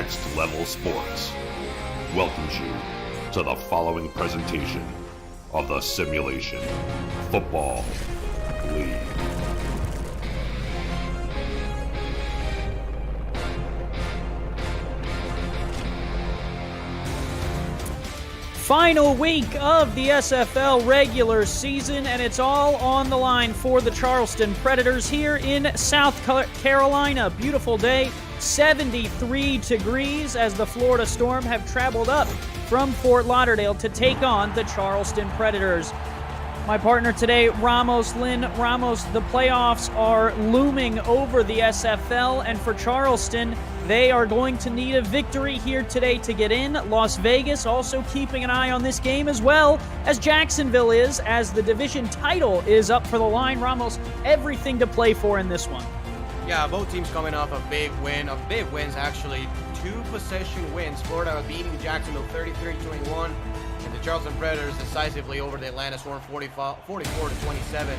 Next Level Sports welcomes you to the following presentation of the Simulation Football League. Final week of the SFL regular season, and it's all on the line for the Charleston Predators here in South Carolina. Beautiful day, 73 degrees as the Florida Storm have traveled up from Fort Lauderdale to take on the Charleston Predators. My partner today, Ramos Lynn. Ramos, the playoffs are looming over the SFL, and for Charleston, they are going to need a victory here today to get in. Las Vegas also keeping an eye on this game as well as Jacksonville is, as the division title is up for the line. Ramos, everything to play for in this one. Yeah, both teams coming off a big wins actually. 2 possession wins. Florida beating Jacksonville 33-21. And the Charleston Predators decisively over the Atlanta Storm 44-27.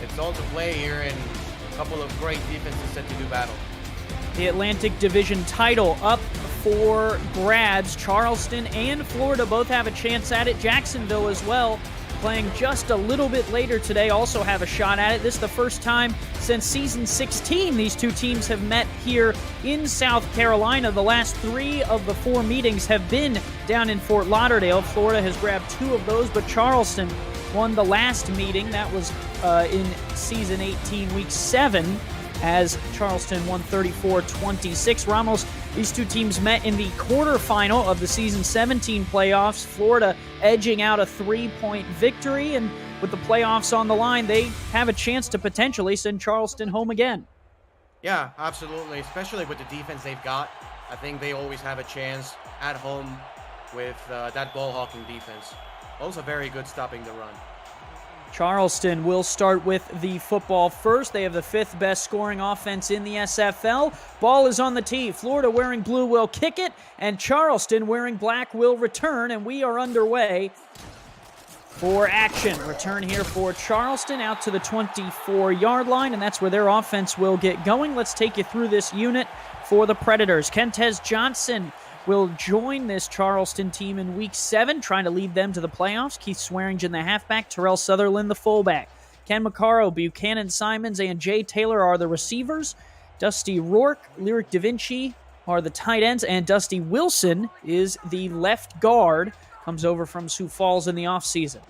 It's all to play here, and a couple of great defenses set to do battle. The Atlantic Division title up for grabs. Charleston and Florida both have a chance at it. Jacksonville as well, playing just a little bit later today, also have a shot at it. This is the first time since season 16 these two teams have met here in South Carolina. The last 3 of the 4 meetings have been down in Fort Lauderdale. Florida has grabbed 2 of those, but Charleston won the last meeting. That was in season 18, week 7, as Charleston won 34-26. Ramos, these two teams met in the quarterfinal of the season 17 playoffs. Florida edging out a 3-point victory, and with the playoffs on the line, they have a chance to potentially send Charleston home again. Yeah, absolutely, especially with the defense they've got. I think they always have a chance at home with that ball-hawking defense. Also very good stopping the run. Charleston will start with the football first. They have the 5th best scoring offense in the SFL. Ball is on the tee. Florida wearing blue will kick it, and Charleston wearing black will return, and we are underway for action. Return here for Charleston out to the 24-yard line, and that's where their offense will get going. Let's take you through this unit for the Predators. Kentez Johnson will join this Charleston team in week 7, trying to lead them to the playoffs. Keith Swearingen, the halfback. Terrell Sutherland, the fullback. Ken McCarro, Buchanan Simons, and Jay Taylor are the receivers. Dusty Rourke, Lyric Da Vinci are the tight ends, and Dusty Wilson is the left guard. Comes over from Sioux Falls in the offseason.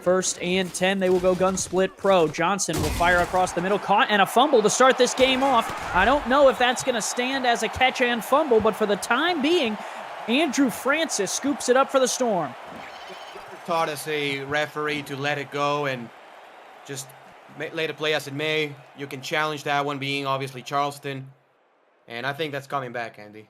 1st and 10, they will go gun split pro. Johnson will fire across the middle, caught, and a fumble to start this game off. I don't know if that's going to stand as a catch and fumble, but for the time being, Andrew Francis scoops it up for the Storm. Taught as a referee to let it go and just let it play as it may. You can challenge that one, being obviously Charleston, and I think that's coming back, Andy.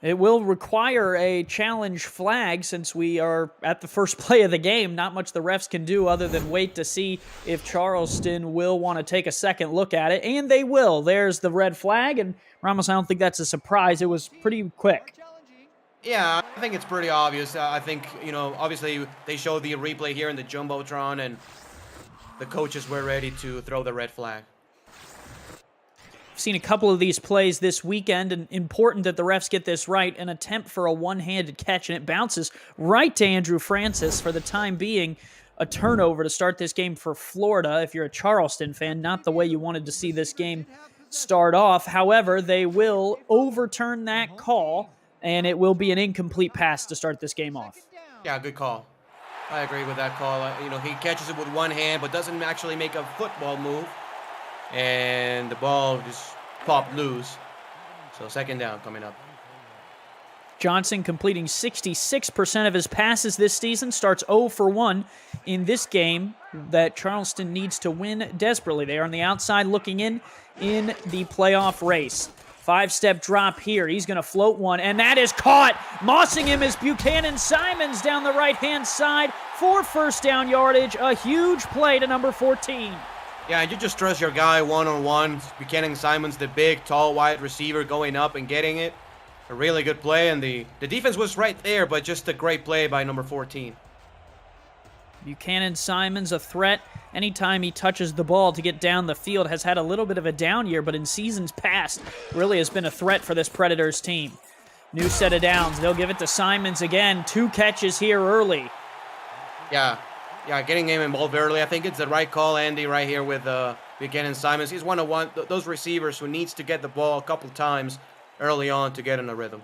It will require a challenge flag since we are at the first play of the game. Not much the refs can do other than wait to see if Charleston will want to take a second look at it, and they will. There's the red flag, and Ramos, I don't think that's a surprise. It was pretty quick. Yeah, I think it's pretty obvious. I think, obviously they showed the replay here in the Jumbotron, and the coaches were ready to throw the red flag. I've seen a couple of these plays this weekend, and important that the refs get this right. An attempt for a one-handed catch, and it bounces right to Andrew Francis. For the time being, a turnover to start this game for Florida. If you're a Charleston fan, not the way you wanted to see this game start off. However, they will overturn that call, and it will be an incomplete pass to start this game off. Yeah, good call. I agree with that call. He catches it with one hand, but doesn't actually make a football move. And the ball just popped loose. So 2nd down coming up. Johnson completing 66% of his passes this season, starts 0 for 1 in this game that Charleston needs to win desperately. They are on the outside looking in the playoff race. 5-step drop here. He's going to float one, and that is caught. Mossing him is Buchanan Simons down the right-hand side for 1st down yardage. A huge play to number 14. Yeah, you just trust your guy one-on-one. Buchanan Simons, the big, tall, wide receiver, going up and getting it. A really good play, and the defense was right there, but just a great play by number 14. Buchanan Simons, a threat anytime he touches the ball to get down the field, has had a little bit of a down year, but in seasons past really has been a threat for this Predators team. New set of downs. They'll give it to Simons again. 2 catches here early. Yeah, getting him involved early. I think it's the right call, Andy, right here with Buchanan Simons. He's one of those receivers who needs to get the ball a couple times early on to get in a rhythm.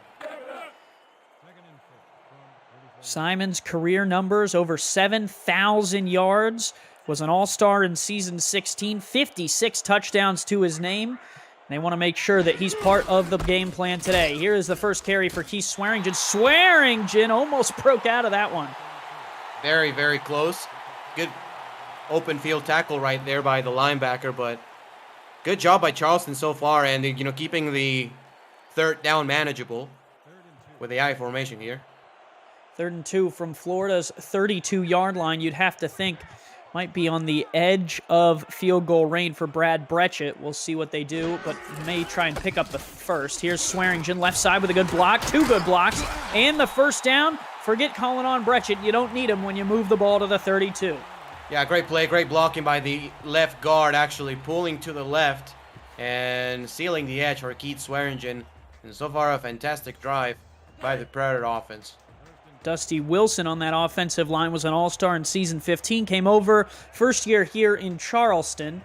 Simons' career numbers, over 7,000 yards, was an all-star in season 16, 56 touchdowns to his name. They want to make sure that he's part of the game plan today. Here is the first carry for Keith Swearingen. Swearingen almost broke out of that one. Very, very close. Good open field tackle right there by the linebacker, but good job by Charleston so far, and keeping the third down manageable with the I formation here. 3rd and 2 from Florida's 32-yard line. You'd have to think might be on the edge of field goal range for Brad Brechet. We'll see what they do, but may try and pick up the first. Here's Swearingen, left side with a good block. 2 good blocks, and the first down. Forget calling on Brechet. You don't need him when you move the ball to the 32. Yeah, great play, great blocking by the left guard, actually pulling to the left and sealing the edge for Keith Swearingen. And so far, a fantastic drive by the Predator offense. Dusty Wilson on that offensive line was an all-star in season 15, came over first year here in Charleston.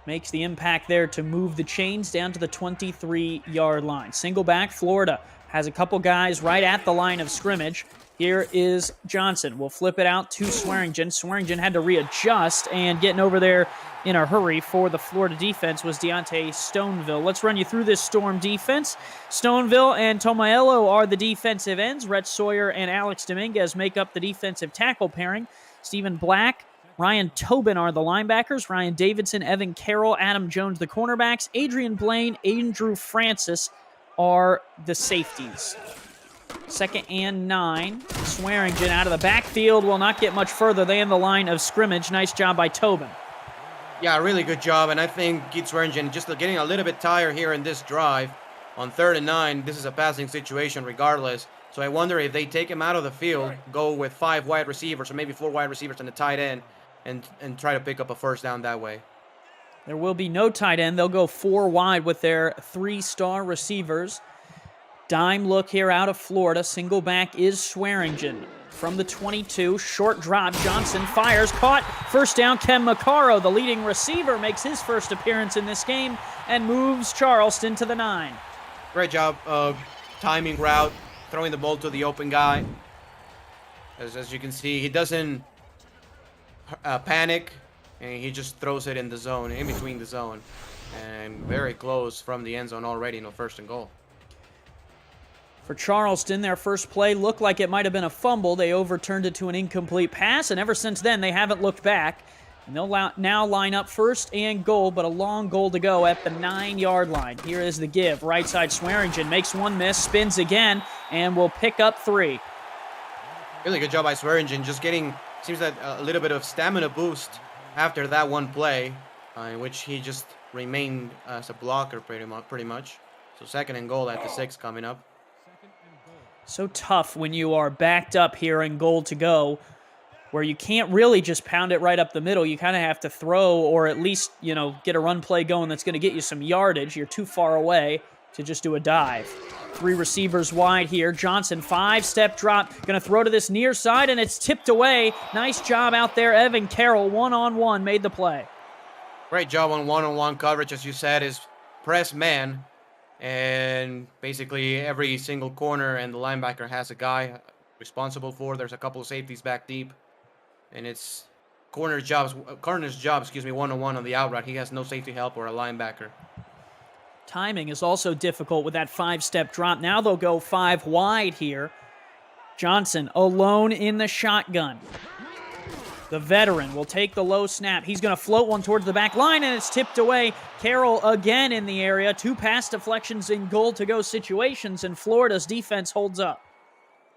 Makes the impact there to move the chains down to the 23-yard line. Single back, Florida has a couple guys right at the line of scrimmage. Here is Johnson. We'll flip it out to Swearingen. Swearingen had to readjust, and getting over there in a hurry for the Florida defense was Deontay Stoneville. Let's run you through this Storm defense. Stoneville and Tomaello are the defensive ends. Rhett Sawyer and Alex Dominguez make up the defensive tackle pairing. Stephen Black, Ryan Tobin are the linebackers. Ryan Davidson, Evan Carroll, Adam Jones the cornerbacks. Adrian Blaine, Andrew Francis are the safeties. 2nd and 9. Swearingen out of the backfield will not get much further than the line of scrimmage. Nice job by Tobin. Yeah, really good job, and I think Keith Swearingen just getting a little bit tired here in this drive. On 3rd and 9, this is a passing situation regardless, so I wonder if they take him out of the field, go with 5 wide receivers or maybe 4 wide receivers and a tight end, and try to pick up a first down that way. There will be no tight end. They'll go 4 wide with their 3-star receivers. Dime look here out of Florida. Single back is Swearingen. From the 22, short drop. Johnson fires, caught. First down, Ken Maccaro, the leading receiver, makes his first appearance in this game and moves Charleston to the 9. Great job timing route, throwing the ball to the open guy. As you can see, he doesn't panic, and he just throws it in the zone, in between the zone. And very close from the end zone already, no 1st and goal. For Charleston, their first play looked like it might have been a fumble. They overturned it to an incomplete pass, and ever since then, they haven't looked back. And they'll now line up 1st and goal, but a long goal to go at the 9-yard line. Here is the give. Right side, Swearingen makes one miss, spins again, and will pick up 3. Really good job by Swearingen, just getting, seems like a little bit of stamina boost after that one play, in which he just remained as a blocker pretty much. So 2nd and goal at the 6 coming up. So tough when you are backed up here and goal to go, where you can't really just pound it right up the middle. You kind of have to throw, or at least, get a run play going that's going to get you some yardage. You're too far away to just do a dive. 3 receivers wide here. Johnson, 5-step drop. Going to throw to this near side, and it's tipped away. Nice job out there. Evan Carroll, one-on-one, made the play. Great job on one-on-one coverage, as you said, is press man. And basically every single corner and the linebacker has a guy responsible for. There's a couple of safeties back deep. And it's corner's job, one-on-one on the out route. He has no safety help or a linebacker. Timing is also difficult with that 5-step drop. Now they'll go 5 wide here. Johnson alone in the shotgun. The veteran will take the low snap. He's going to float one towards the back line, and it's tipped away. Carroll again in the area. 2 pass deflections in goal-to-go situations, and Florida's defense holds up.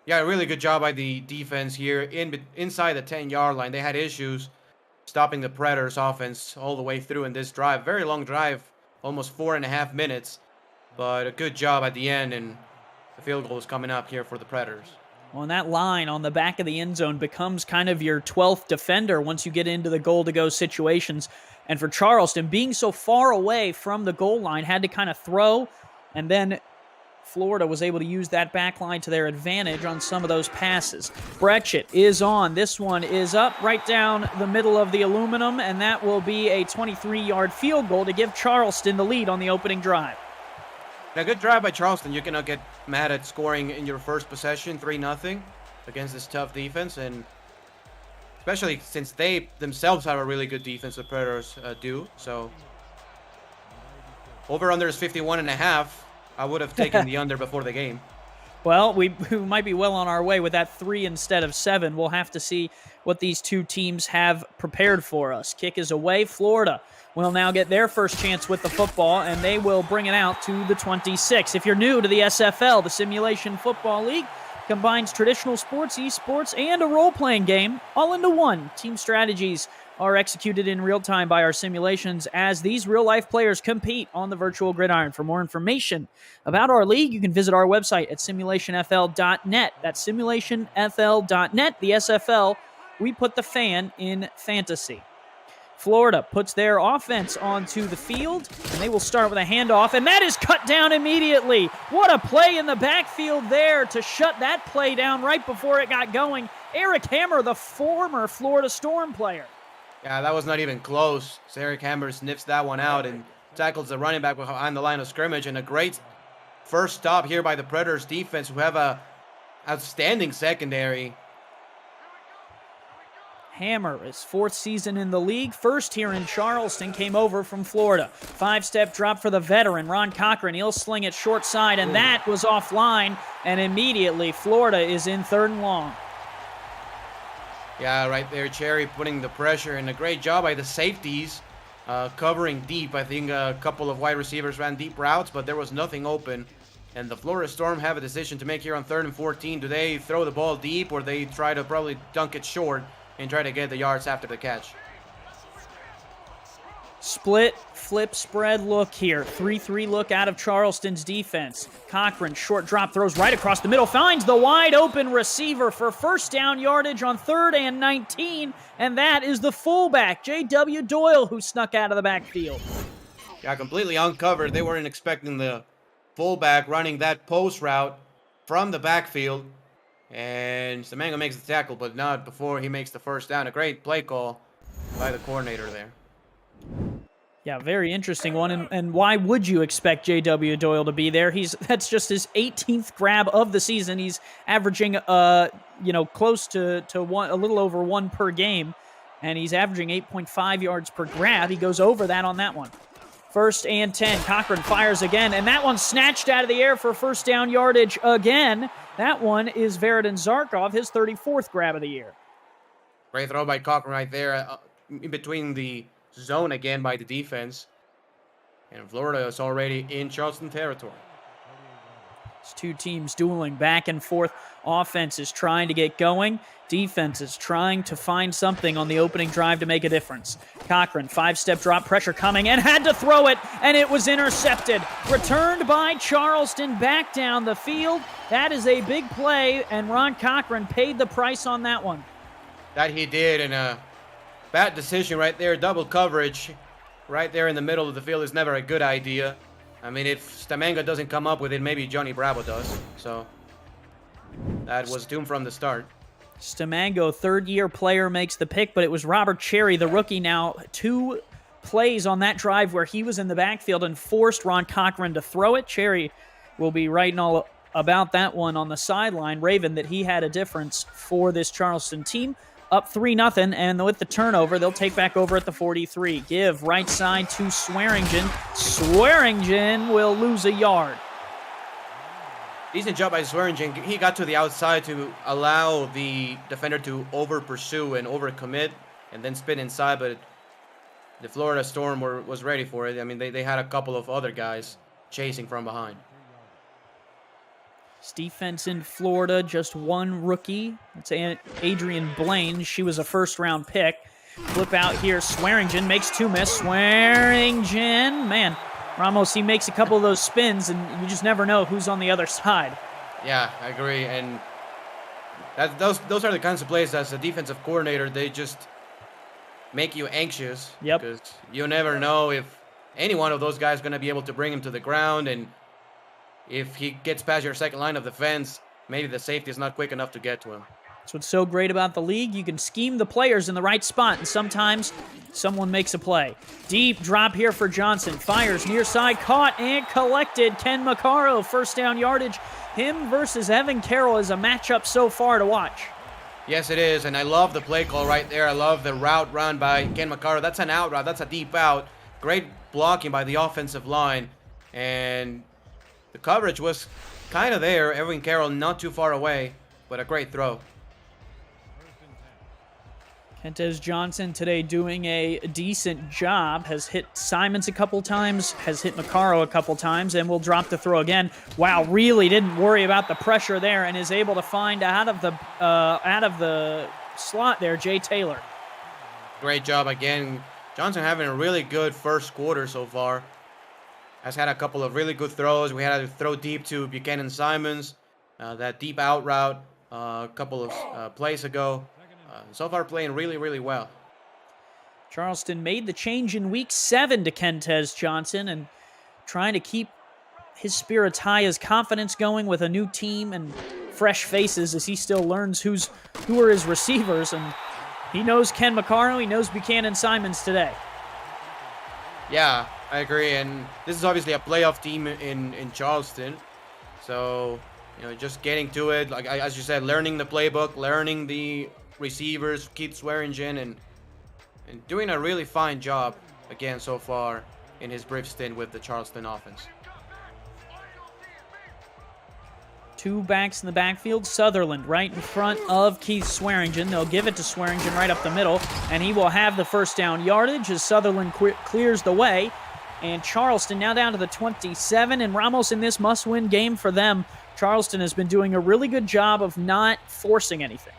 Yeah, really good job by the defense here inside the 10-yard line. They had issues stopping the Predators' offense all the way through in this drive. Very long drive, almost 4.5 minutes, but a good job at the end, and the field goal is coming up here for the Predators. Well, and that line on the back of the end zone becomes kind of your 12th defender once you get into the goal-to-go situations. And for Charleston, being so far away from the goal line, had to kind of throw, and then Florida was able to use that back line to their advantage on some of those passes. Brechet is on. This one is up right down the middle of the aluminum, and that will be a 23-yard field goal to give Charleston the lead on the opening drive. A good drive by Charleston. You cannot get mad at scoring in your first possession, 3-0, against this tough defense, and especially since they themselves have a really good defense, the Predators do. So over-under is 51.5. I would have taken the under before the game. Well, we might be well on our way with that 3 instead of 7. We'll have to see what these two teams have prepared for us. Kick is away. Florida will now get their first chance with the football, and they will bring it out to the 26. If you're new to the SFL, the Simulation Football League combines traditional sports, esports, and a role-playing game all into one. Team strategies are executed in real time by our simulations as these real-life players compete on the virtual gridiron. For more information about our league, you can visit our website at simulationfl.net. That's simulationfl.net. The SFL, we put the fan in fantasy. Florida puts their offense onto the field, and they will start with a handoff, and that is cut down immediately. What a play in the backfield there to shut that play down right before it got going. Eric Hammer, the former Florida Storm player. Yeah, that was not even close. So Eric Hammer sniffs that one out and tackles the running back behind the line of scrimmage, and a great first stop here by the Predators defense, who have a outstanding secondary. Hammer is 4th season in the league. First here in Charleston, came over from Florida. 5-step drop for the veteran, Ron Cochran. He'll sling it short side, and that was offline, and immediately Florida is in 3rd and long. Yeah, right there, Cherry putting the pressure, and a great job by the safeties covering deep. I think a couple of wide receivers ran deep routes, but there was nothing open. And the Florida Storm have a decision to make here on 3rd and 14. Do they throw the ball deep, or they try to probably dunk it short and try to get the yards after the catch? Split, flip, spread look here. 3-3 look out of Charleston's defense. Cochran, short drop, throws right across the middle, finds the wide open receiver for first down yardage on 3rd and 19, and that is the fullback, J.W. Doyle, who snuck out of the backfield. Yeah, completely uncovered. They weren't expecting the fullback running that post route from the backfield, and Stamango makes the tackle, but not before he makes the first down. A great play call by the coordinator there. Yeah, very interesting one. And why would you expect J.W. Doyle to be there? That's just his 18th grab of the season. He's averaging, close to one, a little over 1 per game, and he's averaging 8.5 yards per grab. He goes over that on that one. 1st and 10. Cochran fires again, and that one's snatched out of the air for first down yardage again. That one is Veridin Zarkov, his 34th grab of the year. Great throw by Cochran right there in between the zone again by the defense. And Florida is already in Charleston territory. It's two teams dueling back and forth. Offense is trying to get going. Defense is trying to find something on the opening drive to make a difference. Cochran, 5-step drop, pressure coming, and had to throw it, and it was intercepted. Returned by Charleston back down the field. That is a big play, and Ron Cochran paid the price on that one. That he did, and a bad decision right there. Double coverage right there in the middle of the field is never a good idea. I mean, if Stamango doesn't come up with it, maybe Johnny Bravo does. So that was doomed from the start. Stamango, 3rd-year player, makes the pick, but it was Robert Cherry, the rookie now, 2 plays on that drive where he was in the backfield and forced Ron Cochran to throw it. Cherry will be writing all about that one on the sideline, raving that he had a difference for this Charleston team. Up 3-0, and with the turnover, they'll take back over at the 43. Give right side to Swearingen. Swearingen will lose a yard. Decent job by Swearingen. He got to the outside to allow the defender to over-pursue and over-commit and then spin inside, but the Florida Storm was ready for it. I mean, they had a couple of other guys chasing from behind. This defense in Florida, just one rookie. It's Adrian Blaine. She was a first-round pick. Flip out here. Swearingen makes 2 miss. Swearingen, man. Ramos, he makes a couple of those spins, and you just never know who's on the other side. Yeah, I agree. And Those are the kinds of plays as a defensive coordinator, they just make you anxious. Yep. Because you never know if any one of those guys is going to be able to bring him to the ground, and if he gets past your second line of defense, maybe the safety is not quick enough to get to him. That's what's so great about the league. You can scheme the players in the right spot, and sometimes someone makes a play. Deep drop here for Johnson. Fires near side, caught and collected. Ken Maccaro, first down yardage. Him versus Evan Carroll is a matchup so far to watch. Yes, it is, and I love the play call right there. I love the route run by Ken Maccaro. That's an out route. That's a deep out. Great blocking by the offensive line, and the coverage was kind of there. Evan Carroll not too far away, but a great throw. Kentez Johnson today doing a decent job. Has hit Simons a couple times, has hit Maccaro a couple times, and will drop the throw again. Wow, really didn't worry about the pressure there and is able to find out of the slot there, Jay Taylor. Great job again. Johnson having a really good first quarter so far. Has had a couple of really good throws. We had to throw deep to Buchanan Simons. That deep out route a couple of plays ago. So far playing really, really well. Charleston made the change in week 7 to Kentez Johnson and trying to keep his spirits high, his confidence going with a new team and fresh faces as he still learns who are his receivers. And he knows Ken Maccaro, he knows Buchanan Simons today. Yeah, I agree. And this is obviously a playoff team in Charleston. So, just getting to it, like as you said, learning the playbook, learning the receivers, Keith Swearingen, and doing a really fine job again so far in his brief stint with the Charleston offense. Two backs in the backfield. Sutherland right in front of Keith Swearingen. They'll give it to Swearingen right up the middle, and he will have the first down yardage as Sutherland clears the way. And Charleston now down to the 27, and Ramos in this must-win game for them. Charleston has been doing a really good job of not forcing anything.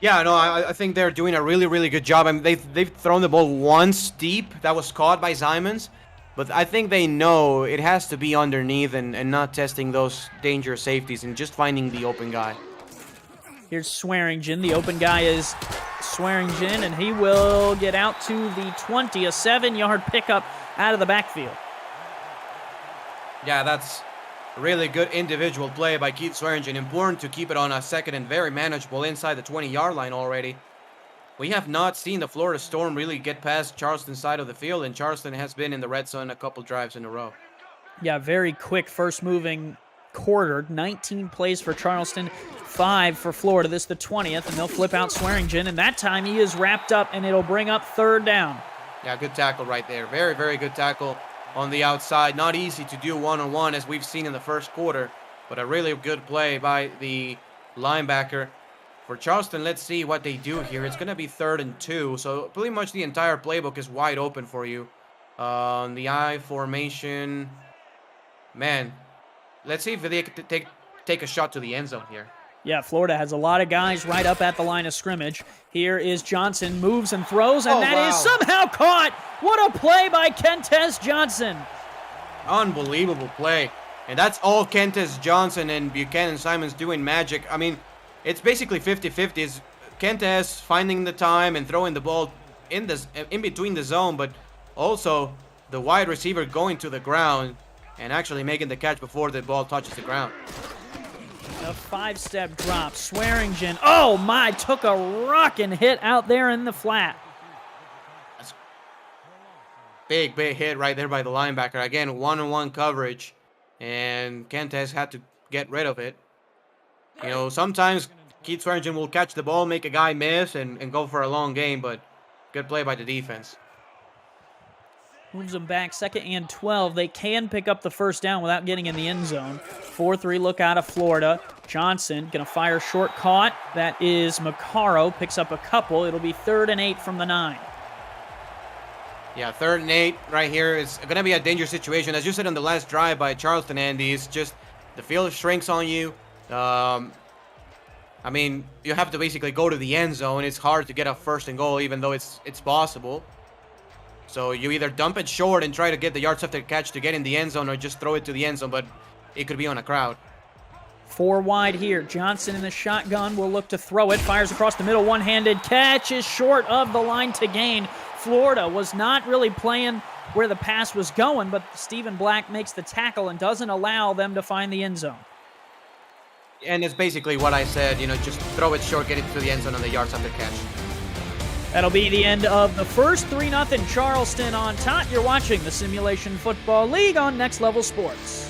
Yeah, no, I think they're doing a really, really good job. I mean, they've thrown the ball once deep. That was caught by Simons. But I think they know it has to be underneath and not testing those dangerous safeties and just finding the open guy. Here's Swearingen. The open guy is Swearingen, and he will get out to the 20. A 7-yard pickup out of the backfield. Yeah, that's really good individual play by Keith Swearingen. Important to keep it on a second and very manageable inside the 20-yard line already. We have not seen the Florida Storm really get past Charleston's side of the field, and Charleston has been in the red zone a couple drives in a row. Yeah, very quick first-moving quarter. 19 plays for Charleston, 5 for Florida. This is the 20th, and they'll flip out Swearingen, and that time he is wrapped up, and it'll bring up third down. Yeah, good tackle right there. Very, very good tackle on the outside. Not easy to do one-on-one as we've seen in the first quarter, but a really good play by the linebacker. For Charleston, let's see what they do here. It's going to be 3rd and 2, so pretty much the entire playbook is wide open for you. On the I formation, man, let's see if they can take a shot to the end zone here. Yeah, Florida has a lot of guys right up at the line of scrimmage. Here is Johnson, moves and throws, and that is somehow caught. What a play by Kentez Johnson. Unbelievable play. And that's all Kentez Johnson and Buchanan Simons doing magic. I mean, it's basically 50-50. It's Kentez finding the time and throwing the ball in between the zone, but also the wide receiver going to the ground and actually making the catch before the ball touches the ground. A 5-step drop. Swearingen, oh my, took a rockin' hit out there in the flat. That's big hit right there by the linebacker. Again, one-on-one coverage, and Kentez had to get rid of it. Sometimes Keith Swearingen will catch the ball, make a guy miss, and go for a long game, but good play by the defense. Moves them back, 2nd and 12. They can pick up the first down without getting in the end zone. 4-3 look out of Florida. Johnson going to fire short, caught. That is Maccaro, picks up a couple. It'll be 3rd and 8 from the 9. Yeah, 3rd and 8 right here is going to be a dangerous situation. As you said on the last drive by Charleston, Andy, it's just the field shrinks on you. I mean, you have to basically go to the end zone. It's hard to get a 1st and goal, even though it's possible. So you either dump it short and try to get the yards after catch to get in the end zone, or just throw it to the end zone, but it could be on a crowd. 4 wide here. Johnson in the shotgun will look to throw it. Fires across the middle. One-handed catch is short of the line to gain. Florida was not really playing where the pass was going, but Stephen Black makes the tackle and doesn't allow them to find the end zone. And it's basically what I said, just throw it short, get it to the end zone on the yards after catch. That'll be the end of the first. 3-0 Charleston on top. You're watching the Simulation Football League on Next Level Sports.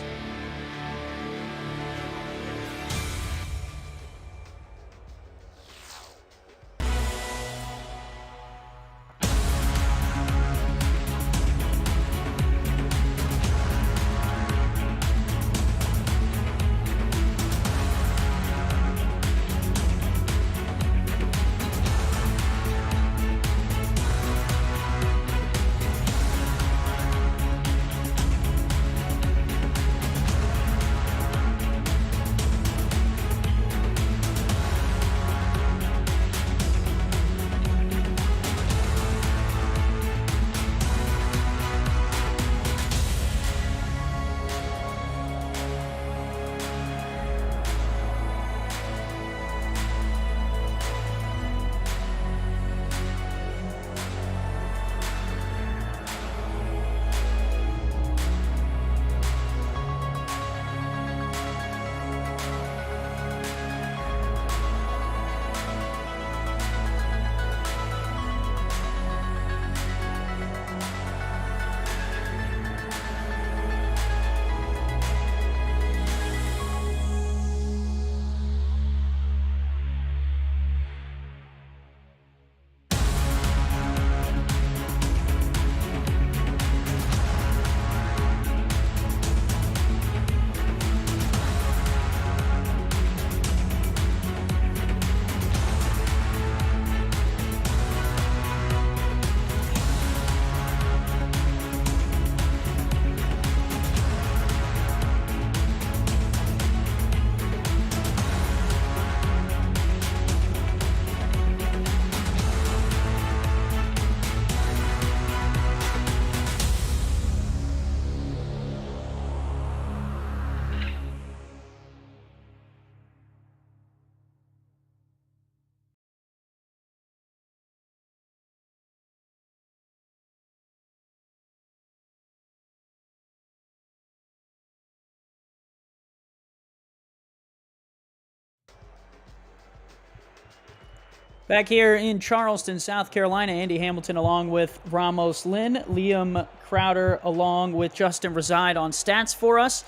Back here in Charleston, South Carolina, Andy Hamilton along with Ramos Lynn, Liam Crowder along with Justin Reside on stats for us.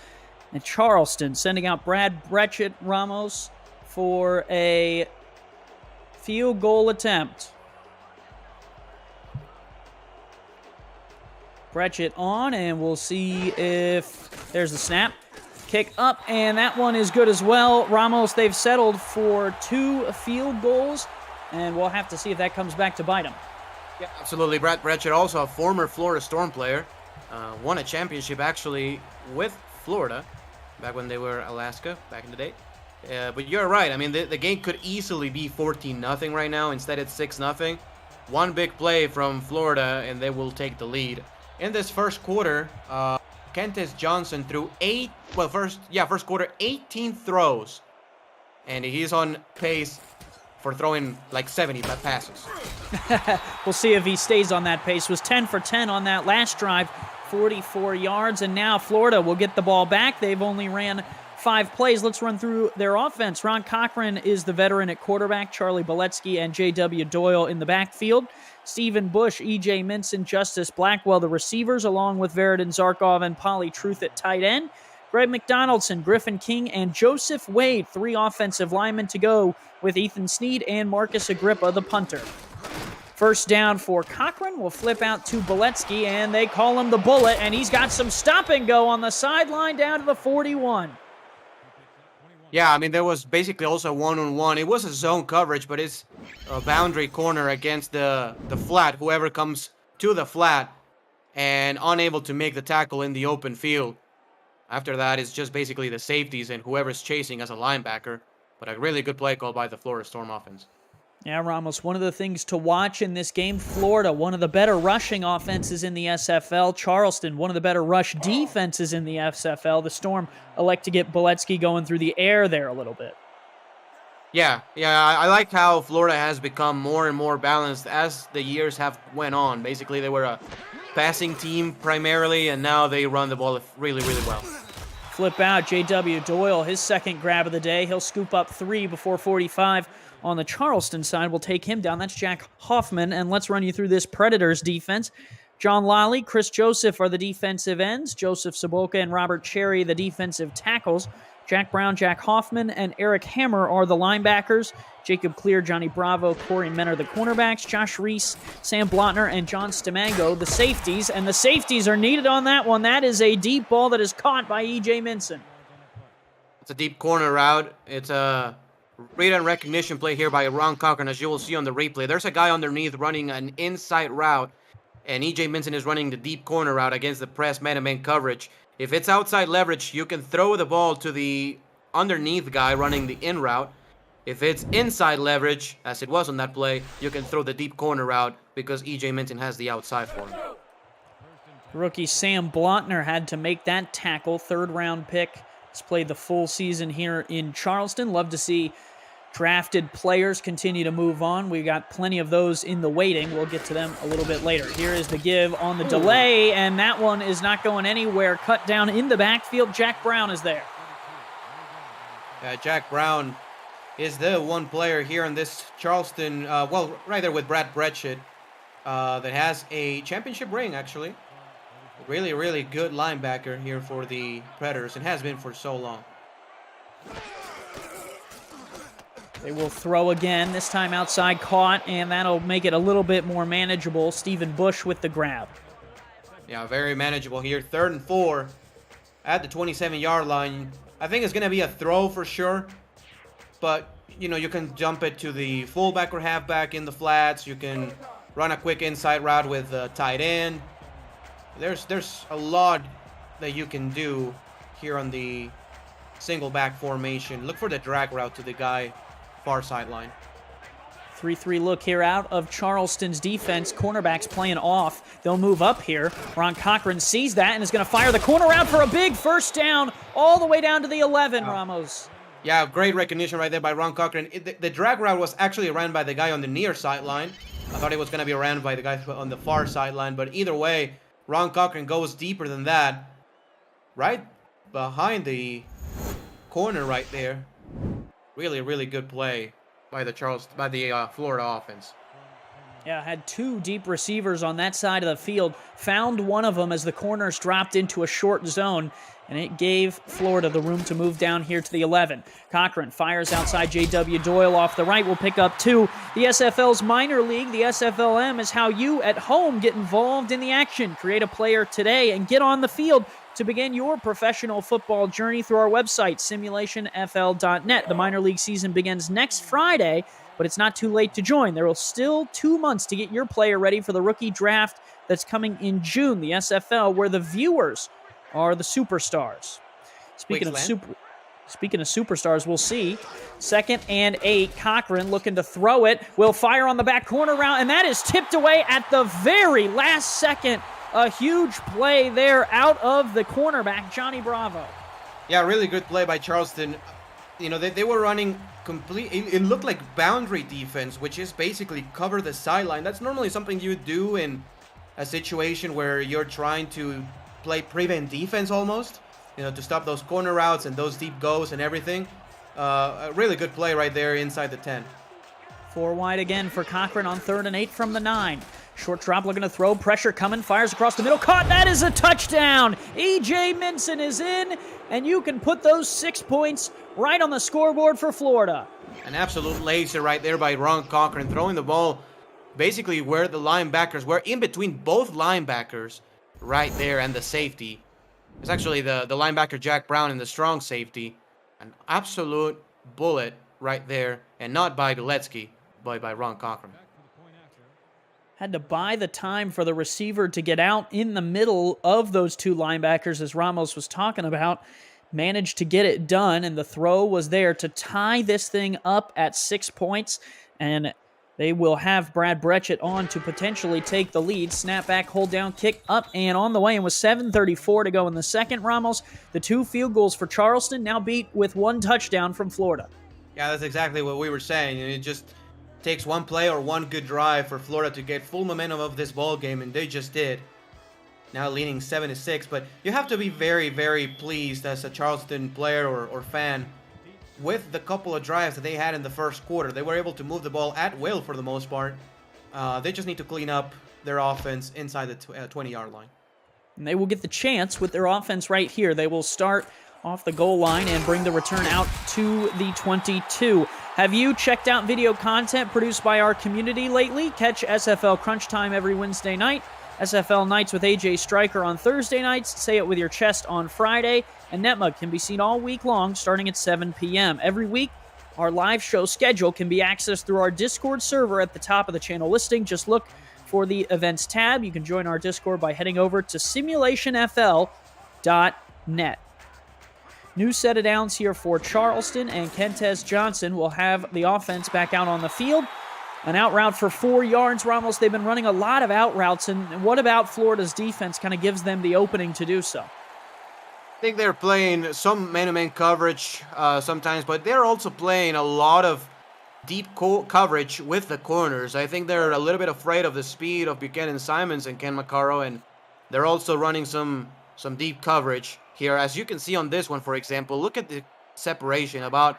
And Charleston sending out Brad Brechet Ramos for a field goal attempt. Brechet on, and we'll see if there's the snap. Kick up, and that one is good as well. Ramos, they've settled for 2 field goals, and we'll have to see if that comes back to bite them. Yeah, absolutely. Brad Brechet, also a former Florida Storm player, won a championship actually with Florida back when they were Alaska back in the day. But you're right. I mean, the game could easily be 14-0 right now. Instead, it's 6-0. One big play from Florida, and they will take the lead. In this first quarter, Kentes Johnson threw first quarter, 18 throws. And he's on pace for throwing like 70 passes. We'll see if he stays on that pace. Was 10 for 10 on that last drive, 44 yards. And now Florida will get the ball back. They've only ran 5 plays. Let's run through their offense. Ron Cochran is the veteran at quarterback. Charlie Boletsky and J.W. Doyle in the backfield. Stephen Bush, E.J. Minson, Justice Blackwell, the receivers, along with Veridin Zarkov and Polly Truth at tight end. Greg McDonaldson, Griffin King, and Joseph Wade, 3 offensive linemen to go with Ethan Sneed and Marcus Agrippa, the punter. First down for Cochran will flip out to Boletsky, and they call him the Bullet, and he's got some stop and go on the sideline down to the 41. Yeah, I mean, there was basically also one-on-one. It was a zone coverage, but it's a boundary corner against the flat, whoever comes to the flat, and unable to make the tackle in the open field. After that, it's just basically the safeties and whoever's chasing as a linebacker. But a really good play call by the Florida Storm offense. Yeah, Ramos, one of the things to watch in this game, Florida, one of the better rushing offenses in the SFL. Charleston, one of the better rush defenses in the SFL. The Storm elect to get Boletsky going through the air there a little bit. Yeah, I like how Florida has become more and more balanced as the years have went on. Basically, they were a passing team primarily, and now they run the ball really, really well. Flip out, J.W. Doyle, his second grab of the day. He'll scoop up 3 before 45 on the Charleston side. We'll take him down. That's Jack Hoffman, and let's run you through this Predators defense. John Lally, Chris Joseph are the defensive ends. Joseph Saboka and Robert Cherry, the defensive tackles. Jack Brown, Jack Hoffman, and Eric Hammer are the linebackers. Jacob Clear, Johnny Bravo, Corey Menner, the cornerbacks. Josh Reese, Sam Blotner, and John Stamango, the safeties. And the safeties are needed on that one. That is a deep ball that is caught by E.J. Minson. It's a deep corner route. It's a read and recognition play here by Ron Cochran, as you will see on the replay. There's a guy underneath running an inside route, and E.J. Minson is running the deep corner route against the press man-to-man coverage. If it's outside leverage, you can throw the ball to the underneath guy running the in route. If it's inside leverage, as it was on that play, you can throw the deep corner route because E.J. Minson has the outside for him. Rookie Sam Blotner had to make that tackle, third-round pick. He's played the full season here in Charleston. Love to see drafted players continue to move on. We got plenty of those in the waiting. We'll get to them a little bit later. Here is the give on the delay, and that one is not going anywhere. Cut down in the backfield. Jack Brown is there. Jack Brown is the one player here in this Charleston, right there with Brad Bretschett, that has a championship ring, actually. Really, really good linebacker here for the Predators, and has been for so long. They will throw again, this time outside, caught, and that'll make it a little bit more manageable. Stephen Bush with the grab. Yeah, very manageable here. 3rd and 4 at the 27-yard line. I think it's going to be a throw for sure, but, you know, you can jump it to the fullback or halfback in the flats. You can run a quick inside route with a tight end. There's a lot that you can do here on the single back formation. Look for the drag route to the guy far sideline. 3-3 look here out of Charleston's defense. Cornerbacks playing off. They'll move up here. Ron Cochran sees that and is going to fire the corner out for a big first down all the way down to the 11, Ramos. Yeah, great recognition right there by Ron Cochran. The drag route was actually ran by the guy on the near sideline. I thought it was going to be ran by the guy on the far sideline, but either way, Ron Cochran goes deeper than that. Right behind the corner right there. Really, really good play by the Florida offense. Yeah, had 2 deep receivers on that side of the field. Found one of them as the corners dropped into a short zone, and it gave Florida the room to move down here to the 11. Cochran fires outside. J.W. Doyle off the right will pick up 2. The SFL's minor league, the SFLM, is how you at home get involved in the action. Create a player today and get on the field to begin your professional football journey through our website, simulationfl.net. The minor league season begins next Friday, but it's not too late to join. There will still 2 months to get your player ready for the rookie draft that's coming in June, the SFL, where the viewers are the superstars. Speaking of superstars, we'll see. 2nd and 8, Cochran looking to throw it. Will fire on the back corner route, and that is tipped away at the very last second. A huge play there out of the cornerback, Johnny Bravo. Yeah, really good play by Charleston. You know, they were running it looked like boundary defense, which is basically cover the sideline. That's normally something you do in a situation where you're trying to play prevent defense almost, you know, to stop those corner routes and those deep goes and everything. A really good play right there inside the 10. 4 wide again for Cochran on 3rd and 8 from the 9. Short drop looking to throw. Pressure coming. Fires across the middle. Caught. That is a touchdown. E.J. Minson is in, and you can put those 6 points right on the scoreboard for Florida. An absolute laser right there by Ron Cochran, throwing the ball basically where the linebackers were, in between both linebackers right there and the safety. It's actually the linebacker Jack Brown and the strong safety. An absolute bullet right there, and not by Boletsky, but by Ron Cochran. Had to buy the time for the receiver to get out in the middle of those 2 linebackers, as Ramos was talking about. Managed to get it done, and the throw was there to tie this thing up at 6 points. And They will have Brad Brechet on to potentially take the lead. Snap back, hold down, kick up and on the way. And with 7:34 to go in the second, Ramos, the 2 field goals for Charleston now beat with 1 touchdown from Florida. Yeah, that's exactly what we were saying. It just takes one play or one good drive for Florida to get full momentum of this ball game, and they just did. Now leading 7-6, but you have to be very, very pleased as a Charleston player or fan with the couple of drives that they had in the first quarter. They were able to move the ball at will for the most part. They just need to clean up their offense inside the 20-yard line. And they will get the chance with their offense right here. They will start off the goal line and bring the return out to the 22. Have you checked out video content produced by our community lately? Catch SFL Crunch Time every Wednesday night, SFL Nights with AJ Stryker on Thursday nights, Say It With Your Chest on Friday, and Netmug can be seen all week long starting at 7 p.m. Every week, our live show schedule can be accessed through our Discord server at the top of the channel listing. Just look for the events tab. You can join our Discord by heading over to simulationfl.net. New set of downs here for Charleston, and Kentez Johnson will have the offense back out on the field. An out route for 4 yards. Ramos, they've been running a lot of out routes, and what about Florida's defense kind of gives them the opening to do so? I think they're playing some man-to-man coverage sometimes, but they're also playing a lot of deep coverage with the corners. I think they're a little bit afraid of the speed of Buchanan Simons and Ken Macaro, and they're also running some deep coverage here. As you can see on this one, for example, look at the separation, about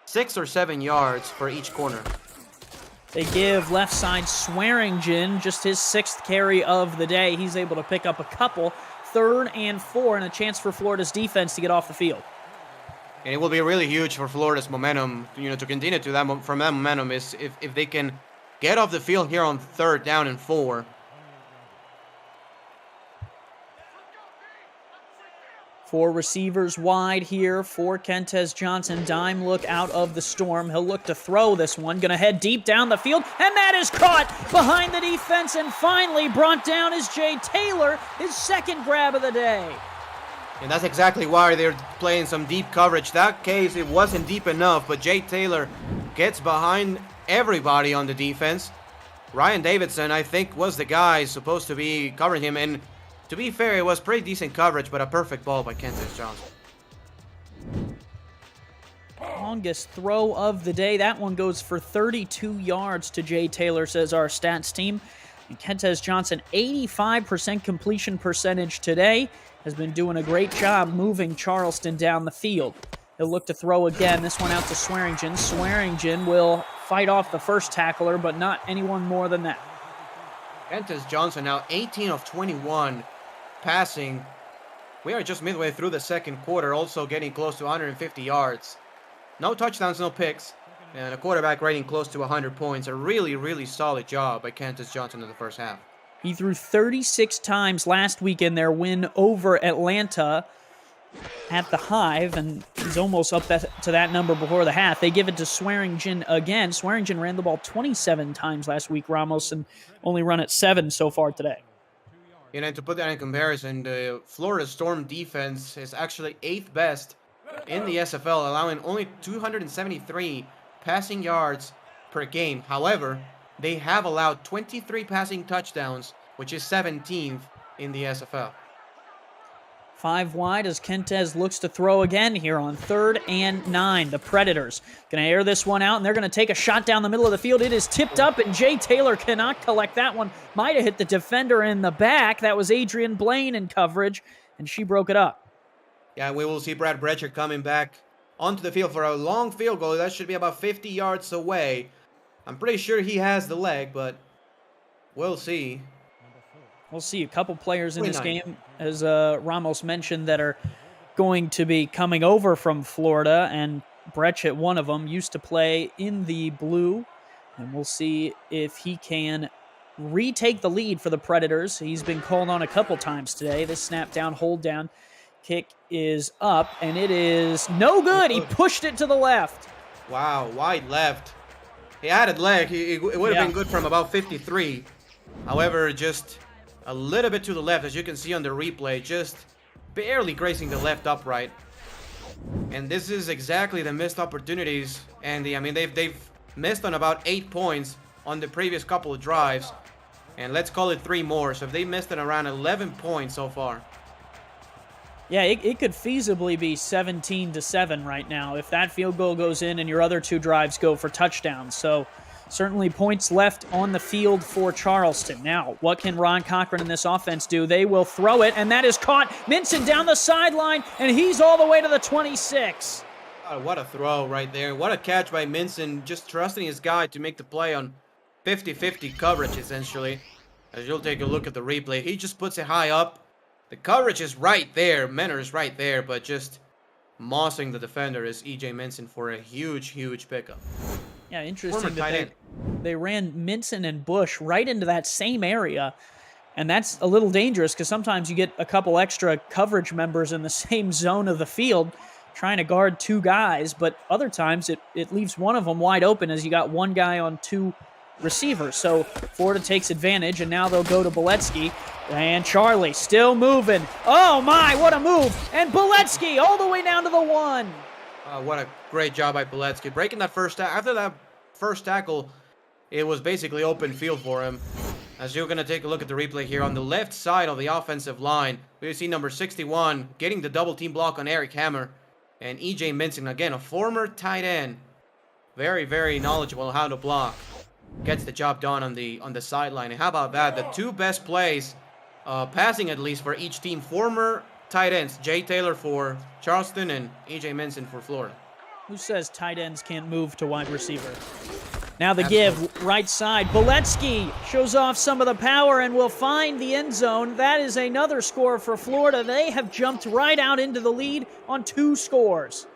6 or 7 yards for each corner. They give left side Swearingen just his 6th carry of the day. He's able to pick up a couple, 3rd and 4, and a chance for Florida's defense to get off the field. And it will be really huge for Florida's momentum, to continue to that from that momentum is if they can get off the field here on 3rd down and 4. 4 receivers wide here for Kentez Johnson. Dime look out of the storm. He'll look to throw this one. Going to head deep down the field. And that is caught behind the defense. And finally brought down is Jay Taylor. His 2nd grab of the day. And that's exactly why they're playing some deep coverage. That case, it wasn't deep enough. But Jay Taylor gets behind everybody on the defense. Ryan Davidson, I think, was the guy supposed to be covering him. And to be fair, it was pretty decent coverage, but a perfect ball by Kentez Johnson. Longest throw of the day. That one goes for 32 yards to Jay Taylor, says our stats team. And Kentez Johnson, 85% completion percentage today. Has been doing a great job moving Charleston down the field. He'll look to throw again. This one out to Swearingen. Swearingen will fight off the first tackler, but not anyone more than that. Kentez Johnson now 18 of 21 passing. We are just midway through the second quarter, also getting close to 150 yards. No touchdowns, no picks, and a quarterback rating close to 100 points. A really, really solid job by Kentez Johnson in the first half. He threw 36 times last week in their win over Atlanta at the Hive, and he's almost up to that number before the half. They give it to Swearingen again. Swearingen ran the ball 27 times last week, Ramos, and only run it 7 so far today. To put that in comparison, the Florida Storm defense is actually 8th best in the SFL, allowing only 273 passing yards per game. However, they have allowed 23 passing touchdowns, which is 17th in the SFL. 5 wide as Kentez looks to throw again here on 3rd and 9. The Predators going to air this one out, and they're going to take a shot down the middle of the field. It is tipped up, and Jay Taylor cannot collect that one. Might have hit the defender in the back. That was Adrian Blaine in coverage, and she broke it up. Yeah, we will see Brad Brechet coming back onto the field for a long field goal. That should be about 50 yards away. I'm pretty sure he has the leg, but we'll see. We'll see a couple players in this game, as Ramos mentioned, that are going to be coming over from Florida, and Brechet, one of them, used to play in the blue, and we'll see if he can retake the lead for the Predators. He's been called on a couple times today. This snap down, hold down, kick is up, and it is no good. He pushed it to the left. Wow, wide left. He added leg. It would have been good from about 53. However, just a little bit to the left, as you can see on the replay, just barely grazing the left upright. And this is exactly the missed opportunities, Andy. I mean, they've missed on about 8 points on the previous couple of drives. And let's call it 3 more. So if they missed it, around 11 points so far. Yeah, it could feasibly be 17-7 right now if that field goal goes in and your other 2 drives go for touchdowns. So certainly points left on the field for Charleston. Now, what can Ron Cochran and this offense do? They will throw it, and that is caught. Minson down the sideline, and he's all the way to the 26. What a throw right there. What a catch by Minson, just trusting his guy to make the play on 50-50 coverage, essentially. As you'll take a look at the replay, he just puts it high up. The coverage is right there. Menor is right there, but just mossing the defender is E.J. Minson for a huge, huge pickup. Yeah, interesting that they ran Minson and Bush right into that same area, and that's a little dangerous because sometimes you get a couple extra coverage members in the same zone of the field trying to guard 2 guys, but other times it leaves one of them wide open as you got one guy on 2 receivers. So Florida takes advantage, and now they'll go to Beletsky. And Charlie still moving. Oh my, what a move. And Beletsky all the way down to the 1. What a great job by Beletsky. Breaking that first tackle. After that first tackle, it was basically open field for him. As you're going to take a look at the replay here, on the left side of the offensive line, we see number 61 getting the double team block on Eric Hammer. And E.J. Minson, again, a former tight end. Very, very knowledgeable how to block. Gets the job done on the sideline. And how about that? The 2 best plays, passing at least, for each team. Former tight ends, Jay Taylor for Charleston and E.J. Minson for Florida. Who says tight ends can't move to wide receiver? Now the give, right side. Beletsky shows off some of the power and will find the end zone. That is another score for Florida. They have jumped right out into the lead on 2 scores.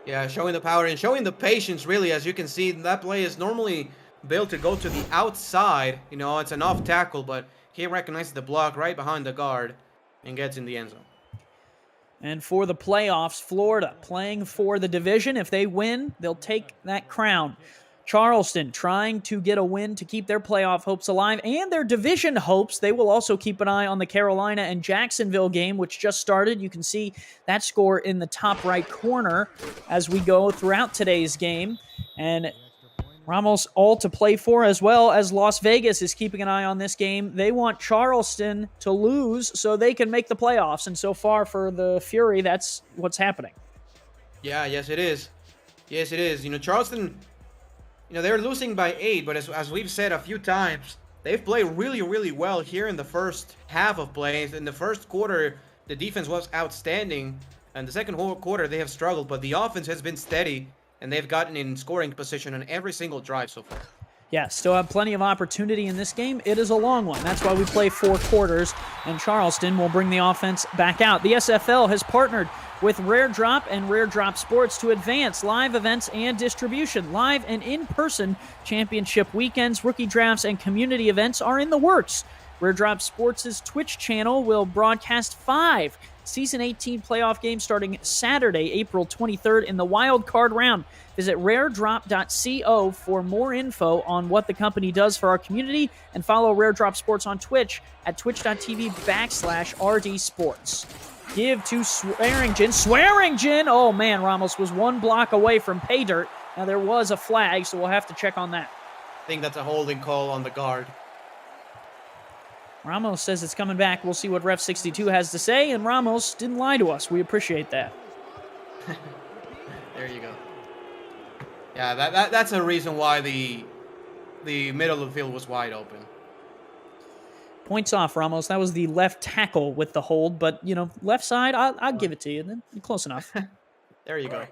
Yeah, showing the power and showing the patience, really. As you can see, that play is normally built to go to the outside. You know, it's an off tackle, but he recognizes the block right behind the guard and gets in the end zone. And for the playoffs, Florida playing for the division. If they win, they'll take that crown. Charleston trying to get a win to keep their playoff hopes alive and their division hopes. They will also keep an eye on the Carolina and Jacksonville game, which just started. You can see that score in the top right corner as we go throughout today's game. And Ramos all to play for, as well as Las Vegas is keeping an eye on this game. They want Charleston to lose so they can make the playoffs. And so far for the Fury, that's what's happening. Yeah, yes it is. Yes it is. You know, Charleston, you know, they're losing by 8, but as we've said a few times, they've played really, really well here in the first half of plays. In the first quarter, the defense was outstanding. And the second whole quarter, they have struggled, but the offense has been steady. And they've gotten in scoring position on every single drive so far. Yeah, still have plenty of opportunity in this game. It is a long one. That's why we play 4 quarters, and Charleston will bring the offense back out. The SFL has partnered with Rare Drop and Rare Drop Sports to advance live events and distribution. Live and in-person championship weekends, rookie drafts, and community events are in the works. Rare Drop Sports' Twitch channel will broadcast 5 Season 18 playoff games starting Saturday, April 23rd in the wild card round. Visit raredrop.co for more info on what the company does for our community, and follow Rare Drop Sports on Twitch at twitch.tv/RD Sports. Give to Swearingen. Swearingen! Oh man, Ramos was 1 block away from pay dirt. Now there was a flag, so we'll have to check on that. I think that's a holding call on the guard. Ramos says it's coming back. We'll see what Ref 62 has to say, and Ramos didn't lie to us. We appreciate that. There you go. Yeah, that's a reason why the middle of the field was wide open. Points off, Ramos. That was the left tackle with the hold, but, you know, left side, I'll give it to you. Then close enough. There you go.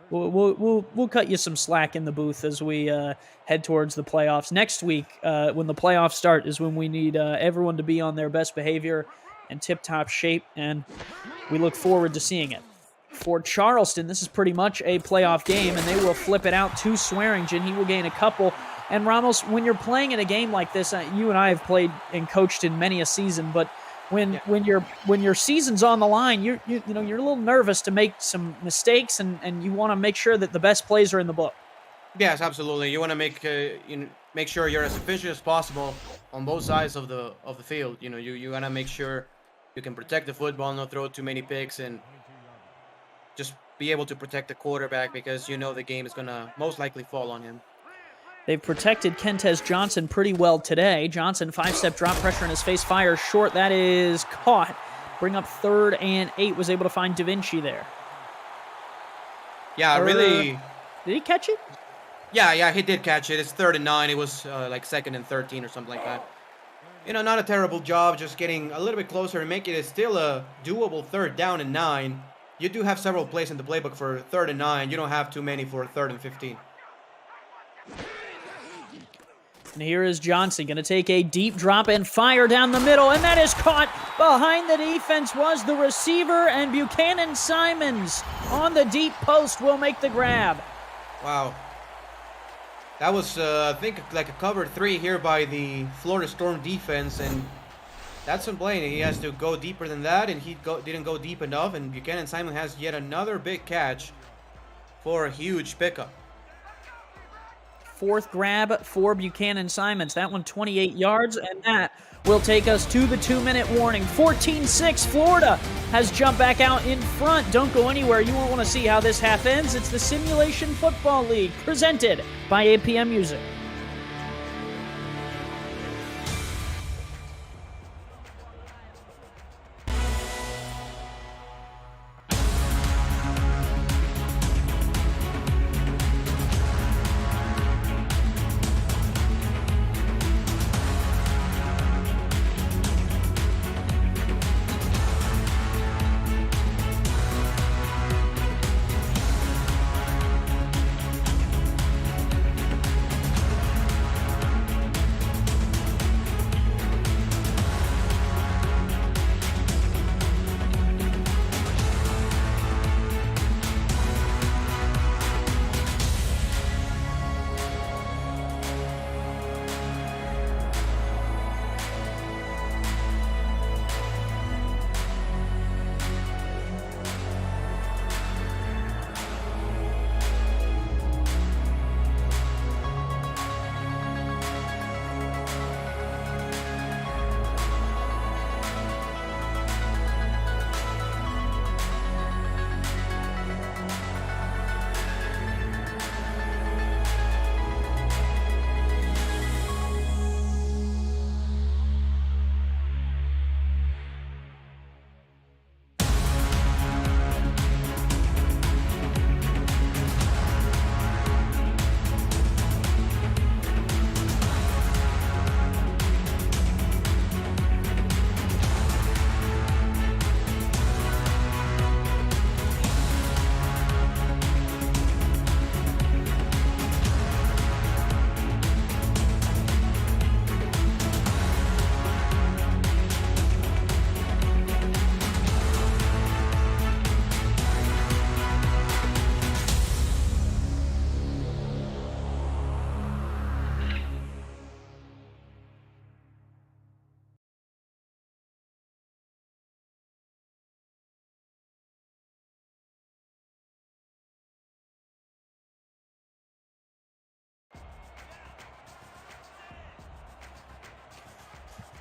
We'll cut you some slack in the booth as we head towards the playoffs. Next week, when the playoffs start, is when we need everyone to be on their best behavior and tip-top shape, and we look forward to seeing it. For Charleston, this is pretty much a playoff game, and they will flip it out to Swearingen. He will gain a couple. And Ramos, when you're playing in a game like this, you and I have played and coached in many a season, but when your season's on the line, you're a little nervous to make some mistakes, and you want to make sure that the best plays are in the book. Yes, absolutely. You want to make sure you're as efficient as possible on both sides of the field. You know, you want to make sure you can protect the football, not throw too many picks, and just be able to protect the quarterback, because you know the game is gonna most likely fall on him. They've protected Kentez Johnson pretty well today. Johnson, 5-step drop, pressure in his face, fires short. That is caught. Bring up 3rd and 8. Was able to find Da Vinci there. Yeah, really. Did he catch it? Yeah, he did catch it. It's 3rd and 9. It was like 2nd and 13 or something like that. You know, not a terrible job, just getting a little bit closer and making it still a doable 3rd down and 9. You do have several plays in the playbook for 3rd and 9. You don't have too many for 3rd and 15. And here is Johnson going to take a deep drop and fire down the middle, and that is caught. Behind the defense was the receiver, and Buchanan Simons on the deep post will make the grab. Wow. That was, I think, like a cover 3 here by the Florida Storm defense, and that's on Blaney. He has to go deeper than that, and he didn't go deep enough, and Buchanan Simon has yet another big catch for a huge pickup. 4th grab for Buchanan Simons. That one 28 yards, and that will take us to the 2-minute warning. 14-6, Florida has jumped back out in front. Don't go anywhere. You won't want to see how this half ends. It's the Simulation Football League, presented by APM Music.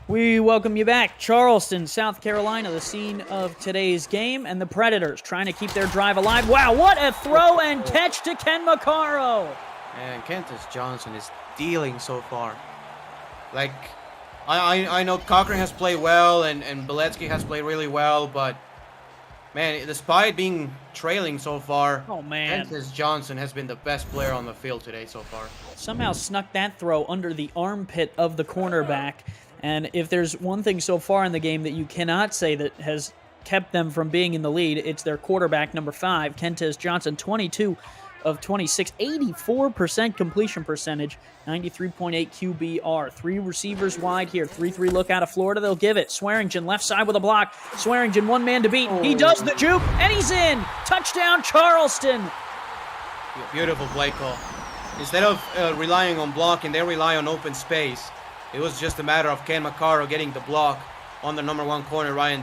We welcome you back. Charleston, South Carolina, the scene of today's game, and the Predators trying to keep their drive alive. Wow, what a throw and catch to Ken Maccaro. And Kentez Johnson is dealing so far. Like, I know Cochran has played well, and Beletsky has played really well, but, man, despite being trailing so far, Kentez Johnson has been the best player on the field today so far. Somehow snuck that throw under the armpit of the cornerback. And if there's one thing so far in the game that you cannot say that has kept them from being in the lead, it's their quarterback, number 5, Kentez Johnson, 22 of 26, 84% completion percentage, 93.8 QBR. 3 receivers wide here, 3-3 look out of Florida. They'll give it. Swearingen left side with a block. Swearingen, one man to beat. He does the juke, and he's in. Touchdown, Charleston. Beautiful play call. Instead of relying on blocking, they rely on open space. It was just a matter of Ken Maccaro getting the block on the number 1 corner, Evan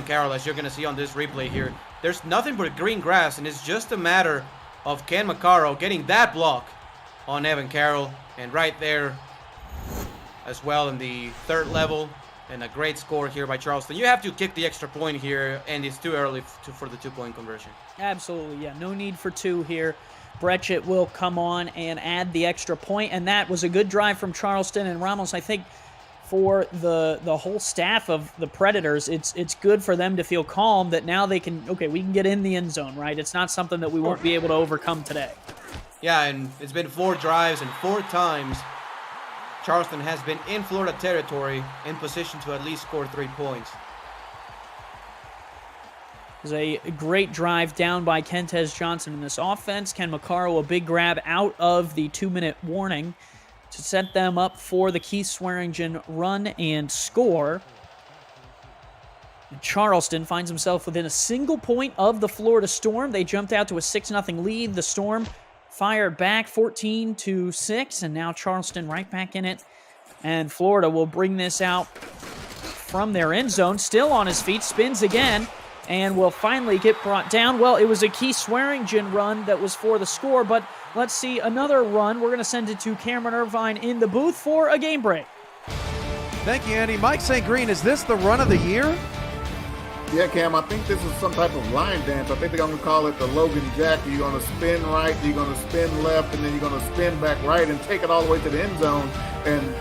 Carroll, as you're going to see on this replay here. There's nothing but green grass, and it's just a matter of Ken Maccaro getting that block on Evan Carroll. And right there as well in the 3rd level, and a great score here by Charleston. You have to kick the extra point here, and it's too early for the 2-point conversion. Absolutely, yeah. No need for 2 here. Brechet will come on and add the extra point, and that was a good drive from Charleston. And Ramos, I think for the whole staff of the Predators, it's good for them to feel calm that now they can, okay, we can get in the end zone, right? It's not something that we won't be able to overcome today. Yeah, and it's been 4 drives, and 4 times Charleston has been in Florida territory in position to at least score 3 points. It was a great drive down by Kentez Johnson in this offense. Ken Maccaro, a big grab out of the 2-minute warning to set them up for the Keith Swearingen run and score. And Charleston finds himself within a single point of the Florida Storm. They jumped out to a 6-0 lead. The Storm fired back 14-6, and now Charleston right back in it. And Florida will bring this out from their end zone. Still on his feet, spins again, and will finally get brought down. Well, it was a Keith Swearingen run that was for the score, but let's see another run. We're going to send it to Cameron Irvine in the booth for a game break. Thank you, Andy. Mike St. Green, is this the run of the year? Yeah, Cam, I think this is some type of line dance. I think they're going to call it the Logan Jack. You're going to spin right, you're going to spin left, and then you're going to spin back right and take it all the way to the end zone. And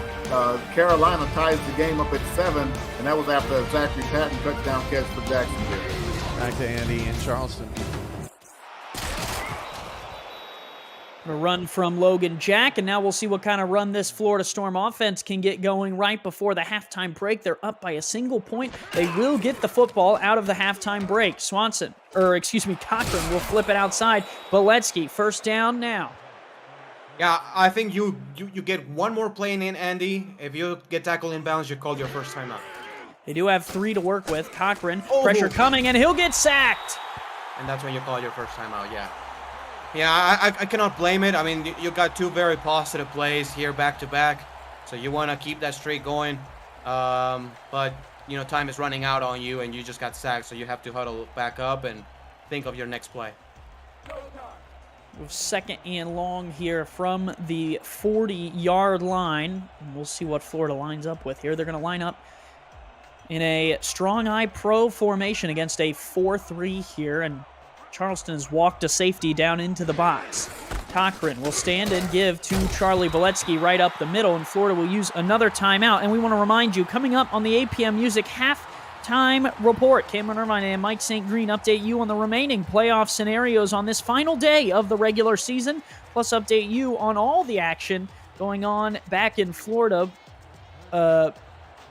Carolina ties the game up at 7, and that was after a Zachary Patton touchdown catch for Jacksonville. Back to Andy in Charleston. A run from Logan Jack, and now we'll see what kind of run this Florida Storm offense can get going right before the halftime break. They're up by a single point. They will get the football out of the halftime break. Cochran will flip it outside. Beletsky, first down now. Yeah, I think you get one more play in, Andy. If you get tackled inbounds, you call your first timeout. They do have 3 to work with. Cochran, pressure coming, and he'll get sacked. And that's when you call your first timeout, yeah. Yeah, I cannot blame it. I mean, you got 2 very positive plays here back-to-back, so you want to keep that streak going. But, you know, time is running out on you, and you just got sacked, so you have to huddle back up and think of your next play. 2nd and long here from the 40-yard line. And we'll see what Florida lines up with here. They're going to line up in a strong eye pro formation against a 4-3 here, and Charleston has walked a safety down into the box. Cochran will stand and give to Charlie Beletsky right up the middle, and Florida will use another timeout. And we want to remind you, coming up on the APM Music halftime report, Cameron Irvine and Mike St. Green update you on the remaining playoff scenarios on this final day of the regular season, plus update you on all the action going on back in Florida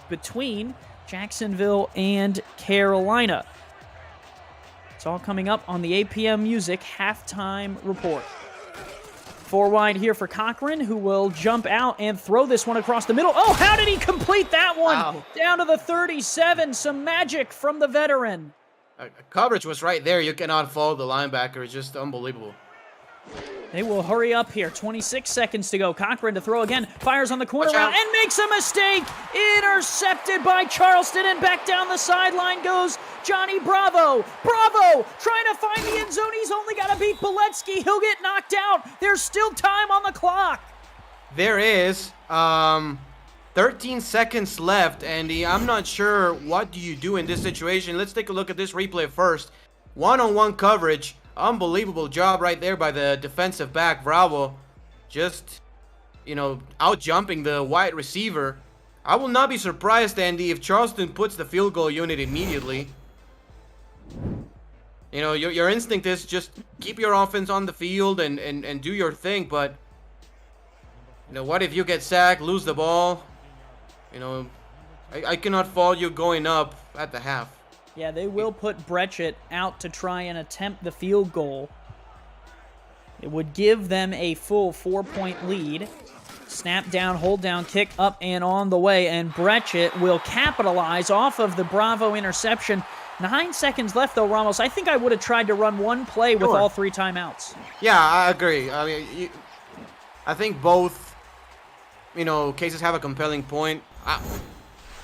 between Jacksonville and Carolina. It's all coming up on the APM Music halftime report. 4 wide here for Cochran, who will jump out and throw this one across the middle. Oh, how did he complete that one? Wow. Down to the 37. Some magic from the veteran. Coverage was right there. You cannot follow the linebacker. It's just unbelievable. They will hurry up here. 26 seconds to go. Cochran to throw again. Fires on the corner route and makes a mistake. Intercepted by Charleston, and back down the sideline goes Johnny Bravo. Bravo trying to find the end zone. He's only got to beat Beletsky. He'll get knocked out. There's still time on the clock. There is 13 seconds left, Andy. I'm not sure what do you do in this situation. Let's take a look at this replay first. One-on-one coverage. Unbelievable job right there by the defensive back, Bravo. Just, out jumping the wide receiver. I will not be surprised, Andy, if Charleston puts the field goal unit immediately. Your instinct is just keep your offense on the field and do your thing, but what if you get sacked, lose the ball? I cannot fault you going up at the half. Yeah, they will put Brechet out to try and attempt the field goal. It would give them a full 4-point lead. Snap down, hold down, kick up and on the way, and Brechet will capitalize off of the Bravo interception. 9 seconds left, though, Ramos. I think I would have tried to run one play with all 3 timeouts. Yeah, I agree. I mean, I think both, cases have a compelling point.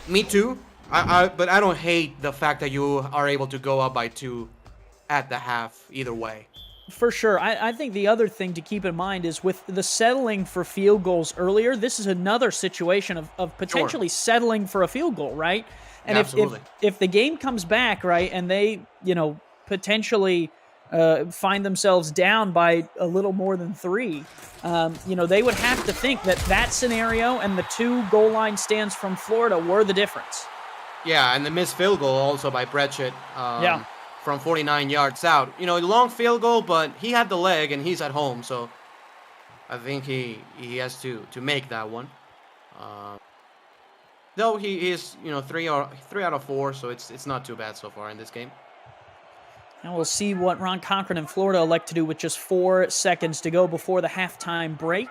Me too. But I don't hate the fact that you are able to go up by 2 at the half either way. For sure. I think the other thing to keep in mind is with the settling for field goals earlier, this is another situation of potentially settling for a field goal, right? And yeah, if the game comes back, right, and they, potentially find themselves down by a little more than 3, they would have to think that scenario and the 2 goal line stands from Florida were the difference. Yeah, and the missed field goal also by Brechet from 49 yards out. Long field goal, but he had the leg and he's at home, so I think he has to make that one. Though he is 3 out of 4, so it's not too bad so far in this game. And we'll see what Ron Cochran and Florida elect to do with just 4 seconds to go before the halftime break.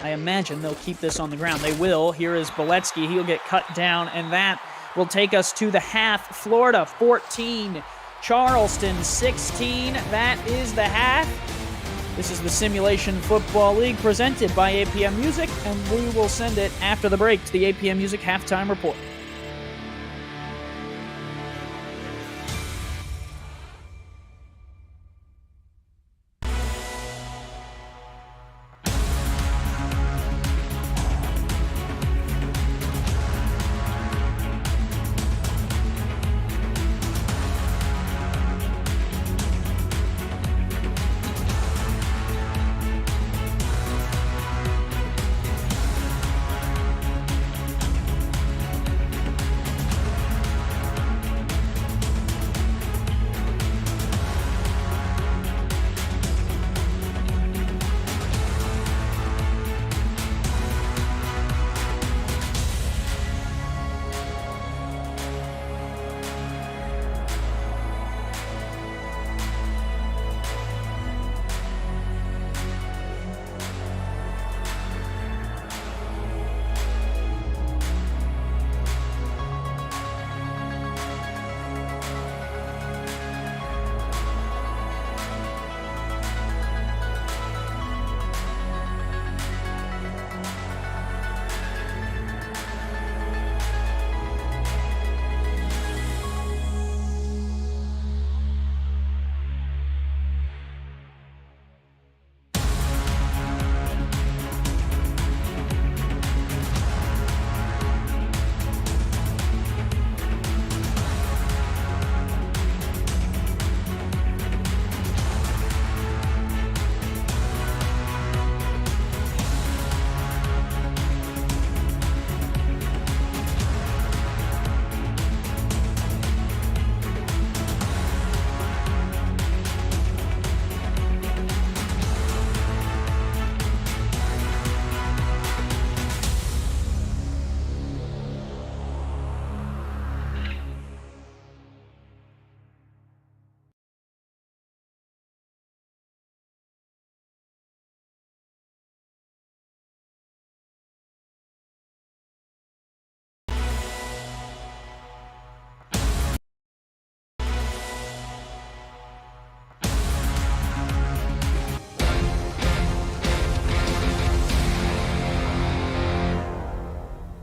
I imagine they'll keep this on the ground. They will. Here is Beletsky. He'll get cut down, and that will take us to the half. Florida 14, Charleston 16. That is the half. This is the Simulation Football League presented by APM Music, and we will send it after the break to the APM Music Halftime Report.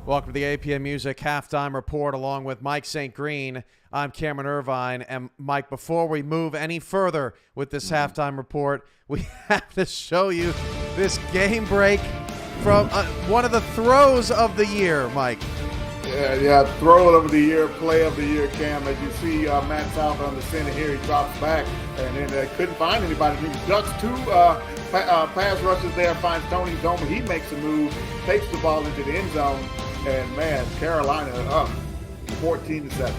Welcome to the APM Music Halftime Report along with Mike St. Green. I'm Cameron Irvine. And Mike, before we move any further with this halftime report, we have to show you this game break from one of the throws of the year, Mike. Yeah, throw of the year, play of the year, Cam. As you see Matt South on the center here, he drops back, and then couldn't find anybody. He ducks 2 pass rushes there, finds Tony Zoma. He makes a move, takes the ball into the end zone, and man, Carolina up 14-7.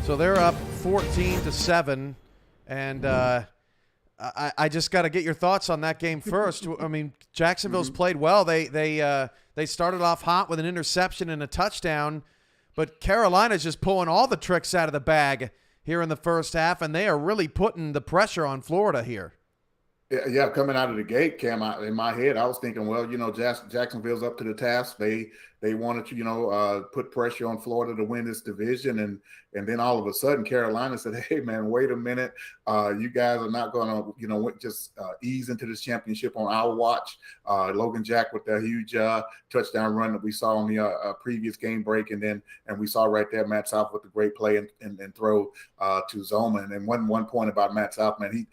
So they're up 14-7, and I just got to get your thoughts on that game first. I mean, Jacksonville's played well. They started off hot with an interception and a touchdown, but Carolina's just pulling all the tricks out of the bag here in the first half, and they are really putting the pressure on Florida here. Yeah, coming out of the gate, Cam, in my head, I was thinking, well, Jacksonville's up to the task. They wanted to, put pressure on Florida to win this division, and then all of a sudden, Carolina said, "Hey, man, wait a minute, you guys are not going to, just ease into this championship on our watch." Logan Jack with that huge touchdown run that we saw on the previous game break, and we saw right there Matt South with the great play and throw to Zoma. And then one point about Matt South, man,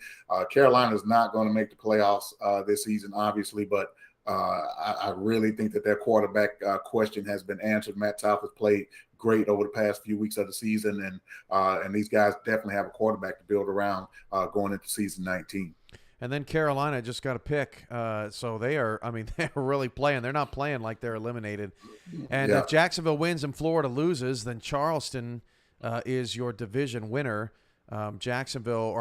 Carolina's not going to make the playoffs this season, obviously, but I really think that their quarterback question has been answered. Matt South has played great over the past few weeks of the season, and these guys definitely have a quarterback to build around going into season 19. And then Carolina just got a pick. So they're really playing. They're not playing like they're eliminated. And if Jacksonville wins and Florida loses, then Charleston is your division winner. If Jacksonville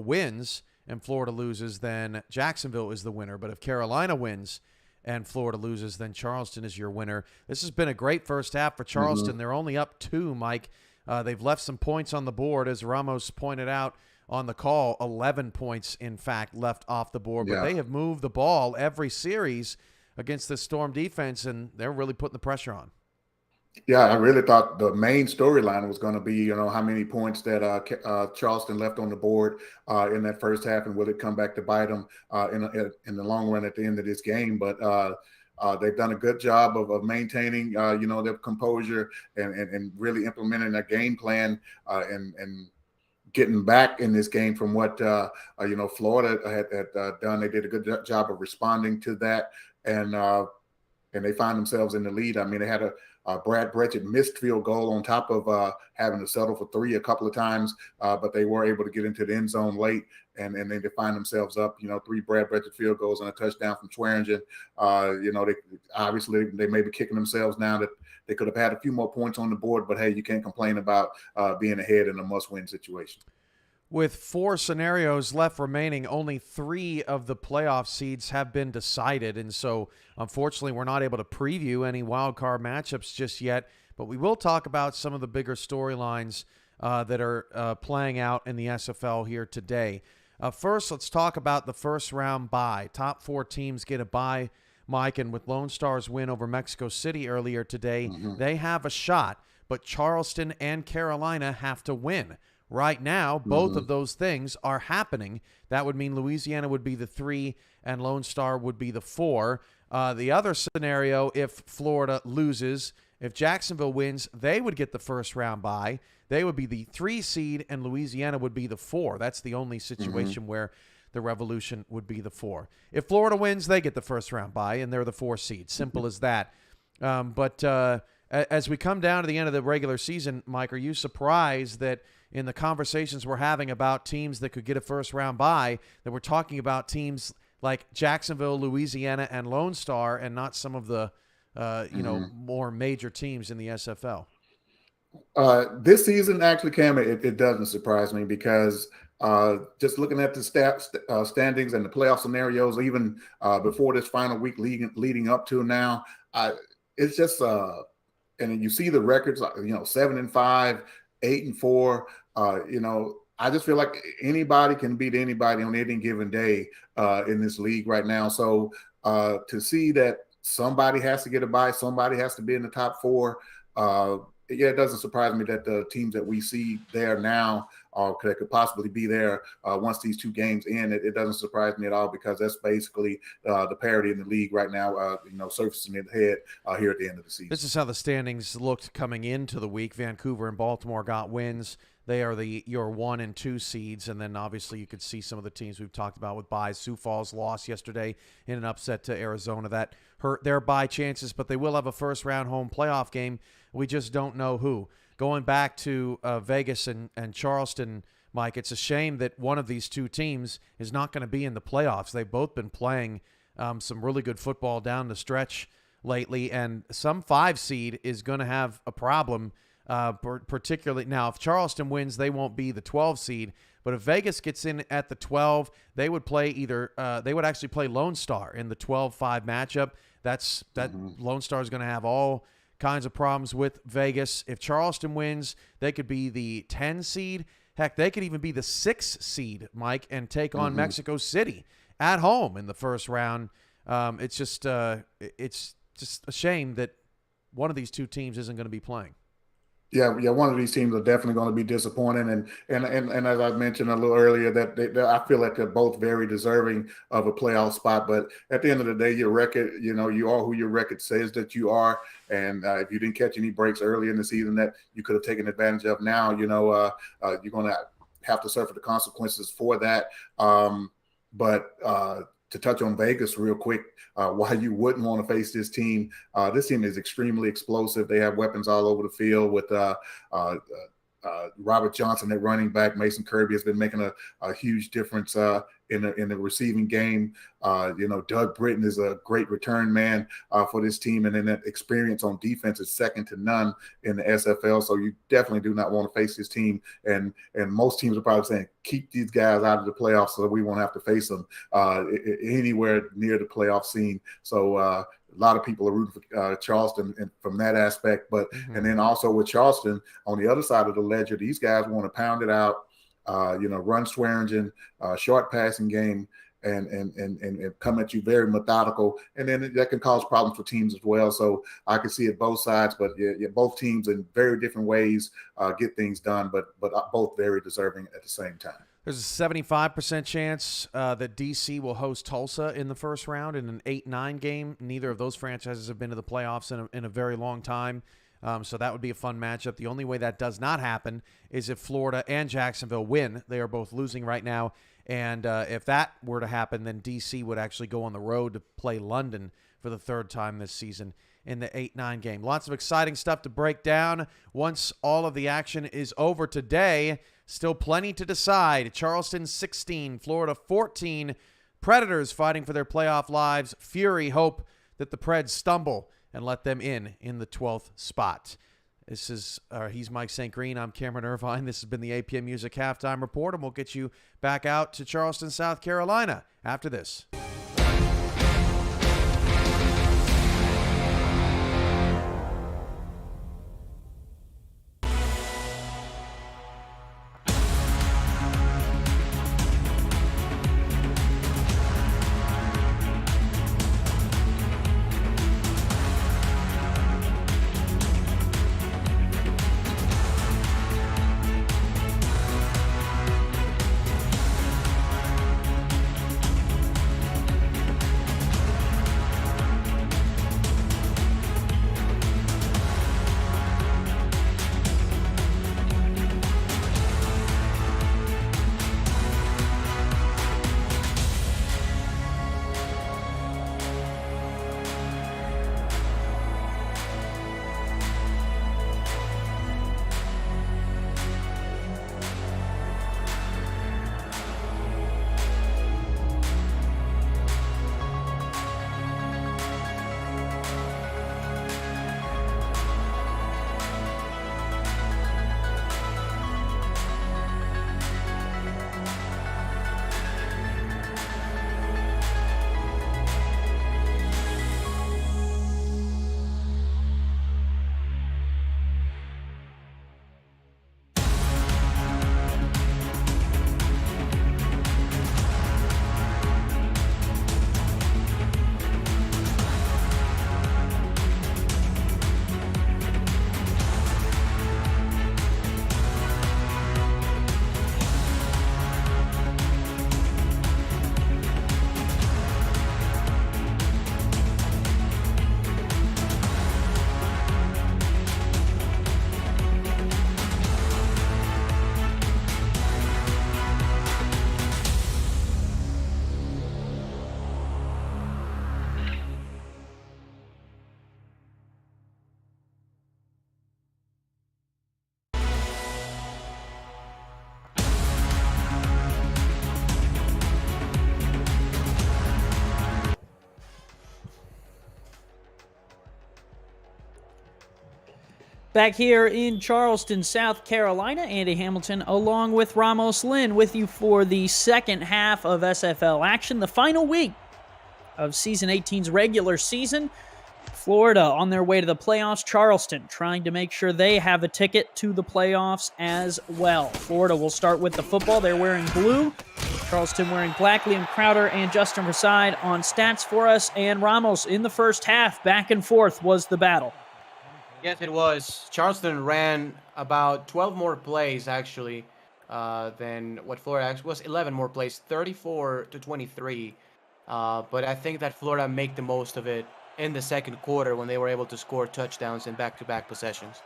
wins and Florida loses, then Jacksonville is the winner. But if Carolina wins and Florida loses, then Charleston is your winner. This has been a great first half for Charleston. They're only up 2, Mike. They've left some points on the board, as Ramos pointed out on the call. 11 points, in fact, left off the board. But they have moved the ball every series against the Storm defense, and they're really putting the pressure on. Yeah, I really thought the main storyline was going to be, how many points that Charleston left on the board in that first half, and will it come back to bite them in the long run at the end of this game. But they've done a good job of maintaining, their composure and really implementing a game plan and getting back in this game from what, Florida had done. They did a good job of responding to that, and they find themselves in the lead. I mean, they had a Brad Bretchett missed field goal on top of having to settle for 3 a couple of times, but they were able to get into the end zone late, and then they find themselves up, 3 Brad Bretchett field goals and a touchdown from Swearingen. They may be kicking themselves now that they could have had a few more points on the board, but hey, you can't complain about being ahead in a must-win situation. With 4 scenarios left remaining, only 3 of the playoff seeds have been decided. And so, unfortunately, we're not able to preview any wild card matchups just yet. But we will talk about some of the bigger storylines that are playing out in the SFL here today. First, let's talk about the first round bye. Top 4 teams get a bye, Mike. And with Lone Star's win over Mexico City earlier today, they have a shot. But Charleston and Carolina have to win. Right now, both of those things are happening. That would mean Louisiana would be the 3 and Lone Star would be the 4. The other scenario, if Florida loses, if Jacksonville wins, they would get the first round bye. They would be the 3 seed and Louisiana would be the 4. That's the only situation where the Revolution would be the 4. If Florida wins, they get the first round bye and they're the 4 seed. Simple as that. But as we come down to the end of the regular season, Mike, are you surprised that in the conversations we're having about teams that could get a first round bye, that we're talking about teams like Jacksonville, Louisiana, and Lone Star, and not some of the more major teams in the SFL? This season, actually, Cam, it doesn't surprise me because just looking at the standings and the playoff scenarios, even before this final week leading up to now, it's just and you see the records, 7-5. 8-4, I just feel like anybody can beat anybody on any given day in this league right now. So to see that somebody has to get a bye, somebody has to be in the top 4. It doesn't surprise me that the teams that we see there now could possibly be there once these 2 games end. It doesn't surprise me at all because that's basically the parity in the league right now, surfacing ahead here at the end of the season. This is how the standings looked coming into the week. Vancouver and Baltimore got wins. They are your 1 and 2 seeds, and then obviously you could see some of the teams we've talked about with byes. Sioux Falls lost yesterday in an upset to Arizona. That hurt their bye chances, but they will have a first-round home playoff game. We just don't know who. Going back to Vegas and Charleston, Mike, it's a shame that one of these 2 teams is not going to be in the playoffs. They've both been playing some really good football down the stretch lately, and some 5 seed is going to have a problem. Particularly now, if Charleston wins, they won't be the 12 seed. But if Vegas gets in at the 12, they would play they would actually play Lone Star in the 12-5 matchup. That Lone Star is going to have all kinds of problems with Vegas. If Charleston wins, they could be the 10 seed. Heck, they could even be the 6 seed, Mike, and take on Mexico City at home in the first round. It's just a shame that one of these 2 teams isn't going to be playing. Yeah, one of these teams are definitely going to be disappointing, and as I mentioned a little earlier, that I feel like they're both very deserving of a playoff spot. But at the end of the day, your record, you are who your record says that you are, and if you didn't catch any breaks early in the season that you could have taken advantage of, now you're going to have to suffer the consequences for that. But to touch on Vegas real quick, why you wouldn't want to face this team is extremely explosive. They have weapons all over the field with Robert Johnson at running back. Mason Kirby has been making a huge difference in the receiving game. Doug Britton is a great return man for this team, and then that experience on defense is second to none in the SFL. So you definitely do not want to face this team. And most teams are probably saying, keep these guys out of the playoffs so that we won't have to face them anywhere near the playoff scene. So a lot of people are rooting for Charleston and from that aspect. But and then also with Charleston on the other side of the ledger, these guys want to pound it out. Run Swearingen, short passing game, and come at you very methodical, and then that can cause problems for teams as well. So I can see it both sides, but both teams in very different ways get things done, but both very deserving at the same time. There's a 75% chance that DC will host Tulsa in the first round in an 8-9 game. Neither of those franchises have been to the playoffs in a very long time. So that would be a fun matchup. The only way that does not happen is if Florida and Jacksonville win. They are both losing right now. And if that were to happen, then DC would actually go on the road to play London for the third time this season in the 8-9 game. Lots of exciting stuff to break down once all of the action is over today. Still plenty to decide. Charleston 16, Florida 14. Predators fighting for their playoff lives. Fury hope that the Preds stumble and let them in the 12th spot. He's Mike St. Green. I'm Cameron Irvine. This has been the APM Music Halftime Report, and we'll get you back out to Charleston, South Carolina after this. Back here in Charleston, South Carolina, Andy Hamilton along with Ramos Lynn with you for the second half of SFL action, the final week of Season 18's regular season. Florida on their way to the playoffs. Charleston trying to make sure they have a ticket to the playoffs as well. Florida will start with the football. They're wearing blue. Charleston wearing black. Liam Crowder and Justin Reside on stats for us. And Ramos in the first half, back and forth was the battle. Yes, it was. Charleston ran about 12 more plays, actually, than what Florida actually was. 11 more plays, 34-23. But I think that Florida made the most of it in the second quarter when they were able to score touchdowns in back-to-back possessions.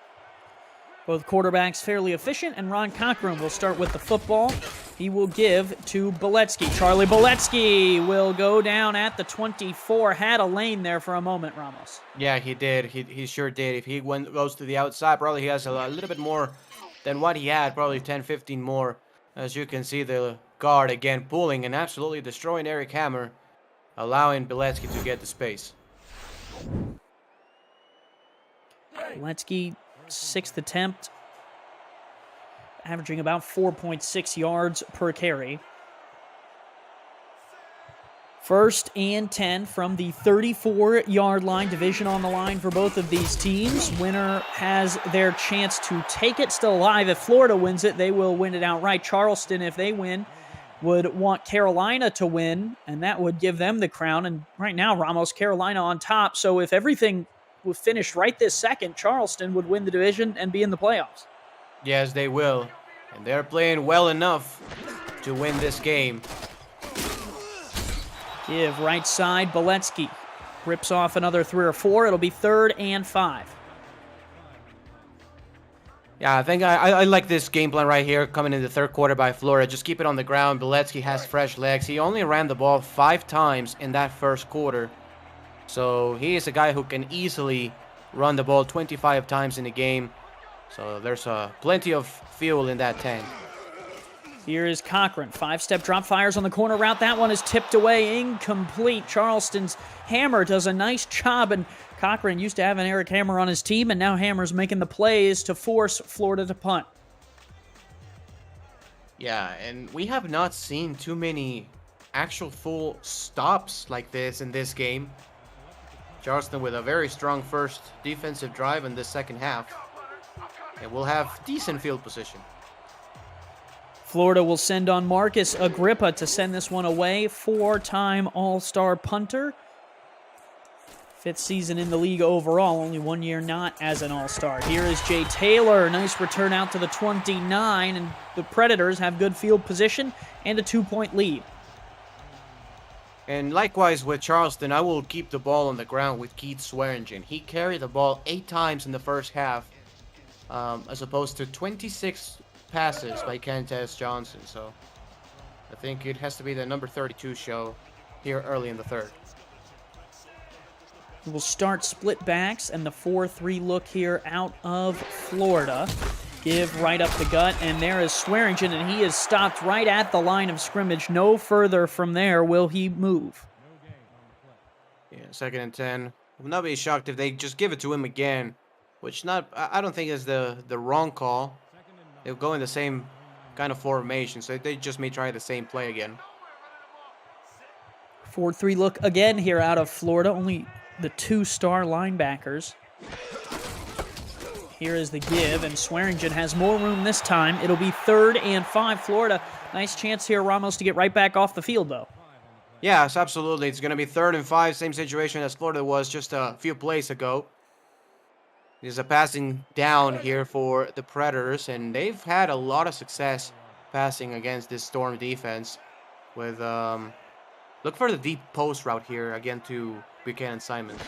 Both quarterbacks fairly efficient, and Ron Cochran will start with the football. He will give to Beletsky. Charlie Beletsky will go down at the 24. Had a lane there for a moment, Ramos. Yeah, he did. He sure did. If he goes to the outside, probably he has a little bit more than what he had, probably 10, 15 more. As you can see, the guard again pulling and absolutely destroying Eric Hammer, allowing Beletsky to get the space. Beletsky, 6th attempt, averaging about 4.6 yards per carry. 1st and 10 from the 34-yard line. Division on the line for both of these teams. Winner has their chance to take it. Still alive. If Florida wins it, they will win it outright. Charleston, if they win, would want Carolina to win, and that would give them the crown. And right now, Ramos, Carolina on top. So if everything was finished right this second, Charleston would win the division and be in the playoffs. Yes, they will. And they're playing well enough to win this game. Give right side, Beletsky. Rips off another 3 or 4. It'll be 3rd and 5. Yeah, I think I like this game plan right here coming in the 3rd quarter by Florida. Just keep it on the ground. Beletsky has fresh legs. He only ran the ball 5 times in that 1st quarter. So he is a guy who can easily run the ball 25 times in a game. So there's plenty of fuel in that tank. Here is Cochran. 5-step drop, fires on the corner route. That one is tipped away, incomplete. Charleston's Hammer does a nice job, and Cochran used to have an Eric Hammer on his team, and now Hammer's making the plays to force Florida to punt. Yeah, and we have not seen too many actual full stops like this in this game. Charleston with a very strong first defensive drive in the 2nd half. And we'll have decent field position. Florida will send on Marcus Agrippa to send this one away. 4-time All-Star punter. 5th season in the league overall, only 1 year not as an All-Star. Here is Jay Taylor. Nice return out to the 29, and the Predators have good field position and a 2-point lead. And likewise with Charleston, I will keep the ball on the ground with Keith Swearingen. He carried the ball 8 times in the 1st half, as opposed to 26 passes by Kentez Johnson. So I think it has to be the number 32 show here early in the 3rd. We'll start split backs and the 4-3 look here out of Florida. Give right up the gut, and there is Swearingen, and he is stopped right at the line of scrimmage. No further from there will he move. Yeah, 2nd and 10. Will not be shocked if they just give it to him again, which I don't think is the wrong call. They'll go in the same kind of formation, so they just may try the same play again. 4-3 look again here out of Florida. Only the 2-star linebackers. Here is the give, and Swearingen has more room this time. It'll be 3rd and 5. Florida, nice chance here, Ramos, to get right back off the field, though. Yes, absolutely. It's going to be 3rd and 5, same situation as Florida was just a few plays ago. There's a passing down here for the Predators, and they've had a lot of success passing against this Storm defense. With look for the deep post route here again to Buchanan Simons.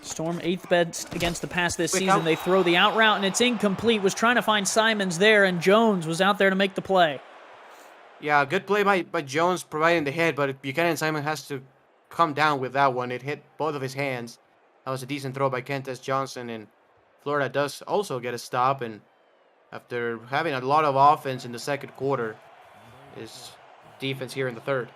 Storm 8th best against the pass this season. They throw the out route, and it's incomplete. Was trying to find Simons there, and Jones was out there to make the play. Yeah, good play by Jones providing the hit, but Buchanan Simon has to come down with that one. It hit both of his hands. That was a decent throw by Kentez Johnson, and Florida does also get a stop. And after having a lot of offense in the 2nd quarter, is defense here in the 3rd.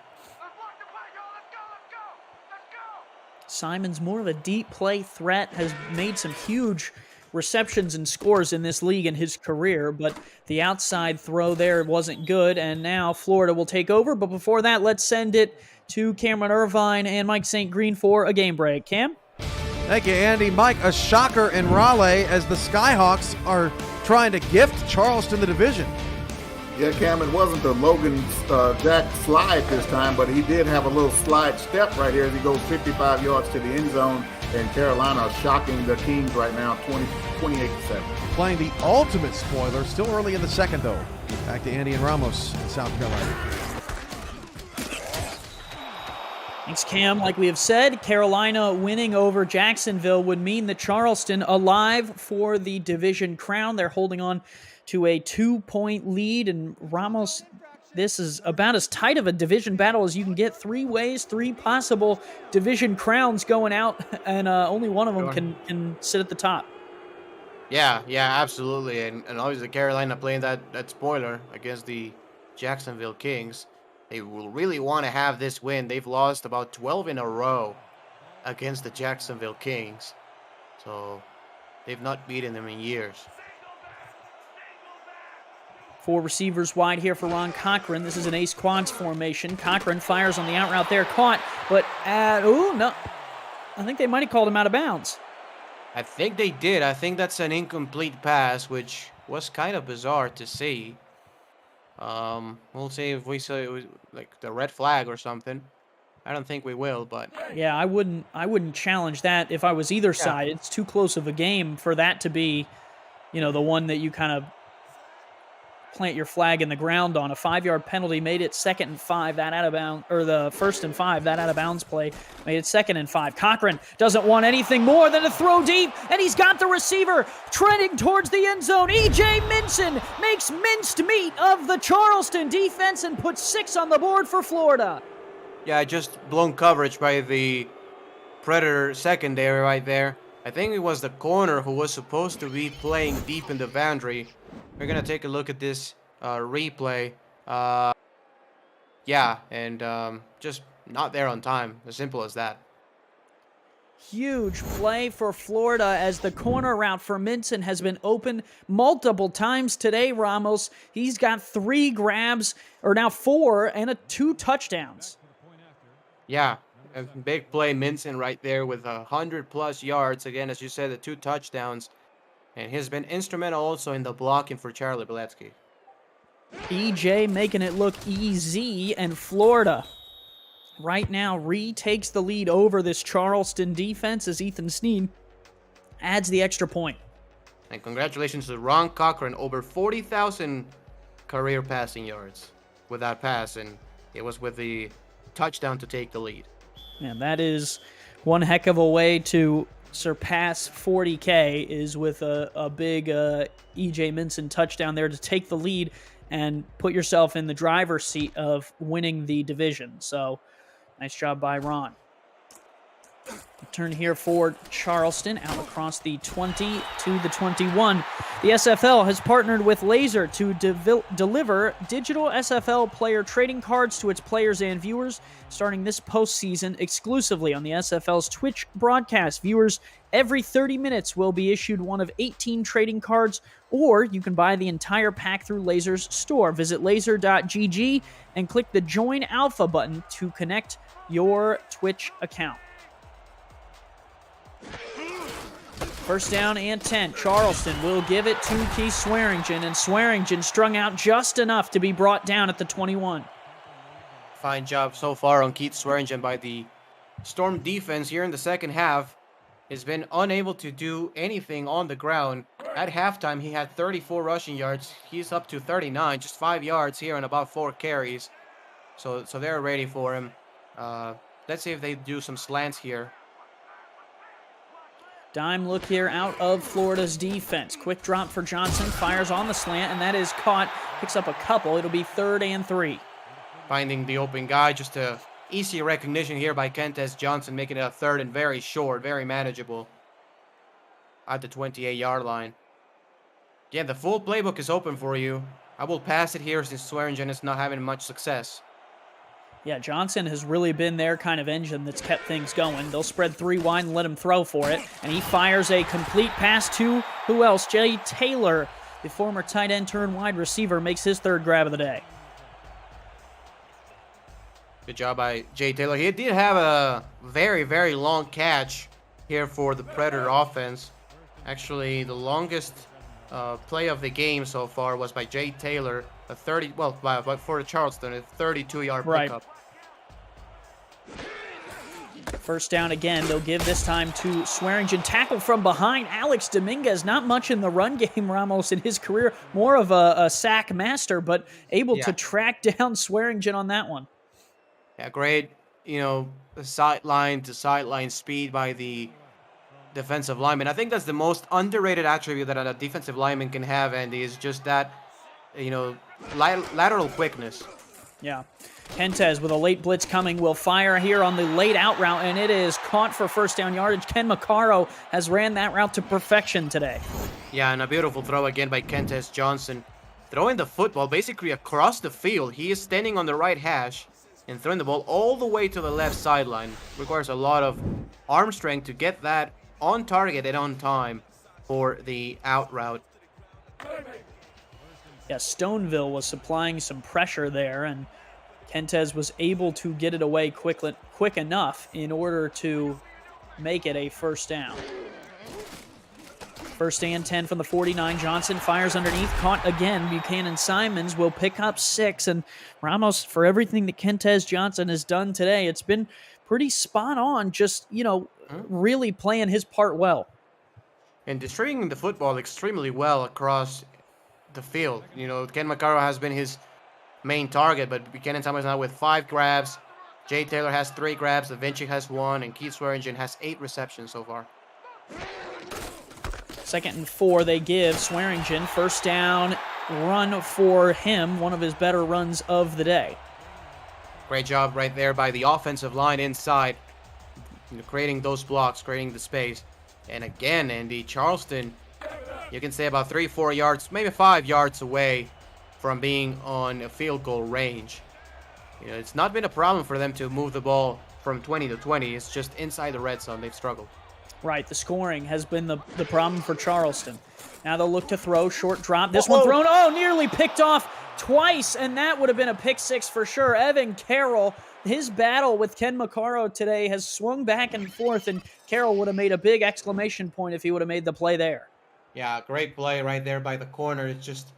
Simons, more of a deep play threat, has made some huge receptions and scores in this league in his career, but the outside throw there wasn't good, and now Florida will take over. But before that, let's send it to Cameron Irvine and Mike St. Green for a game break. Cam? Thank you, Andy. Mike, a shocker in Raleigh as the Skyhawks are trying to gift Charleston the division. Yeah, Cam, it wasn't the Logan Jack slide this time, but he did have a little slide step right here as he goes 55 yards to the end zone, and Carolina is shocking the Kings right now, 28-7. Playing the ultimate spoiler, still early in the 2nd, though. Back to Andy and Ramos in South Carolina. Thanks, Cam. Like we have said, Carolina winning over Jacksonville would mean that Charleston alive for the division crown. They're holding on to a 2-point lead, and Ramos, this is about as tight of a division battle as you can get. 3 ways, 3 possible division crowns going out, and only one of them can sit at the top. Yeah, absolutely. And obviously Carolina playing that spoiler against the Jacksonville Kings. They will really want to have this win. They've lost about 12 in a row against the Jacksonville Kings. So they've not beaten them in years. 4 receivers wide here for Ron Cochran. This is an ace quads formation. Cochran fires on the out route there, caught, but no. I think they might have called him out of bounds. I think they did. I think that's an incomplete pass, which was kind of bizarre to see. We'll see if we say it was like the red flag or something. I don't think we will, but yeah, I wouldn't challenge that if I was either side. It's too close of a game for that to be, the one that you kind of plant your flag in the ground on. A 5-yard penalty made it 2nd and 5, that out of bounds, or the 1st and 5, that out of bounds play made it 2nd and 5. Cochran doesn't want anything more than to throw deep, and he's got the receiver trending towards the end zone. E.J. Minson makes minced meat of the Charleston defense and puts 6 on the board for Florida. Yeah, just blown coverage by the Predator secondary right there. I think it was the corner who was supposed to be playing deep in the boundary. We're going to take a look at this replay. Just not there on time. As simple as that. Huge play for Florida as the corner route for Minson has been open multiple times today, Ramos. He's got 3 grabs, or now 4, and 2 touchdowns. Yeah, a big play, Minson right there with 100+ yards. Again, as you said, the 2 touchdowns. And he's been instrumental also in the blocking for Charlie Beletsky. EJ making it look easy, and Florida right now retakes the lead over this Charleston defense as Ethan Sneed adds the extra point. And congratulations to Ron Cochran, over 40,000 career passing yards with that pass, and it was with the touchdown to take the lead. And that is one heck of a way to surpass 40K, is with a big E.J. Minson touchdown there to take the lead and put yourself in the driver's seat of winning the division. So nice job by Ron. Turn here for Charleston, out across the 20 to the 21. The SFL has partnered with Laser to deliver digital SFL player trading cards to its players and viewers, starting this postseason exclusively on the SFL's Twitch broadcast. Viewers every 30 minutes will be issued one of 18 trading cards, or you can buy the entire pack through Laser's store. Visit laser.gg and click the Join Alpha button to connect your Twitch account. First down and 10. Charleston will give it to Keith Swearingen, and Swearingen strung out just enough to be brought down at the 21. Fine job so far on Keith Swearingen by the Storm defense here in the second half. Has been unable to do anything on the ground. At halftime, he had 34 rushing yards. He's up to 39, just 5 yards here and about 4 carries. So they're ready for him. Let's see if they do some slants here. Dime look here out of Florida's defense. Quick drop for Johnson, fires on the slant, and that is caught. Picks up a couple. It'll be 3rd and 3. Finding the open guy, just a easy recognition here by Kentes Johnson, making it a 3rd and very short, very manageable at the 28-yard line. Yeah, the full playbook is open for you. I will pass it here since Swearingen is not having much success. Yeah, Johnson has really been their kind of engine that's kept things going. They'll spread 3 wide and let him throw for it. And he fires a complete pass to, who else? Jay Taylor, the former tight end turned wide receiver, makes his 3rd grab of the day. Good job by Jay Taylor. He did have a very, very long catch here for the Predator offense. Actually, the longest play of the game so far was by Jay Taylor, a 30, well, for the Charleston, a 32-yard pickup. First down again. They'll give this time to Swearingen. Tackle from behind. Alex Dominguez, not much in the run game, Ramos, in his career. More of a sack master, but able to track down Swearingen on that one. Yeah, great the sideline to sideline speed by the defensive lineman. I think that's the most underrated attribute that a defensive lineman can have, Andy, is just that, lateral quickness. Yeah. Kentez with a late blitz coming will fire here on the late out route, and it is caught for first down yardage. Ken Maccaro has ran that route to perfection today. Yeah, and a beautiful throw again by Kentez Johnson. Throwing the football basically across the field. He is standing on the right hash and throwing the ball all the way to the left sideline. Requires a lot of arm strength to get that on target and on time for the out route. Yeah, Stoneville was supplying some pressure there, and Kentez was able to get it away quick enough in order to make it a first down. First and 10 from the 49. Johnson fires underneath, caught again. Buchanan Simons will pick up 6, and Ramos, for everything that Kentez Johnson has done today, it's been pretty spot on, just, really playing his part well. And distributing the football extremely well across the field. Ken Maccaro has been his main target, but Buchanan Simons now with 5 grabs. Jay Taylor has 3 grabs, Vinci has 1, and Keith Swearingen has 8 receptions so far. 2nd and 4 they give Swearingen. First down run for him, one of his better runs of the day. Great job right there by the offensive line inside, creating those blocks, creating the space. And again, Andy, Charleston, you can say about 3-4 yards, maybe 5 yards away from being on a field goal range. It's not been a problem for them to move the ball from 20 to 20. It's just inside the red zone they've struggled. Right, the scoring has been the problem for Charleston. Now they'll look to throw, short drop. This one thrown, nearly picked off twice, and that would have been a pick 6 for sure. Evan Carroll, his battle with Ken Maccaro today has swung back and forth, and Carroll would have made a big exclamation point if he would have made the play there. Yeah, great play right there by the corner. It's just,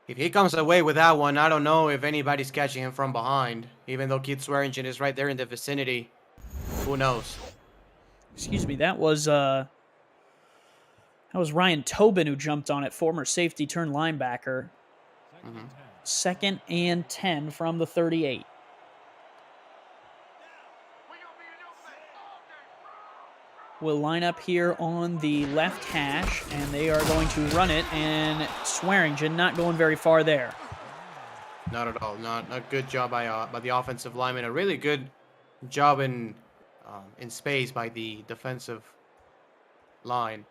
if he comes away with that one, I don't know if anybody's catching him from behind. Even though Keith Swearingen is right there in the vicinity, who knows? Excuse me, that was Ryan Tobin who jumped on it, former safety turned linebacker. 2nd and 10 from the 38. Will line up here on the left hash, and they are going to run it, and Swearingen not going very far there. Not at all. Not a good job by the offensive lineman. A really good job in space by the defensive line.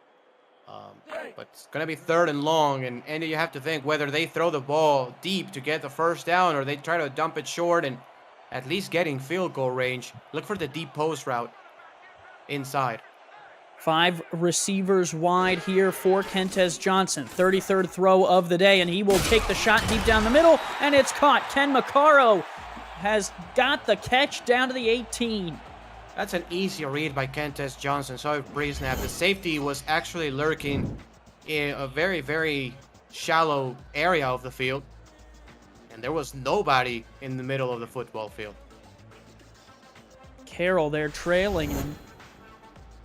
But it's going to be 3rd and long, and Andy, you have to think whether they throw the ball deep to get the first down or they try to dump it short and at least getting field goal range. Look for the deep post route inside. 5 receivers wide here for Kentez Johnson. 33rd throw of the day, and he will take the shot deep down the middle, and it's caught. Ken Maccaro has got the catch down to the 18. That's an easy read by Kentez Johnson. Sorry, pre-snap. The safety was actually lurking in a very, very shallow area of the field, and there was nobody in the middle of the football field. Carroll there trailing him.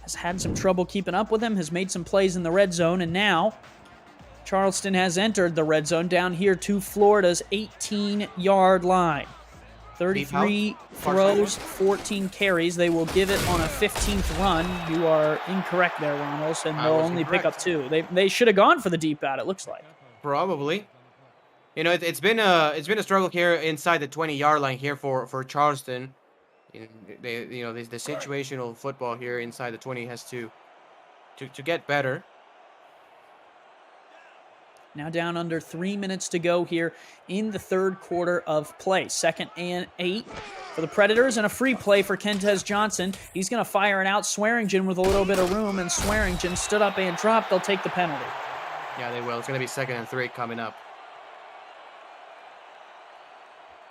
Has had some trouble keeping up with him, has made some plays in the red zone, and now Charleston has entered the red zone down here to Florida's 18-yard line. 33 throws, 14 carries. They will give it on a 15th run. You are incorrect there, Ramos, and they'll only pick up 2. They should have gone for the deep out, it looks like. Probably. It's been a struggle here inside the 20-yard line here for Charleston. The situational football here inside the 20 has to get better. Now down under 3 minutes to go here in the 3rd quarter of play. 2nd and 8 for the Predators, and a free play for Kentez Johnson. He's going to fire it out. Swearingen with a little bit of room, and Swearingen stood up and dropped. They'll take the penalty. Yeah, they will. It's going to be 2nd and 3 coming up.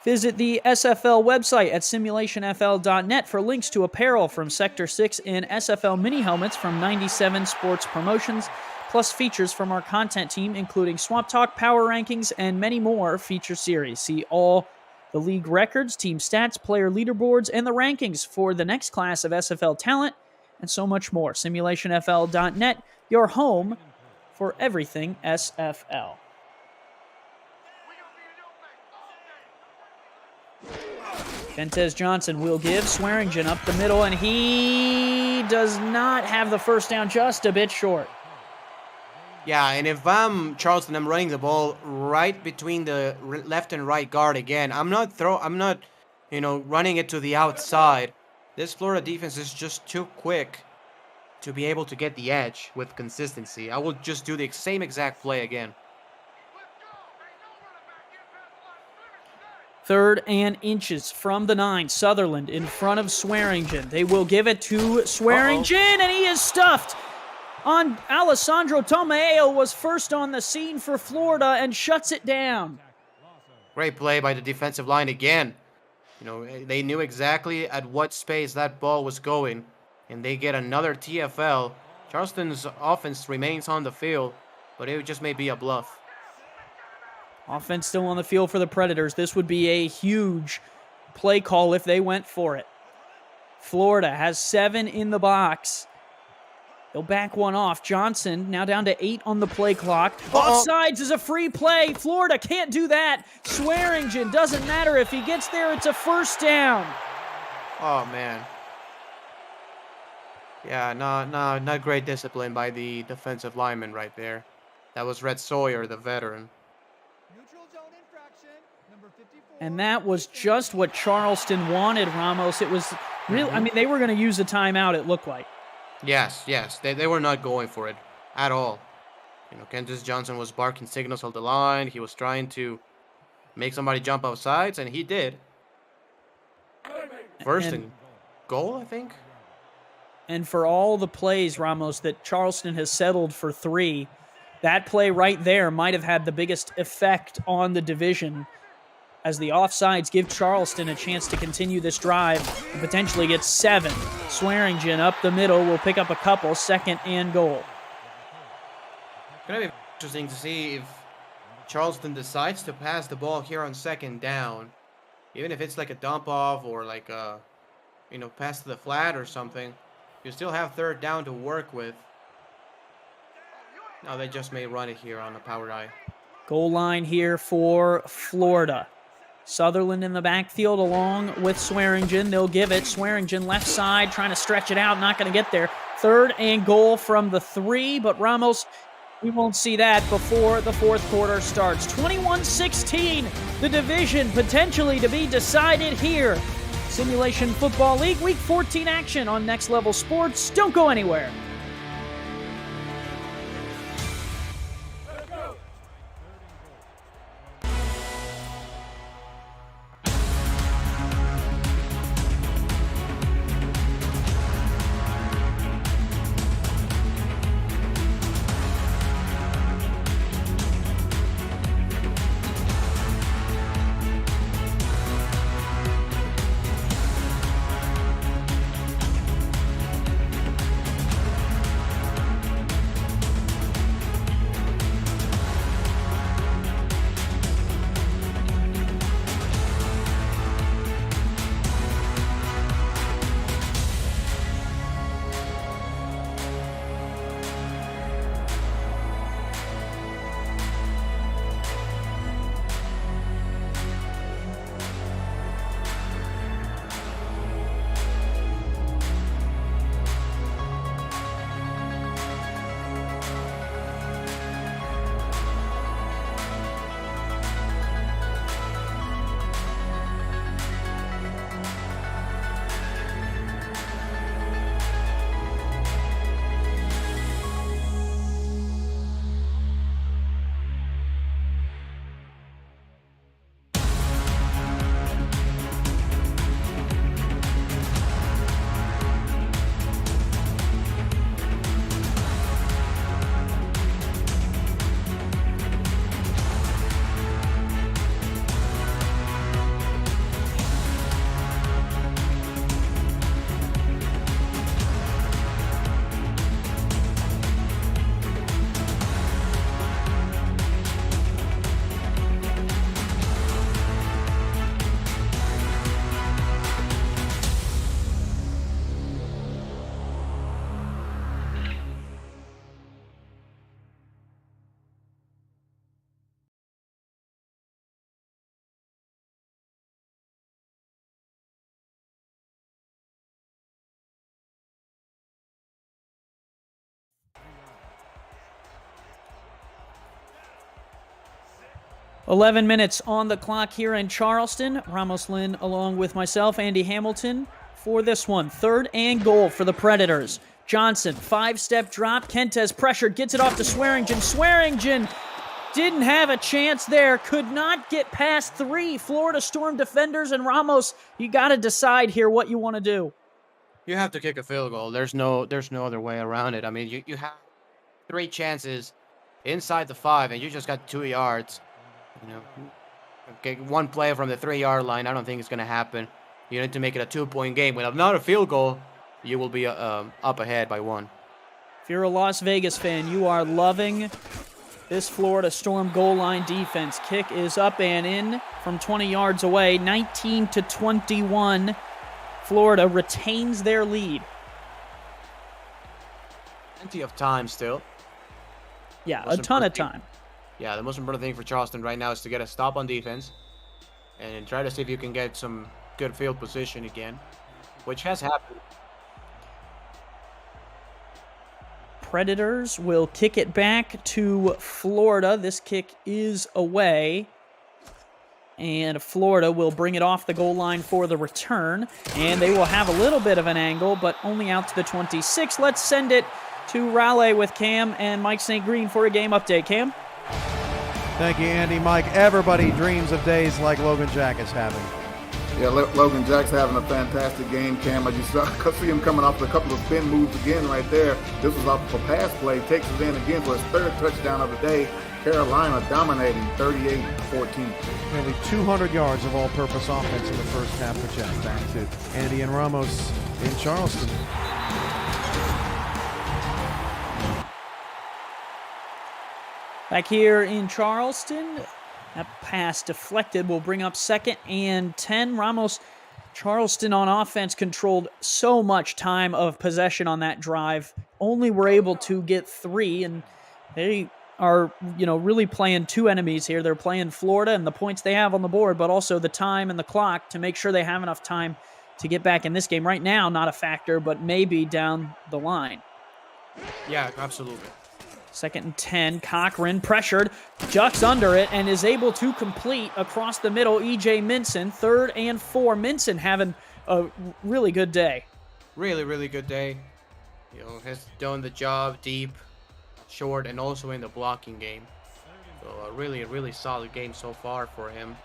Visit the SFL website at simulationfl.net for links to apparel from Sector 6 and SFL mini helmets from 97 Sports Promotions, plus features from our content team, including Swap Talk, Power Rankings, and many more feature series. See all the league records, team stats, player leaderboards, and the rankings for the next class of SFL talent, and so much more. Simulationfl.net, your home for everything SFL. Kentez Johnson will give Swearingen up the middle, and he does not have the first down, just a bit short. Yeah, and if I'm Charleston, I'm running the ball right between the left and right guard again. I'm not running it to the outside. This Florida defense is just too quick to be able to get the edge with consistency. I will just do the same exact play again. 3rd and inches from the 9. Sutherland in front of Swearingen. They will give it to Swearingen, and he is stuffed. On Alessandro Tomeo was first on the scene for Florida and shuts it down. Great play by the defensive line again. They knew exactly at what space that ball was going, and they get another TFL. Charleston's offense remains on the field, but it just may be a bluff. Offense still on the field for the Predators. This would be a huge play call if they went for it. Florida has 7 in the box. They'll back one off. Johnson now down to 8 on the play clock. Offsides is a free play. Florida can't do that. Swearingen, doesn't matter if he gets there, it's a first down. Oh, man. Yeah, not great discipline by the defensive lineman right there. That was Red Sawyer, the veteran. And that was just what Charleston wanted, Ramos. It was really, I mean, they were going to use a timeout, it looked like. Yes. They were not going for it at all. Kentez Johnson was barking signals on the line. He was trying to make somebody jump outsides, and he did. First and goal, I think. And for all the plays, Ramos, that Charleston has settled for 3, that play right there might have had the biggest effect on the division, as the offsides give Charleston a chance to continue this drive and potentially get 7. Swearingen up the middle will pick up a couple, 2nd and goal. It's going to be interesting to see if Charleston decides to pass the ball here on 2nd down. Even if it's like a dump off or like a, pass to the flat or something, you still have 3rd down to work with. Now they just may run it here on the power eye. Goal line here for Florida. Sutherland in the backfield along with Swearingen. They'll give it. Swearingen left side, trying to stretch it out, not going to get there. 3rd and goal from the 3, but Ramos, we won't see that before the 4th quarter starts. 21-16, the division potentially to be decided here. Simulation Football League, Week 14 action on Next Level Sports. Don't go anywhere. 11 minutes on the clock here in Charleston. Ramos Lynn along with myself, Andy Hamilton, for this one. 3rd and goal for the Predators. Johnson, 5-step drop. Kentes pressured, gets it off to Swearingen. Swearingen didn't have a chance there. Could not get past 3 Florida Storm defenders. And Ramos, you got to decide here what you want to do. You have to kick a field goal. There's no other way around it. I mean, you have 3 chances inside the 5, and you just got 2 yards. You know, okay, 1 play from the 3-yard line, I don't think it's going to happen. You need to make it a 2-point game. With not a field goal, you will be up ahead by 1. If you're a Las Vegas fan, you are loving this Florida Storm goal line defense. Kick is up and in from 20 yards away. 19-21. Florida retains their lead. Plenty of time still. Yeah, a ton of time. Yeah, the most important thing for Charleston right now is to get a stop on defense and try to see if you can get some good field position again, which has happened. Predators will kick it back to Florida. This kick is away. And Florida will bring it off the goal line for the return. And they will have a little bit of an angle, but only out to the 26. Let's send it to Raleigh with Cam and Mike St. Green for a game update. Cam? Thank you, Andy. Mike, everybody dreams of days like Logan Jack is having. Yeah, Logan Jack's having a fantastic game, Cam. I just see him coming off a couple of spin moves again right there. This was off of a pass play. Takes it in again for his 3rd touchdown of the day. Carolina dominating 38-14. Nearly 200 yards of all-purpose offense in the first half for Jack. Back to Andy and Ramos in Charleston. Back here in Charleston, that pass deflected will bring up 2nd and 10. Ramos, Charleston on offense controlled so much time of possession on that drive. Only were able to get 3, and they are, really playing 2 enemies here. They're playing Florida and the points they have on the board, but also the time and the clock to make sure they have enough time to get back in this game. Right now, not a factor, but maybe down the line. Yeah, absolutely. 2nd and 10, Cochran pressured, ducks under it, and is able to complete across the middle. E.J. Minson, 3rd and 4. Minson having a really good day. Really, really good day. Has done the job deep, short, and also in the blocking game. So a really, really solid game so far for him.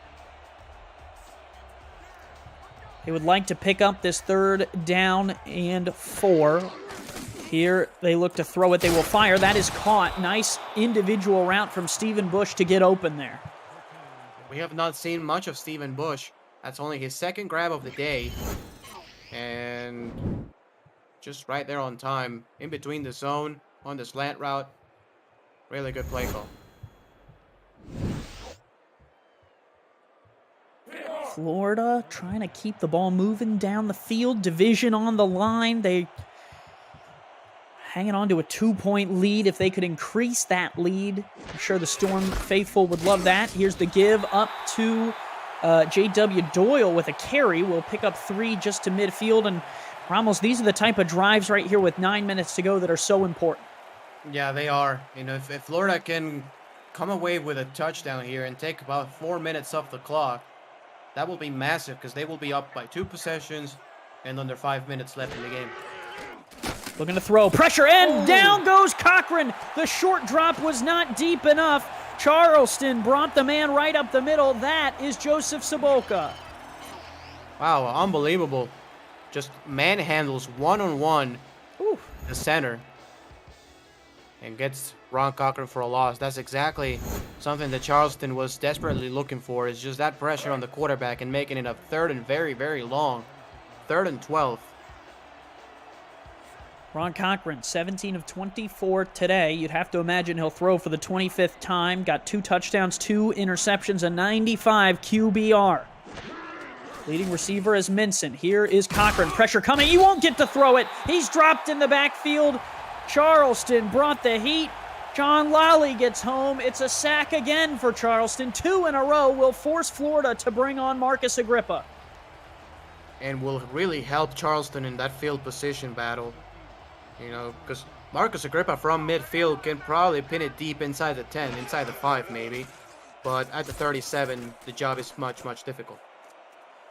They would like to pick up this 3rd down and 4. Here, they look to throw it. They will fire. That is caught. Nice individual route from Stephen Bush to get open there. We have not seen much of Stephen Bush. That's only his 2nd grab of the day. And just right there on time, in between the zone, on the slant route. Really good play call. Florida trying to keep the ball moving down the field. Division on the line. They hanging on to a 2-point lead. If they could increase that lead, I'm sure the Storm faithful would love that. Here's the give up to J.W. Doyle with a carry. Will pick up 3 just to midfield. And Ramos, these are the type of drives right here with 9 minutes to go that are so important. Yeah, they are. If Florida can come away with a touchdown here and take about 4 minutes off the clock, that will be massive because they will be up by 2 possessions and under 5 minutes left in the game. Looking to throw. Pressure, and down goes Cochran. The short drop was not deep enough. Charleston brought the man right up the middle. That is Joseph Sabolka. Wow, unbelievable. Just manhandles one-on-one the center and gets Ron Cochran for a loss. That's exactly something that Charleston was desperately looking for, is just that pressure on the quarterback and making it a 3rd and very, very long. 3rd and 12. Ron Cochran, 17 of 24 today. You'd have to imagine he'll throw for the 25th time. Got 2 touchdowns, 2 interceptions, a 95 QBR. Leading receiver is Minson. Here is Cochran. Pressure coming. He won't get to throw it. He's dropped in the backfield. Charleston brought the heat. John Lally gets home. It's a sack again for Charleston. 2 in a row will force Florida to bring on Marcus Agrippa. And will really help Charleston in that field position battle. Because Marcus Agrippa from midfield can probably pin it deep inside the 10, inside the 5 maybe. but at the 37, the job is much, much difficult.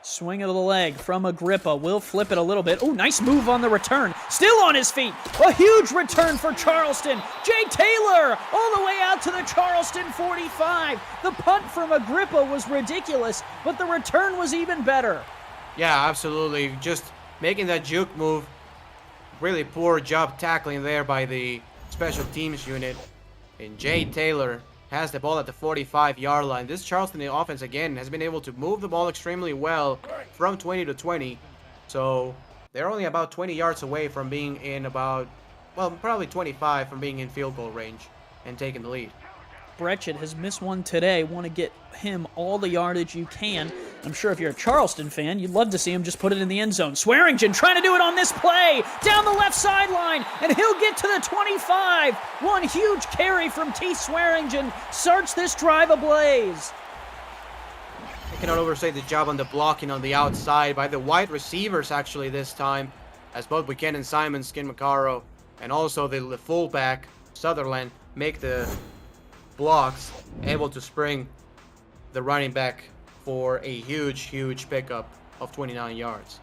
Swing of the leg from Agrippa. Will flip it a little bit. Oh, nice move on the return. Still on his feet. A huge return for Charleston. Jay Taylor all the way out to the Charleston 45. The punt from Agrippa was ridiculous, but the return was even better. Yeah, absolutely. Just making that juke move. Really poor job tackling there by the special teams unit. And Jay Taylor has the ball at the 45-yard line. This Charleston offense, again, has been able to move the ball extremely well from 20 to 20. So they're only about 20 yards away from being in about, well, probably 25 from being in field goal range and taking the lead. Brechet has missed one today. Want to get him all the yardage you can. I'm sure if you're a Charleston fan, you'd love to see him just put it in the end zone. Swearingen trying to do it on this play. Down the left sideline, and he'll get to the 25. One huge carry from T. Swearingen starts this drive ablaze. I cannot overstate the job on the blocking on the outside by the wide receivers, actually, this time, as both Buchanan Simon, Skin Macaro, and also the fullback, Sutherland, make the blocks, able to spring the running back for a huge pickup of 29 yards.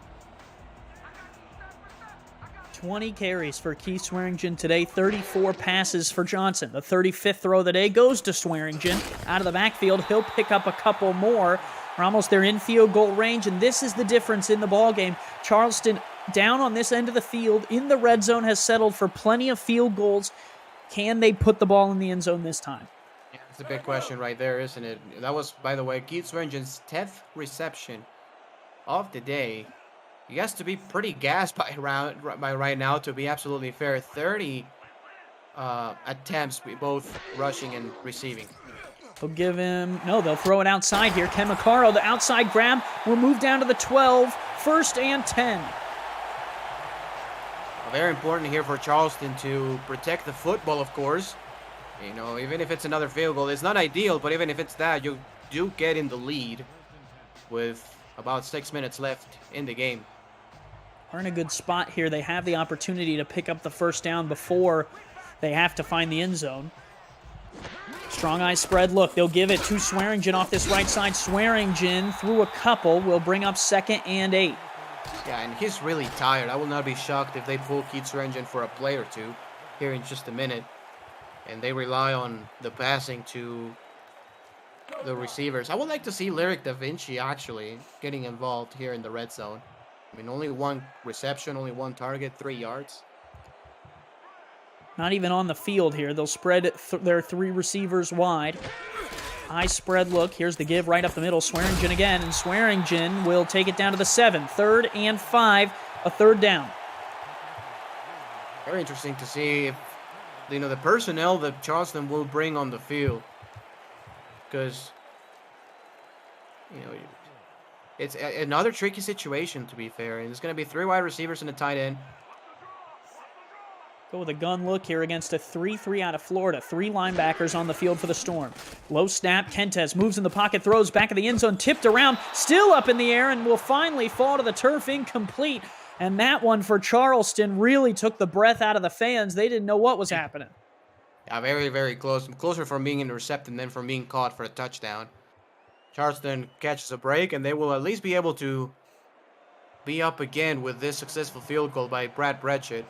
20 carries for Keith Swearingen today, 34 passes for Johnson. The 35th throw of the day goes to Swearingen. Out of the backfield, he'll pick up a couple more. Ramos, they're in field goal range, and this is the difference in the ball game. Charleston down on this end of the field in the red zone has settled for plenty of field goals. Can they put the ball in the end zone this time? Yeah, it's a big question right there, isn't it? That was, by the way, Keith Swearingen's 10th reception of the day. He has to be pretty gassed by right now, to be absolutely fair. 30 attempts, both rushing and receiving. They'll give him, no, they'll throw it outside here. Ken Macaro, the outside grab, will move down to the 12, 1st and 10. Very important here for Charleston to protect the football, of course. You know, even if it's another field goal, it's not ideal, but even if it's that, you do get in the lead with about 6 minutes left in the game. Are in a good spot here. They have the opportunity to pick up the first down before they have to find the end zone. Strong eye spread look. They'll give it to Swearingen off this right side. Swearingen through a couple will bring up 2nd and 8. Yeah, and he's really tired. I will not be shocked if they pull Keith Swearingen for a play or two here in just a minute. And they rely on the passing to the receivers. I would like to see Lyric Da Vinci actually getting involved here in the red zone. I mean, only one reception, only one target, 3 yards. Not even on the field here. They'll spread their 3 receivers wide. High spread look. Here's the give right up the middle. Swearingen again, and Swearingen will take it down to the 7. 3rd and 5, a 3rd down. Very interesting to see if, you know, the personnel that Charleston will bring on the field. Because, you know, it's another tricky situation, to be fair. And it's going to be 3 wide receivers and a tight end. Go with a gun look here against a 3-3 out of Florida. 3 linebackers on the field for the Storm. Low snap. Kentes moves in the pocket, throws back of the end zone, tipped around, still up in the air, and will finally fall to the turf incomplete. And that one for Charleston really took the breath out of the fans. They didn't know what was happening. Yeah, very, very close. Closer from being intercepted than from being caught for a touchdown. Charleston catches a break, and they will at least be able to be up again with this successful field goal by Brad Brechet.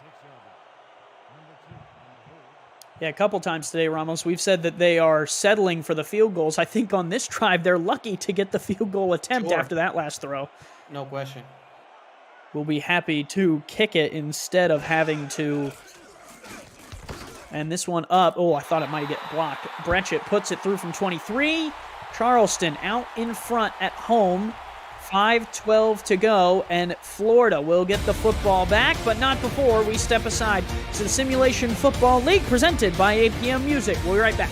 Yeah, a couple times today, Ramos, we've said that they are settling for the field goals. I think on this drive, they're lucky to get the field goal attempt after that last throw. No question. We'll be happy to kick it instead of having to... And this one up. Oh, I thought it might get blocked. Brechet puts it through from 23. Charleston out in front at home. 5:12 to go, and Florida will get the football back, but not before we step aside to the Simulation Football League presented by APM Music. We'll be right back.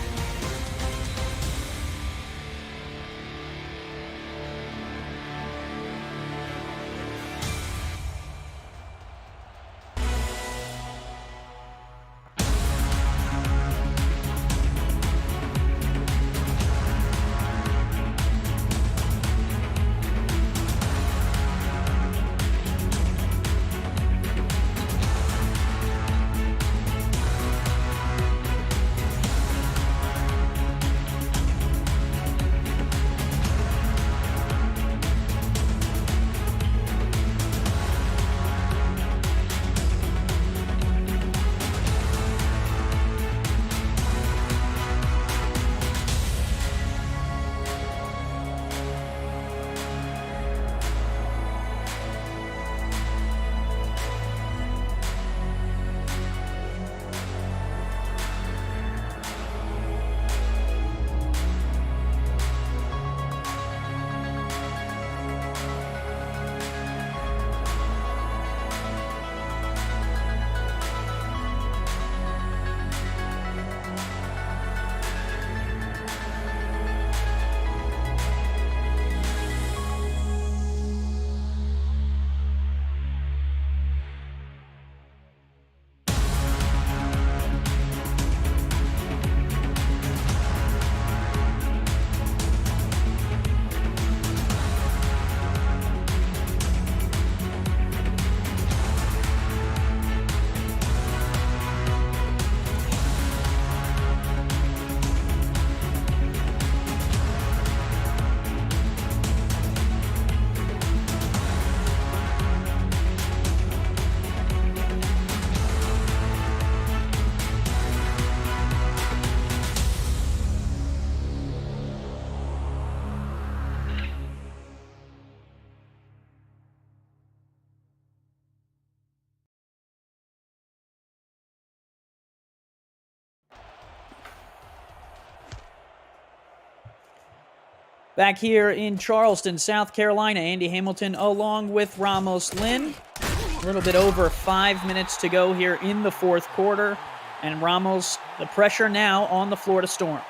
Back here in Charleston, South Carolina, Andy Hamilton along with Ramos Lynn. A little bit over 5 minutes to go here in the fourth quarter. And Ramos, the pressure now on the Florida Storm.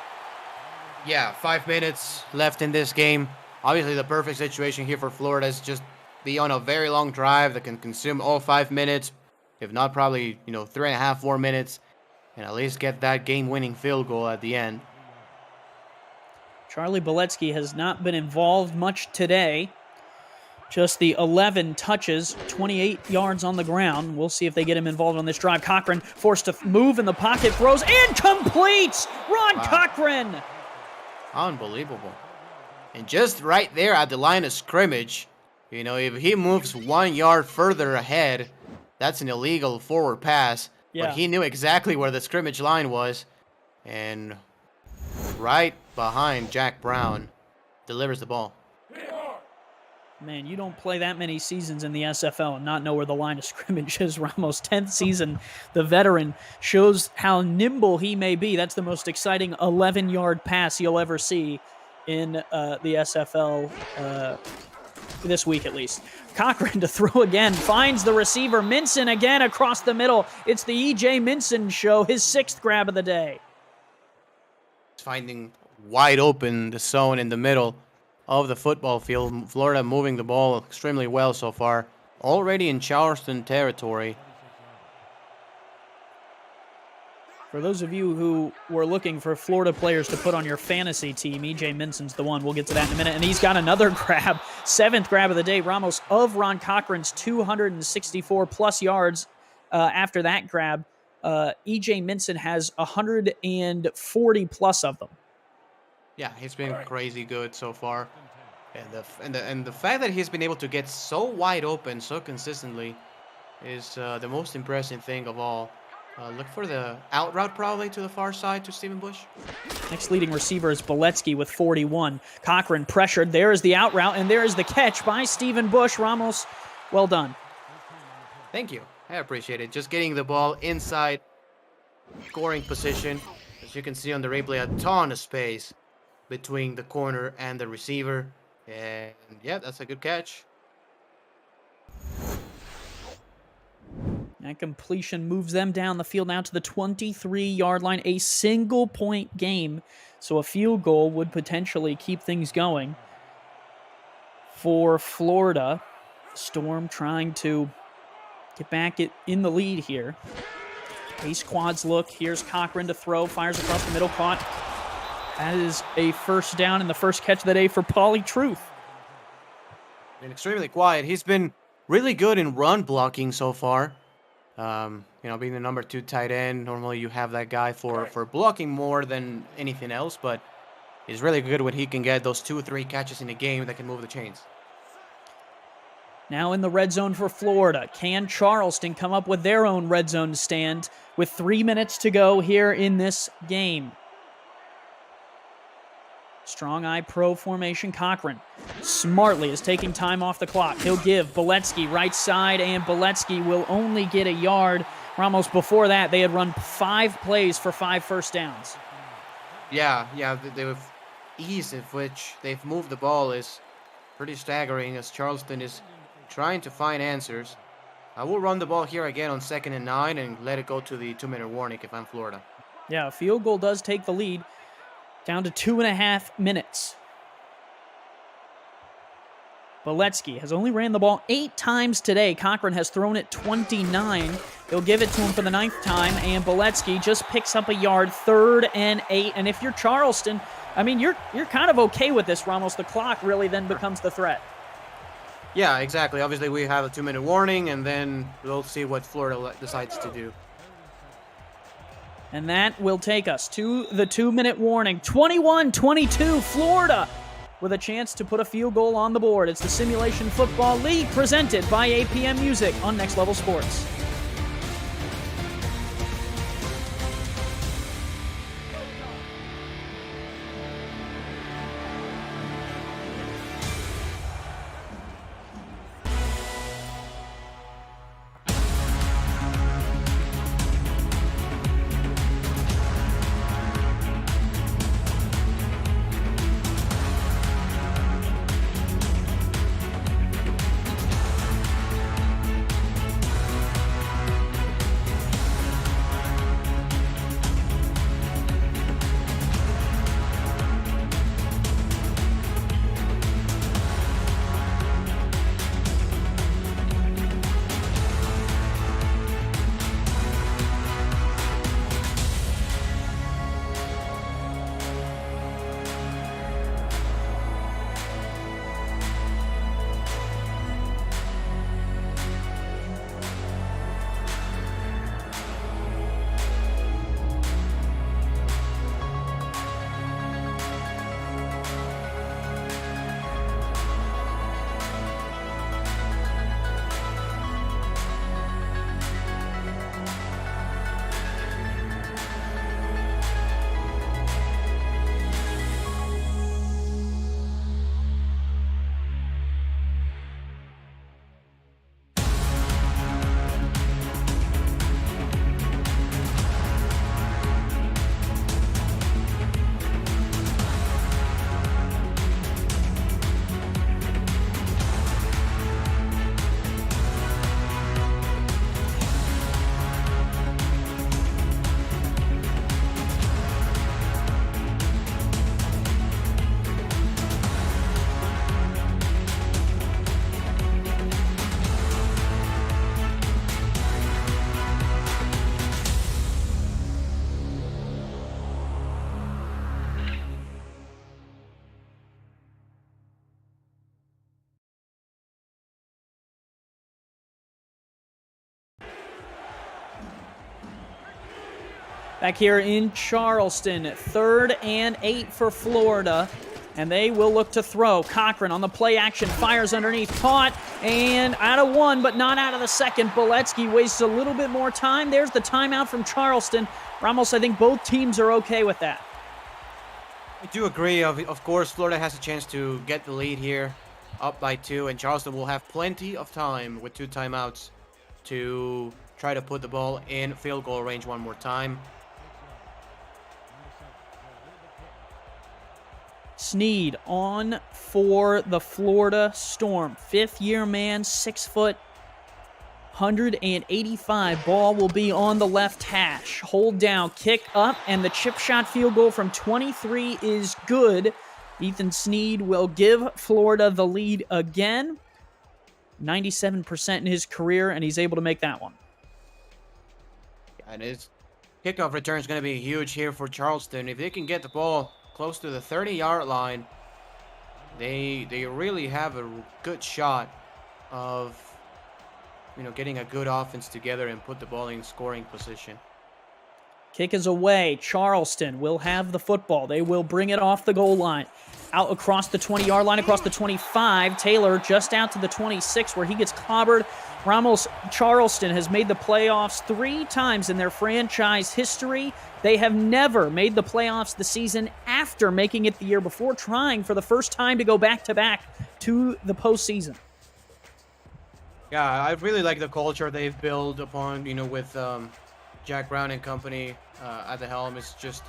Yeah, 5 minutes left in this game. Obviously, the perfect situation here for Florida is just be on a very long drive that can consume all 5 minutes, if not probably, 3.5, 4 minutes, and at least get that game-winning field goal at the end. Charlie Boletsky has not been involved much today. Just the 11 touches, 28 yards on the ground. We'll see if they get him involved on this drive. Cochran forced to move in the pocket, throws and completes! Ron Cochran! Unbelievable. And just right there at the line of scrimmage, if he moves 1 yard further ahead, that's an illegal forward pass. Yeah. But he knew exactly where the scrimmage line was. And right behind Jack Brown, delivers the ball. Man, you don't play that many seasons in the SFL and not know where the line of scrimmage is. Ramos' 10th season, the veteran, shows how nimble he may be. That's the most exciting 11-yard pass you'll ever see in the SFL this week at least. Cochran to throw again, finds the receiver. Minson again across the middle. It's the E.J. Minson show, his 6th grab of the day. Finding wide open the zone in the middle of the football field. Florida moving the ball extremely well so far. Already in Charleston territory. For those of you who were looking for Florida players to put on your fantasy team, E.J. Minson's the one. We'll get to that in a minute. And he's got another grab, 7th grab of the day. Ramos of Ron Cochran's 264-plus yards after that grab. E.J. Minson has 140-plus of them. Yeah, he's been crazy good so far. And the fact that he's been able to get so wide open so consistently is the most impressive thing of all. Look for the out route probably to the far side to Stephen Bush. Next leading receiver is Boletsky with 41. Cochran pressured. There is the out route, and there is the catch by Stephen Bush. Ramos, well done. Thank you. I appreciate it. Just getting the ball inside scoring position. As you can see on the replay, a ton of space between the corner and the receiver. And yeah, that's a good catch. That completion moves them down the field now to the 23-yard line. A single-point game, so a field goal would potentially keep things going for Florida. Storm trying to get back in the lead here. Ace quads look. Here's Cochran to throw. Fires across the middle. Caught. That is a first down and the first catch of the day for Pauly Truth. Been extremely quiet. He's been really good in run blocking so far. Being the number 2 tight end, normally you have that guy for blocking more than anything else, but he's really good when he can get those 2 or 3 catches in a game that can move the chains. Now in the red zone for Florida. Can Charleston come up with their own red zone stand with 3 minutes to go here in this game? Strong eye pro formation. Cochran smartly is taking time off the clock. He'll give Boletsky right side, and Boletsky will only get a yard. Ramos, before that, they had run 5 plays for 5 first downs. Yeah, the ease of which they've moved the ball is pretty staggering as Charleston is trying to find answers. I will run the ball here again on 2nd and 9 and let it go to the 2-minute warning if I'm Florida. Yeah, a field goal does take the lead. Down to 2.5 minutes. Boletsky has only ran the ball 8 times today. Cochran has thrown it 29. They'll give it to him for the 9th time, and Boletsky just picks up a yard, 3rd and 8. And if you're Charleston, I mean, you're kind of okay with this, Ramos. The clock really then becomes the threat. Yeah, exactly. Obviously, we have a 2-minute warning, and then we'll see what Florida decides to do. And that will take us to the 2-minute warning. 21-22, Florida, with a chance to put a field goal on the board. It's the Simulation Football League presented by APM Music on Next Level Sports. Back here in Charleston, 3rd and 8 for Florida. And they will look to throw. Cochran on the play action, fires underneath, caught, and out of one, but not out of the second. Boletsky wastes a little bit more time. There's the timeout from Charleston. Ramos, I think both teams are okay with that. I do agree. Of course, Florida has a chance to get the lead here, up by 2, and Charleston will have plenty of time with 2 timeouts to try to put the ball in field goal range one more time. Snead on for the Florida Storm. 5th-year man, 6 foot, 185. Ball will be on the left hash. Hold down, kick up, and the chip shot field goal from 23 is good. Ethan Snead will give Florida the lead again. 97% in his career, and he's able to make that one. And his kickoff return is going to be huge here for Charleston. If they can get the ball close to the 30-yard line, they really have a good shot of, getting a good offense together and put the ball in scoring position. Kick is away. Charleston will have the football. They will bring it off the goal line. Out across the 20-yard line, across the 25. Taylor just out to the 26 where he gets clobbered. Ramos, Charleston has made the playoffs 3 times in their franchise history. They have never made the playoffs the season after making it the year before, trying for the first time to go back-to-back to the postseason. Yeah, I really like the culture they've built upon, with Jack Brown and company at the helm. It's just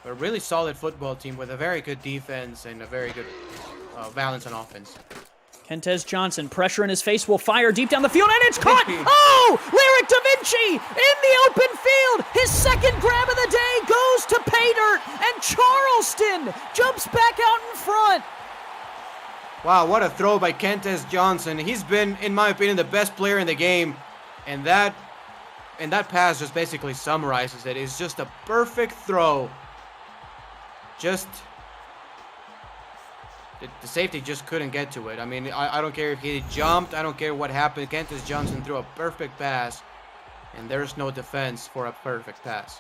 a really solid football team with a very good defense and a very good balance on offense. Kentez Johnson, pressure in his face, will fire deep down the field, and it's caught! Oh! Lyric Da Vinci in the open field! His second grab of the day goes to pay dirt, and Charleston jumps back out in front. Wow, what a throw by Kentez Johnson. He's been, in my opinion, the best player in the game, and that pass just basically summarizes it. It's just a perfect throw. The safety just couldn't get to it. I mean, I don't care if he jumped. I don't care what happened. Kentez Johnson threw a perfect pass, and there's no defense for a perfect pass.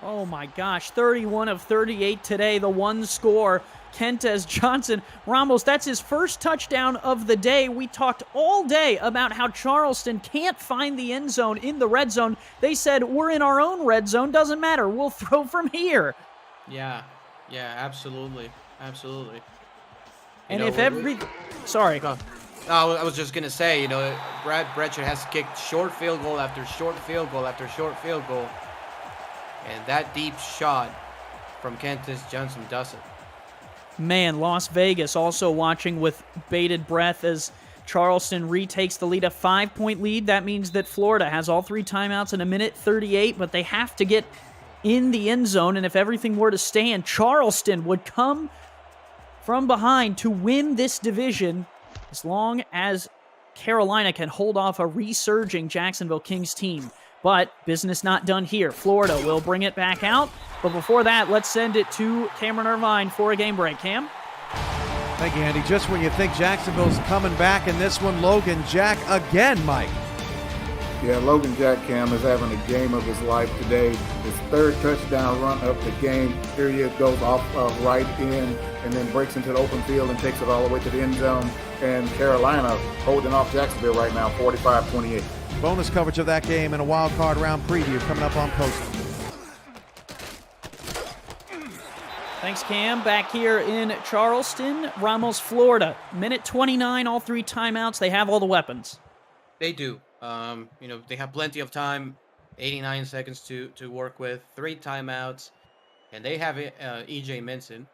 Oh my gosh, 31 of 38 today, the one score. Kentez Johnson. Ramos, that's his first touchdown of the day. We talked all day about how Charleston can't find the end zone in the red zone. They said, we're in our own red zone, doesn't matter, we'll throw from here. Yeah, absolutely. Absolutely. And if every... Sorry. No, I was just going to say, Brad Bretcher has kicked short field goal after short field goal after short field goal. And that deep shot from Kentez Johnson does it. Man, Las Vegas also watching with bated breath as Charleston retakes the lead, a 5-point lead. That means that Florida has all 3 timeouts in a minute 38, but they have to get in the end zone. And if everything were to stand, Charleston would come from behind to win this division as long as Carolina can hold off a resurging Jacksonville Kings team. But business not done here. Florida will bring it back out. But before that, let's send it to Cameron Irvine for a game break. Cam? Thank you, Andy. Just when you think Jacksonville's coming back in this one, Logan Jack again, Mike. Yeah, Logan Jack, Cam, is having a game of his life today. His 3rd touchdown run of the game. Here he goes off right in and then breaks into the open field and takes it all the way to the end zone. And Carolina holding off Jacksonville right now, 45-28. Bonus coverage of that game and a wild card round preview coming up on Post. Thanks, Cam. Back here in Charleston, Ramos, Florida. Minute 29, all 3 timeouts. They have all the weapons. They do. They have plenty of time, 89 seconds to work with, 3 timeouts, and they have E.J. Minson,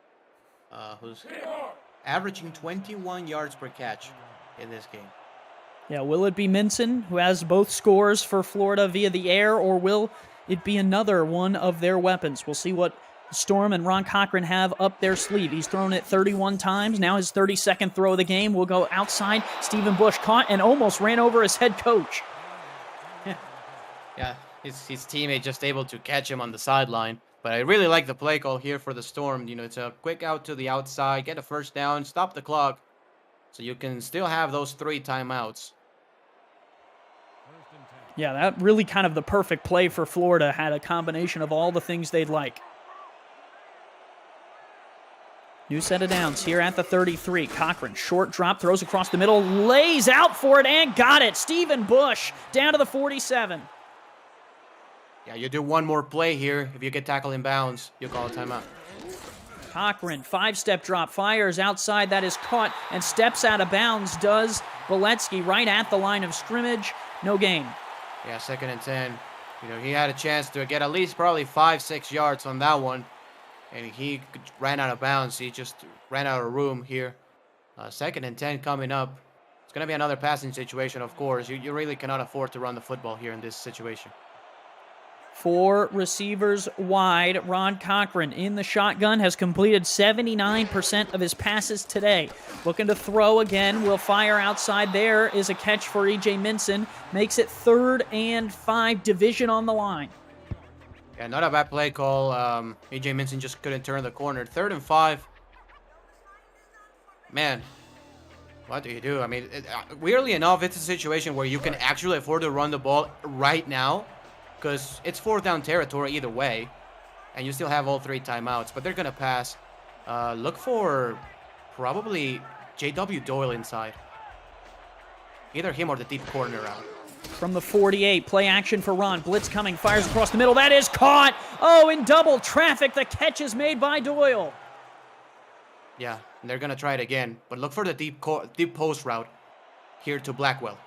who's averaging 21 yards per catch in this game. Yeah, will it be Minson who has both scores for Florida via the air, or will it be another one of their weapons? We'll see what Storm and Ron Cochran have up their sleeve. He's thrown it 31 times. Now his 32nd throw of the game will go outside. Stephen Bush caught and almost ran over his head coach. Yeah, his teammate just able to catch him on the sideline. But I really like the play call here for the Storm. It's a quick out to the outside, get a first down, stop the clock, so you can still have those 3 timeouts. Yeah, that really kind of the perfect play for Florida. Had a combination of all the things they'd like. New set of downs here at the 33. Cochran, short drop, throws across the middle, lays out for it, and got it. Stephen Bush down to the 47. Yeah, you do one more play here. If you get tackled in bounds, you'll call a timeout. Cochran, 5-step drop, fires outside. That is caught and steps out of bounds. Does Beletsky right at the line of scrimmage. No gain. Yeah, 2nd and 10. You know, he had a chance to get at least probably 5-6 yards on that one. And he ran out of bounds. He just ran out of room here. 2nd and 10 coming up. It's going to be another passing situation, of course. You really cannot afford to run the football here in this situation. 4 receivers wide. Ron Cochran in the shotgun has completed 79% of his passes today. Looking to throw again. Will fire outside. There is a catch for E.J. Minson. Makes it 3rd and 5. Division on the line. Yeah, not a bad play call. E.J. Minson just couldn't turn the corner. 3rd and 5. Man, what do you do? I mean, weirdly enough, it's a situation where you can actually afford to run the ball right now, because it's 4th down territory either way, and you still have all 3 timeouts, but they're going to pass. Look for probably J.W. Doyle inside. Either him or the deep corner out. From the 48, play action for Ron. Blitz coming, fires across the middle. That is caught. Oh, in double traffic. The catch is made by Doyle. Yeah, and they're going to try it again, but look for the deep post route here to Blackwell.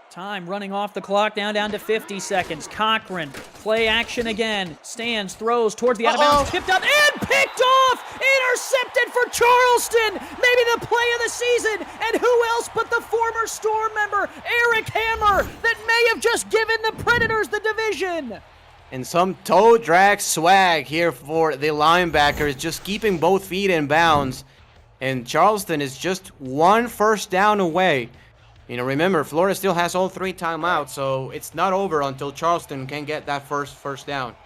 Time running off the clock, down to 50 seconds. Cochran, play action again. Stands, throws towards the out of bounds, tipped up, and picked off! Intercepted for Charleston! Maybe the play of the season! And who else but the former Storm member, Eric Hammer, that may have just given the Predators the division! And some toe drag swag here for the linebackers, just keeping both feet in bounds. And Charleston is just 1 first down away. You know, remember, Florida still has all 3 timeouts, so it's not over until Charleston can get that first down.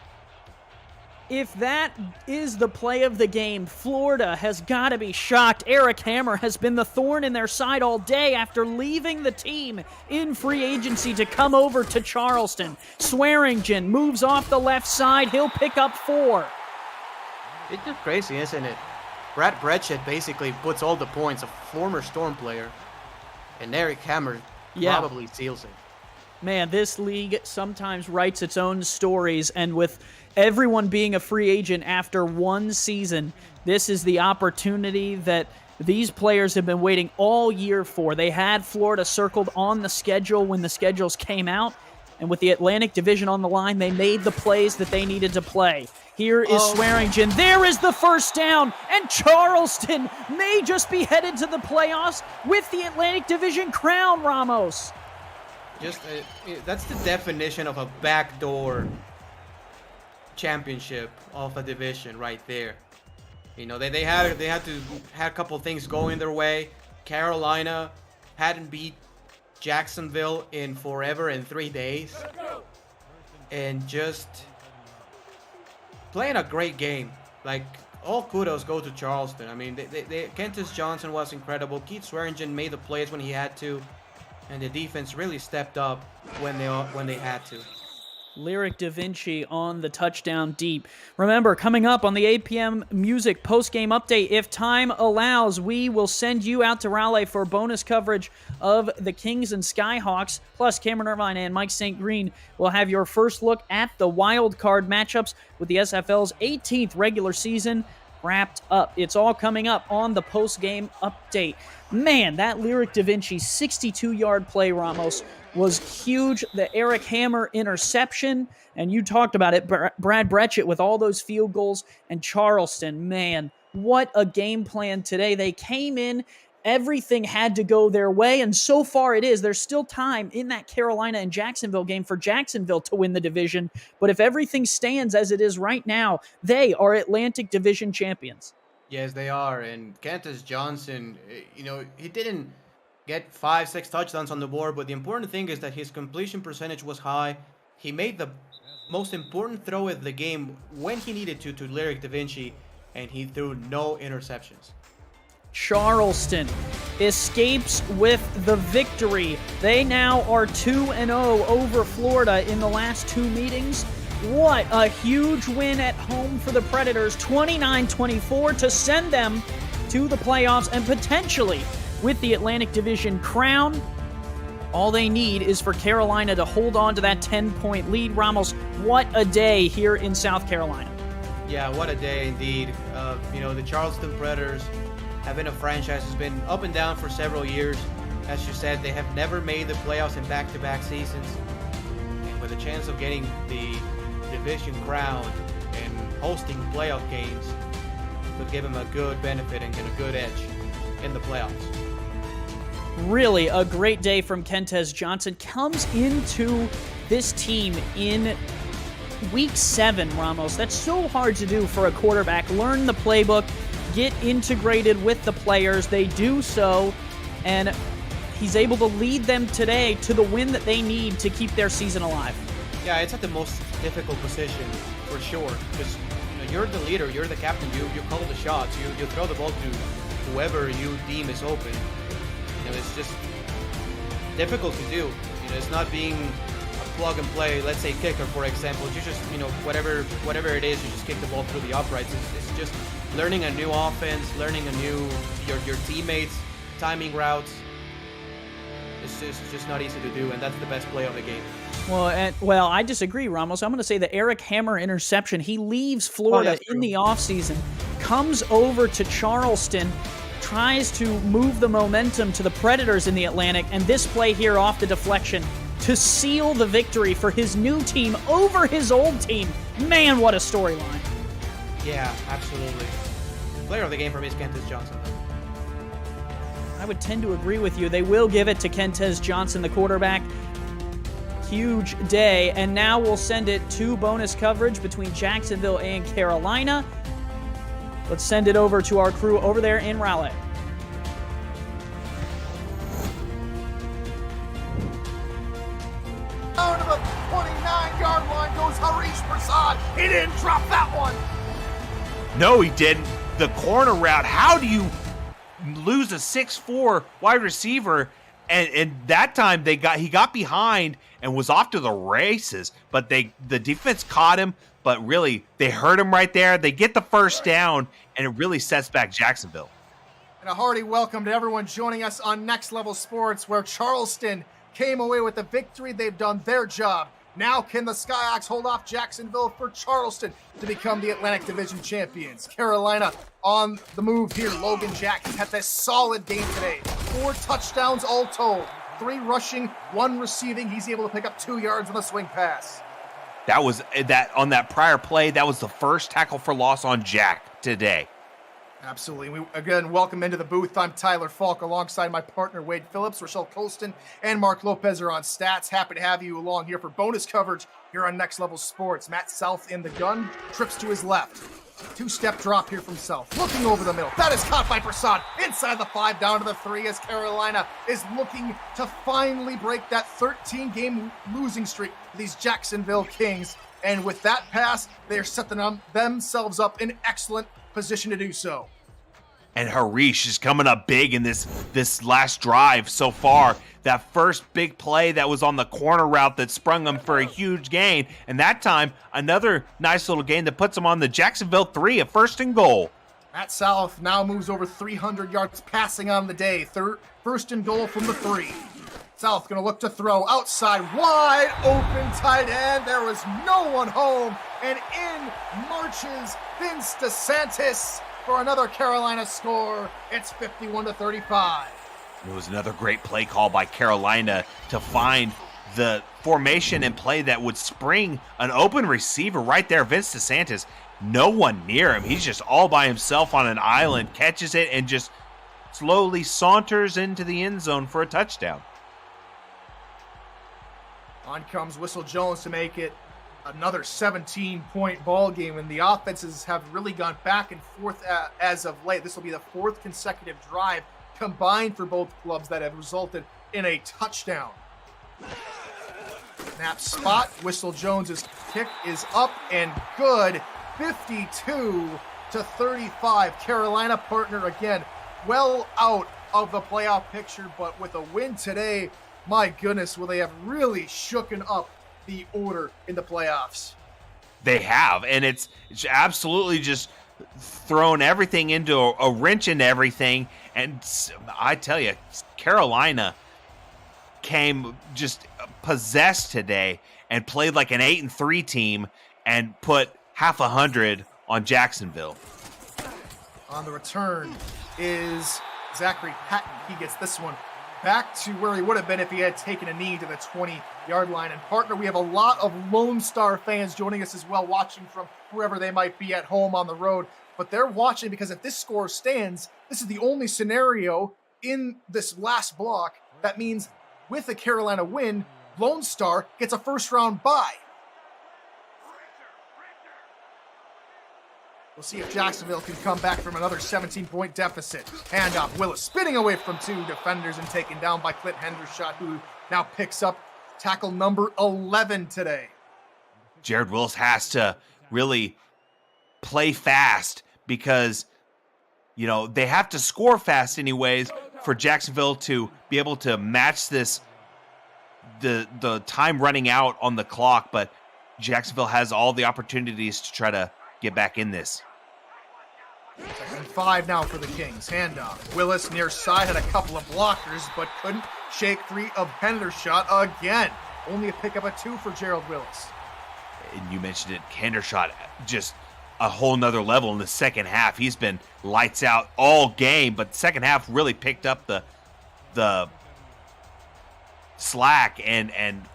If that is the play of the game, Florida has got to be shocked. Eric Hammer has been the thorn in their side all day after leaving the team in free agency to come over to Charleston. Swearingen moves off the left side. He'll pick up 4. It's just crazy, isn't it? Brad Bretschett basically puts all the points, a former Storm player. And Eric Hammer probably seals it. Man, this league sometimes writes its own stories, and with everyone being a free agent after 1 season, this is the opportunity that these players have been waiting all year for. They had Florida circled on the schedule when the schedules came out, and with the Atlantic Division on the line, they made the plays that they needed to play. Here is Swearingen. There is the first down, and Charleston may just be headed to the playoffs with the Atlantic Division crown, Ramos. Just that's the definition of a backdoor championship of a division right there. You know, they had a couple things going their way. Carolina hadn't beat Jacksonville in forever in 3 days, and just playing a great game. Like, all kudos go to Charleston. I mean, Kentis Johnson was incredible. Keith Swearingen made the plays when he had to, and the defense really stepped up when they had to. Lyric Da Vinci on the touchdown deep. Remember, coming up on the 8 p.m. Music post-game update, if time allows, we will send you out to Raleigh for bonus coverage of the Kings and Skyhawks. Plus, Cameron Irvine and Mike St. Green will have your first look at the wild card matchups with the SFL's 18th regular season wrapped up. It's all coming up on the post-game update. Man, that Lyric Da Vinci 62-yard play, Ramos, was huge. The Eric Hammer interception, and you talked about it, Brad Bretschett with all those field goals, and Charleston, man, what a game plan today. They came in, everything had to go their way, and so far it is. There's still time in that Carolina and Jacksonville game for Jacksonville to win the division, but if everything stands as it is right now, they are Atlantic Division champions. Yes, they are, and Kentis Johnson, you know, he didn't get 5-6 touchdowns on the board, but the important thing is that his completion percentage was high. He made the most important throw of the game when he needed to Lyric Da Vinci, and he threw no interceptions. Charleston escapes with the victory. They now are 2-0 over Florida in the last 2 meetings. What a huge win at home for the Predators, 29-24, to send them to the playoffs and potentially with the Atlantic Division crown. All they need is for Carolina to hold on to that 10-point lead. Ramos, what a day here in South Carolina. Yeah, what a day indeed. The Charleston Predators have been a franchise that's been up and down for several years. As you said, they have never made the playoffs in back-to-back seasons. And with a chance of getting the division crown and hosting playoff games could give them a good benefit and get a good edge in the playoffs. Really a great day from Kentez Johnson. Comes into this team in week 7, Ramos. That's so hard to do for a quarterback. Learn the playbook, get integrated with the players. They do so, and he's able to lead them today to the win that they need to keep their season alive. Yeah, it's at the most difficult position for sure, because you're the leader, you're the captain, you call the shots, you throw the ball to whoever you deem is open. It's just difficult to do. It's not being a plug and play, let's say kicker, for example. You just, whatever it is, you just kick the ball through the uprights. It's just learning a new offense, learning your teammates, timing routes. It's just not easy to do, and that's the best play of the game. Well, I disagree, Ramos. I'm going to say the Eric Hammer interception. He leaves Florida in the offseason, comes over to Charleston, tries to move the momentum to the Predators in the Atlantic, and this play here off the deflection to seal the victory for his new team over his old team. Man, what a storyline. Yeah, absolutely. Player of the game for me is Kentez Johnson. I would tend to agree with you. They will give it to Kentez Johnson, the quarterback. Huge day, and now we'll send it to bonus coverage between Jacksonville and Carolina. Let's send it over to our crew over there in Raleigh. Down to the 29-yard line goes Harish Prasad. He didn't drop that one. No, he didn't. The corner route. How do you lose a 6'4" wide receiver? And that time he got behind and was off to the races. But the defense caught him. But really, they hurt him right there. They get the first down, and it really sets back Jacksonville. And a hearty welcome to everyone joining us on Next Level Sports, where Charleston came away with the victory. They've done their job. Now can the Skyhawks hold off Jacksonville for Charleston to become the Atlantic Division champions? Carolina on the move here. Logan Jack has had this solid game today. 4 touchdowns all told. 3 rushing, 1 receiving. He's able to pick up 2 yards on the swing pass. That was on that prior play. That was the first tackle for loss on Jack today. Absolutely. We again welcome into the booth. I'm Tyler Falk alongside my partner Wade Phillips. Rochelle Colston and Mark Lopez are on stats. Happy to have you along here for bonus coverage here on Next Level Sports. Matt South in the gun, trips to his left. 2-step drop here from South. Looking over the middle. That is caught by Prasad. Inside the 5, down to the 3 as Carolina is looking to finally break that 13-game losing streak for these Jacksonville Kings. And with that pass, they're setting themselves up in excellent position to do so. And Harish is coming up big in this last drive so far. That first big play that was on the corner route that sprung him for a huge gain. And that time, another nice little gain that puts him on the Jacksonville 3, a 1st and goal. Matt South now moves over 300 yards passing on the day. 1st and goal from the 3. South going to look to throw outside, wide open tight end. There was no one home. And in marches Vince DeSantis for another Carolina score. It's 51-35. It was another great play call by Carolina to find the formation and play that would spring an open receiver right there. Vince DeSantis, no one near him. He's just all by himself on an island, catches it, and just slowly saunters into the end zone for a touchdown. On comes Whistle Jones to make it another 17-point ball game, and the offenses have really gone back and forth as of late. This will be the 4th consecutive drive combined for both clubs that have resulted in a touchdown. Snap spot. Whistle Jones's kick is up and good. 52-35. Carolina partner again well out of the playoff picture, but with a win today, my goodness, will they have really shooken up the order in the playoffs. They have, and it's absolutely just thrown everything into a wrench into everything. And I tell you, Carolina came just possessed today and played like an 8-3 team and put half 100 on Jacksonville. On the return is Zachary Patton. He gets this one back to where he would have been if he had taken a knee to the 20-yard line. And partner, we have a lot of Lone Star fans joining us as well, watching from wherever they might be at home on the road. But they're watching because if this score stands, this is the only scenario in this last block. That means with a Carolina win, Lone Star gets a first-round bye. We'll see if Jacksonville can come back from another 17-point deficit. Handoff, Willis spinning away from two defenders and taken down by Clint Hendershot, who now picks up tackle number 11 today. Jared Willis has to really play fast because, you know, they have to score fast anyways for Jacksonville to be able to match this, the time running out on the clock. But Jacksonville has all the opportunities to try to get back in this. 2nd and 5 now for the Kings. Handoff. Willis near side had a couple of blockers, but couldn't shake free of Hendershot again. Only a pickup of 2 for Gerald Willis. And you mentioned it, Hendershot, just a whole nother level in the second half. He's been lights out all game, but the second half really picked up the slack and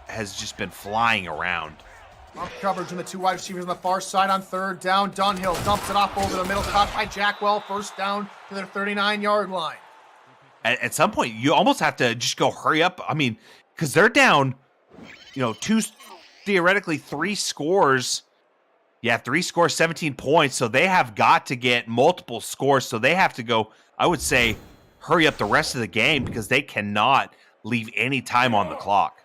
has just been flying around. Off coverage in the 2 wide receivers on the far side on 3rd down. Dunhill dumps it off over the middle, caught by Jackwell. First down to their 39-yard line. At some point, you almost have to just go hurry up. I mean, because they're down, you know, theoretically 3 scores. Yeah, 3 scores, 17 points. So they have got to get multiple scores. So they have to go, I would say, hurry up the rest of the game because they cannot leave any time on the clock.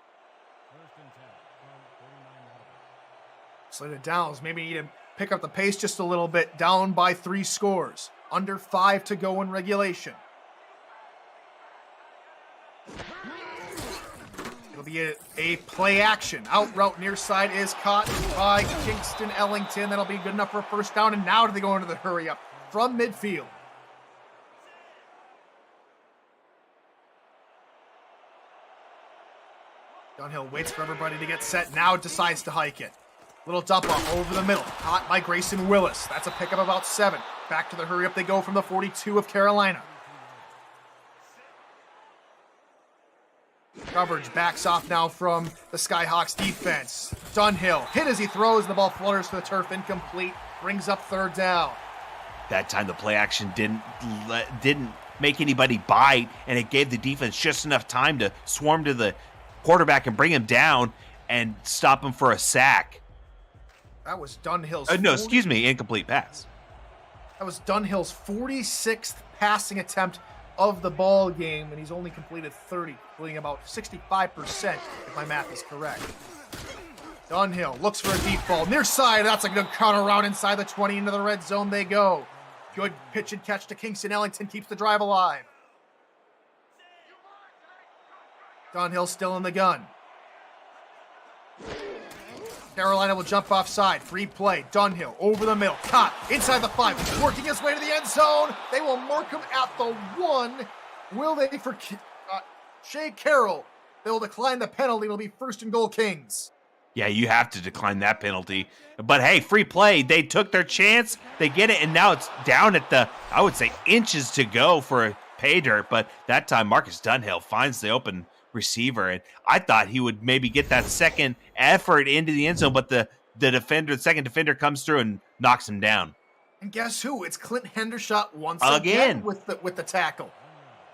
Slated Downs maybe need to pick up the pace just a little bit. Down by 3 scores. Under 5 to go in regulation. It'll be a play action. Out route near side is caught by Kingston Ellington. That'll be good enough for a first down. And now they go into the hurry up from midfield. Dunhill waits for everybody to get set. Now decides to hike it. Little dump off over the middle. Caught by Grayson Willis. That's a pickup of about 7. Back to the hurry up they go from the 42 of Carolina. Coverage backs off now from the Skyhawks defense. Dunhill hit as he throws. The ball flutters to the turf, incomplete. Brings up 3rd down. That time the play action didn't make anybody bite, and it gave the defense just enough time to swarm to the quarterback and bring him down and stop him for a sack. That was Dunhill's incomplete pass. That was Dunhill's 46th passing attempt of the ball game, and he's only completed 30, completing about 65%, if my math is correct. Dunhill looks for a deep ball. Near side, that's a good counter route inside the 20 into the red zone they go. Good pitch and catch to Kingston Ellington, keeps the drive alive. Dunhill still in the gun. Carolina will jump offside. Free play. Dunhill over the middle. Caught inside the 5. Working his way to the end zone. They will mark him at the 1. Will they for Shea Carroll? They will decline the penalty. It'll be 1st and goal Kings. Yeah, you have to decline that penalty. But hey, free play. They took their chance. They get it, and now it's down at the, I would say, inches to go for a pay dirt. But that time, Marcus Dunhill finds the open receiver, and I thought he would maybe get that second effort into the end zone, but the second defender comes through and knocks him down. And guess who? It's Clint Hendershot once again with the tackle.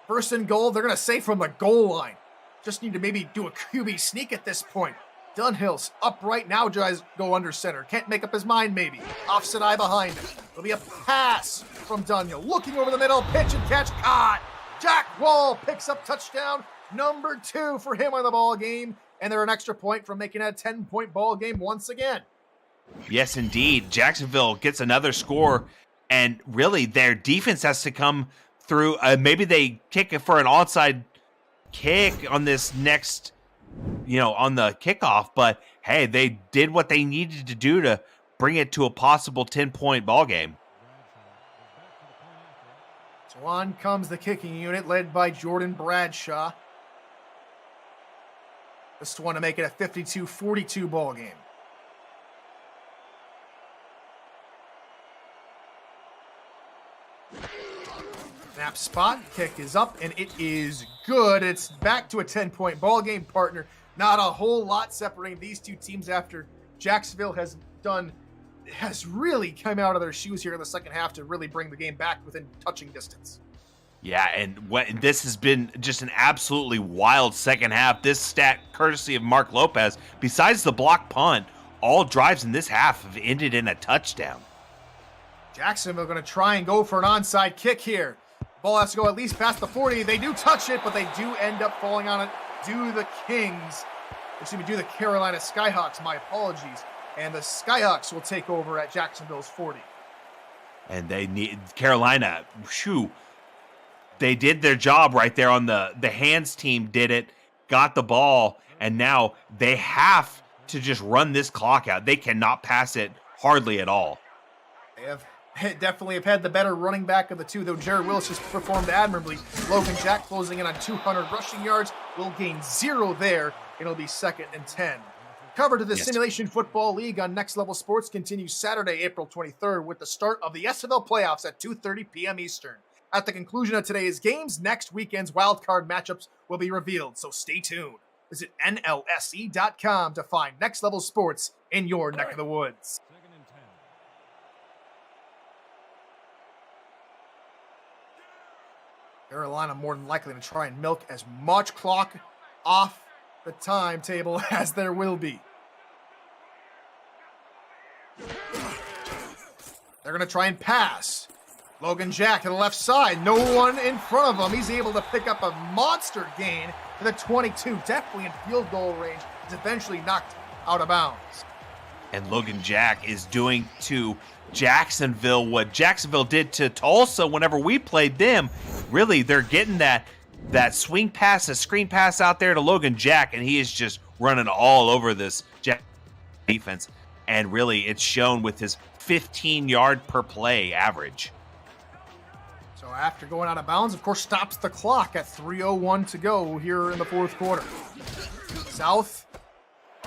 1st and goal. They're going to say from the goal line. Just need to maybe do a QB sneak at this point. Dunhill's upright now. Tries go under center. Can't make up his mind. Maybe offset eye behind him. It'll be a pass from Dunhill. Looking over the middle. Pitch and catch. Caught. Jack Wall picks up touchdown. Number 2 for him on the ball game, and they're an extra point from making it a 10-point ball game once again. Yes, indeed. Jacksonville gets another score, and really their defense has to come through. Maybe they kick it for an onside kick on this next, on the kickoff. But hey, they did what they needed to do to bring it to a possible 10-point ball game. So on comes the kicking unit led by Jordan Bradshaw. This one to make it a 52-42 ball game. Snap spot, kick is up, and it is good. It's back to a 10-point ball game, partner. Not a whole lot separating these two teams after Jacksonville has really come out of their shoes here in the second half to really bring the game back within touching distance. Yeah, and this has been just an absolutely wild second half. This stat, courtesy of Mark Lopez, besides the block punt, all drives in this half have ended in a touchdown. Jacksonville going to try and go for an onside kick here. Ball has to go at least past the 40. They do touch it, but they do end up falling on it. Do the Carolina Skyhawks, my apologies. And the Skyhawks will take over at Jacksonville's 40. And they need Carolina. Shoo. They did their job right there on the hands team did it, got the ball, and now they have to just run this clock out. They cannot pass it hardly at all. They definitely have had the better running back of the two, though Jared Willis has performed admirably. Logan Jack closing in on 200 rushing yards, will gain 0 there. It'll be 2nd and 10. Coverage of the Simulation Football League on Next Level Sports continues Saturday, April 23rd with the start of the SFL playoffs at 2:30 p.m. Eastern. At the conclusion of today's games, next weekend's wildcard matchups will be revealed, so stay tuned. Visit NLSE.com to find Next Level Sports in your neck of the woods. Carolina more than likely to try and milk as much clock off the timetable as there will be. They're going to try and pass. Logan Jack to the left side. No one in front of him. He's able to pick up a monster gain to the 22. Definitely in field goal range. He's eventually knocked out of bounds. And Logan Jack is doing to Jacksonville what Jacksonville did to Tulsa whenever we played them. Really, they're getting that swing pass, a screen pass out there to Logan Jack, and he is just running all over this Jack defense. And really, it's shown with his 15-yard per play average. So after going out of bounds, of course, stops the clock at 3:01 to go here in the fourth quarter. South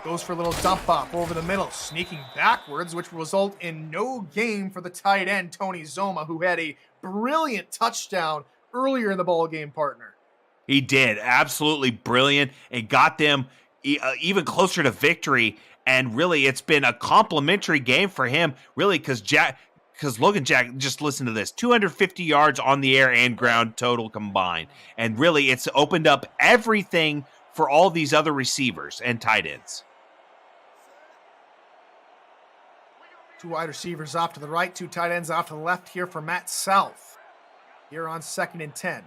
goes for a little dump off over the middle, sneaking backwards, which will result in no gain for the tight end, Tony Zoma, who had a brilliant touchdown earlier in the ball game, partner. He did. Absolutely brilliant and got them even closer to victory. And really, it's been a complimentary game for him, really, because Logan Jack, just listen to this, 250 yards on the air and ground total combined. And really, it's opened up everything for all these other receivers and tight ends. Two wide receivers off to the right, two tight ends off to the left here for Matt South. Here on 2nd and 10.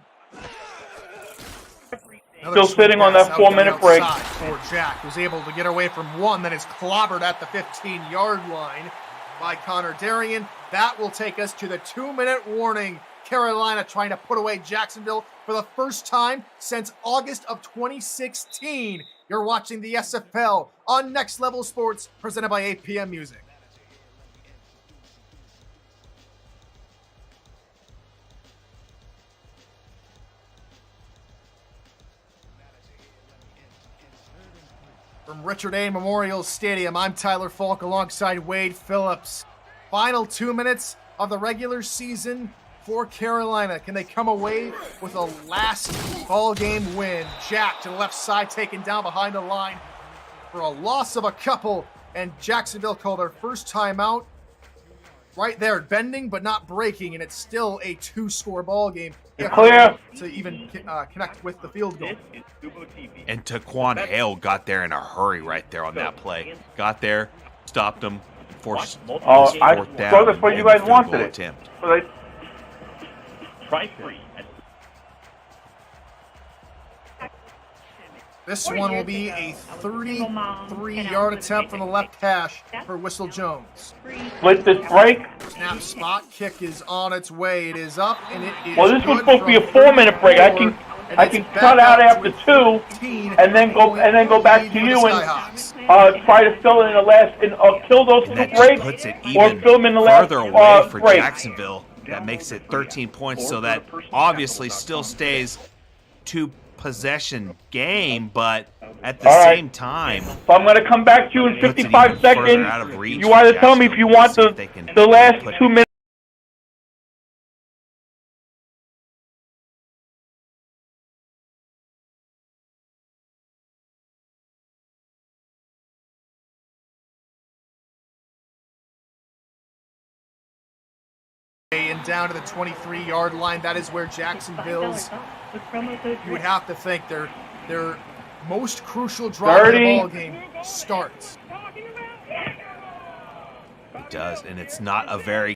Still sitting on that 4-minute break. For Jack, who's able to get away from one that is clobbered at the 15-yard line by Connor Darien. That will take us to the 2-minute warning. Carolina trying to put away Jacksonville for the first time since August of 2016. You're watching the SFL on Next Level Sports, presented by APM Music. From Richard A. Memorial Stadium, I'm Tyler Falk alongside Wade Phillips. Final 2 minutes of the regular season for Carolina. Can they come away with a last ball game win? Jack to the left side, taken down behind the line for a loss of a couple, and Jacksonville called their first timeout. Right there, bending but not breaking, and it's still a 2-score ball game. Clear. To even connect with the field goal. And Taquan Hale got there in a hurry right there on that play. Got there, stopped him, forced fourth down. So that's what you guys wanted it. Attempt. So This one will be a 33-yard attempt from the left hash for Whistle Jones. Split this break. Snap spot kick is on its way. It is up and it is. Well, this was good supposed to be a from 4-minute break. I 34, can and it's cut back out up after to 2 and then go back to you and Skyhawks. try to fill in the last and kill those And 2 that just breaks puts it or even fill them in the last further away for break. Jacksonville. That makes it 13 points, so that obviously still stays 2-possession game, but at the All right. same time, So I'm going to come back to you in puts it 55 even further seconds. out of reach You for either tell me if you Jacksonville. want See if they can the last put 2 minutes. And down to the 23-yard line. That is where Jacksonville's, you would have to think, their most crucial drive of the 30. ball game starts. It does, and it's not a very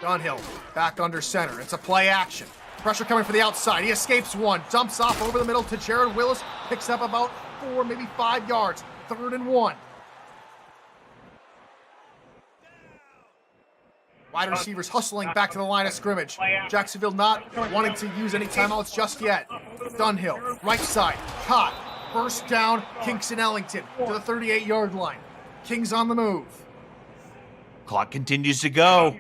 Dunhill back under center. It's a play action. Pressure coming for the outside. He escapes one. Dumps off over the middle to Jared Willis. Picks up about 4, maybe 5 yards. 3rd and 1. Wide receivers hustling back to the line of scrimmage. Jacksonville not wanting to use any timeouts just yet. Dunhill, right side, caught. First down, Kingston Ellington to the 38-yard line. Kings on the move. clock continues to go.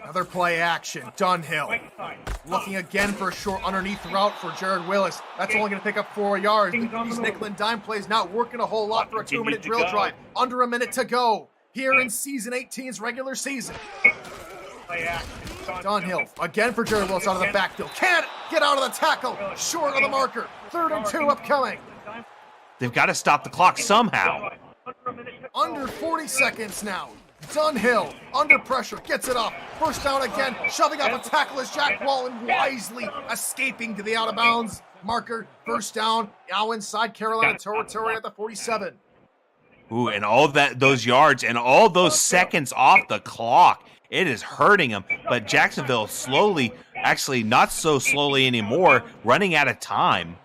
Another play action. Dunhill looking again for a short underneath route for Jared Willis. That's only going to pick up 4 yards. These nickel and dime plays not working a whole lot for a 2-minute drill drive. Under a minute to go here in season 18's regular season. Dunhill again for Jared Willis out of the backfield. Can't get out of the tackle. Short of the marker. 3rd and 2 upcoming. They've got to stop the clock somehow. Under 40 seconds now. Dunhill, under pressure, gets it off. First down again, shoving up a tackle is Jack Wallen, wisely escaping to the out-of-bounds marker. First down, now inside Carolina territory at the 47. Ooh, and all those yards and all those seconds off the clock, it is hurting them. But Jacksonville slowly, actually not so slowly anymore, running out of time.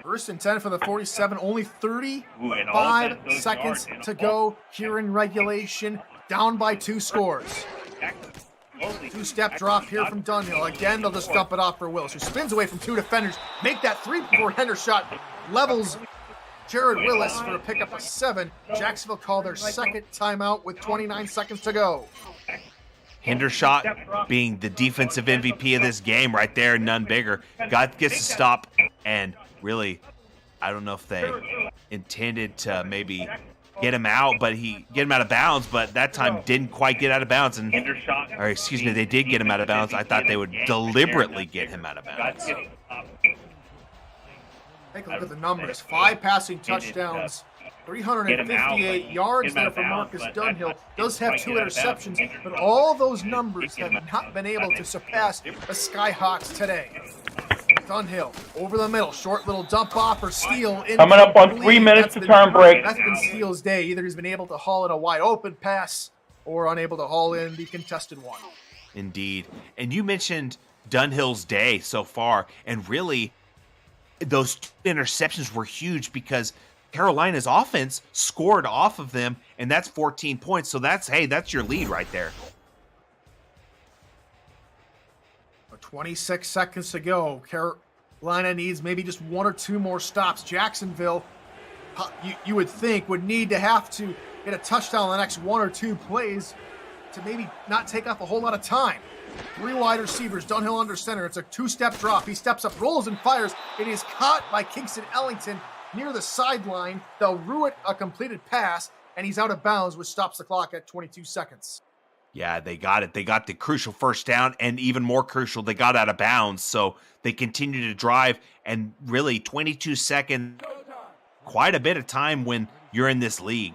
1st and 10 for the 47, only 35 seconds to go here in regulation, down by 2 scores. 2-step drop here from Dunhill. Again, they'll just dump it off for Willis, who spins away from 2 defenders. Make that 3-pointer shot, levels Jared Willis for a pickup of 7. Jacksonville call their second timeout with 29 seconds to go. Hendershot being the defensive MVP of this game right there, none bigger. Gets to stop, and really, I don't know if they intended to maybe get him out, but get him out of bounds, but that time didn't quite get out of bounds. And, or excuse me, they did get him out of bounds. I thought they would deliberately get him out of bounds. Take a look at the numbers. 5 passing touchdowns, 358 yards there for Marcus Dunhill. Does have 2 interceptions, but all those numbers have not been able to surpass the Skyhawks today. Dunhill over the middle, short little dump off or steal. Coming up on 3 minutes to turn break. That's been Steele's day. Either he's been able to haul in a wide open pass or unable to haul in the contested one. Indeed. And you mentioned Dunhill's day so far, and really those 2 interceptions were huge because Carolina's offense scored off of them, and that's 14 points. So that's your lead right there. 26 seconds to go. Carolina needs maybe just 1 or 2 more stops. Jacksonville, you would think, would need to have to get a touchdown in the next 1 or 2 plays to maybe not take up a whole lot of time. 3 wide receivers, Dunhill under center. It's a 2-step drop. He steps up, rolls, and fires. It is caught by Kingston Ellington near the sideline. They'll rue it a completed pass, and he's out of bounds, which stops the clock at 22 seconds. Yeah, they got it. They got the crucial first down, and even more crucial, they got out of bounds. So they continue to drive, and really 22 seconds quite a bit of time when you're in this league.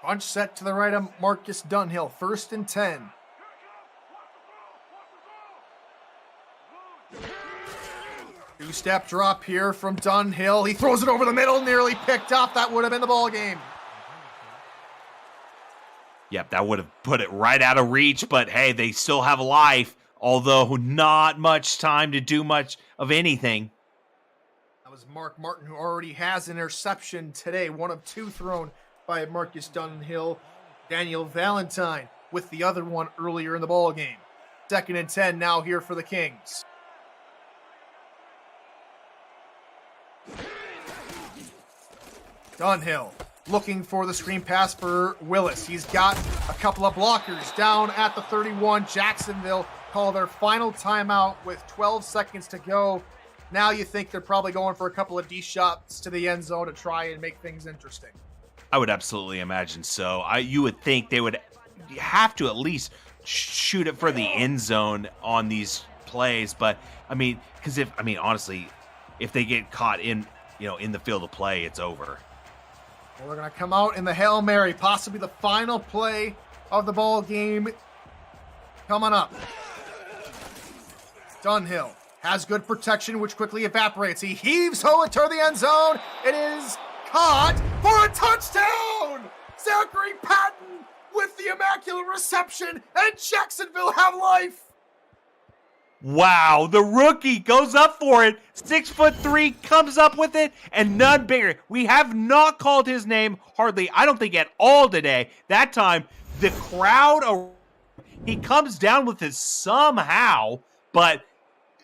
Bunch set to the right of Marcus Dunhill. 1st and 10. Two-step drop here from Dunhill. He throws it over the middle, nearly picked off. That would have been the ball game. Yep, that would have put it right out of reach, but hey, they still have a life, although not much time to do much of anything. That was Mark Martin, who already has an interception today. 1 of 2 thrown by Marcus Dunhill. Daniel Valentine with the other one earlier in the ball game. 2nd and 10 now here for the Kings. Dunhill looking for the screen pass for Willis. He's got a couple of blockers down at the 31. Jacksonville call their final timeout with 12 seconds to go. Now you think they're probably going for a couple of D shots to the end zone to try and make things interesting. I would absolutely imagine so. You would think they would have to at least shoot it for the end zone on these plays, but because honestly, if they get caught in the field of play, it's over. Well, they're going to come out in the Hail Mary, possibly the final play of the ball game coming up. Dunhill has good protection, which quickly evaporates. He heaves ho into the end zone. It is caught for a touchdown! Zachary Patton with the immaculate reception, and Jacksonville have life! Wow, the rookie goes up for it. 6'3", comes up with it, and none bigger. We have not called his name hardly, I don't think, at all today. That time, the crowd, he comes down with it somehow, but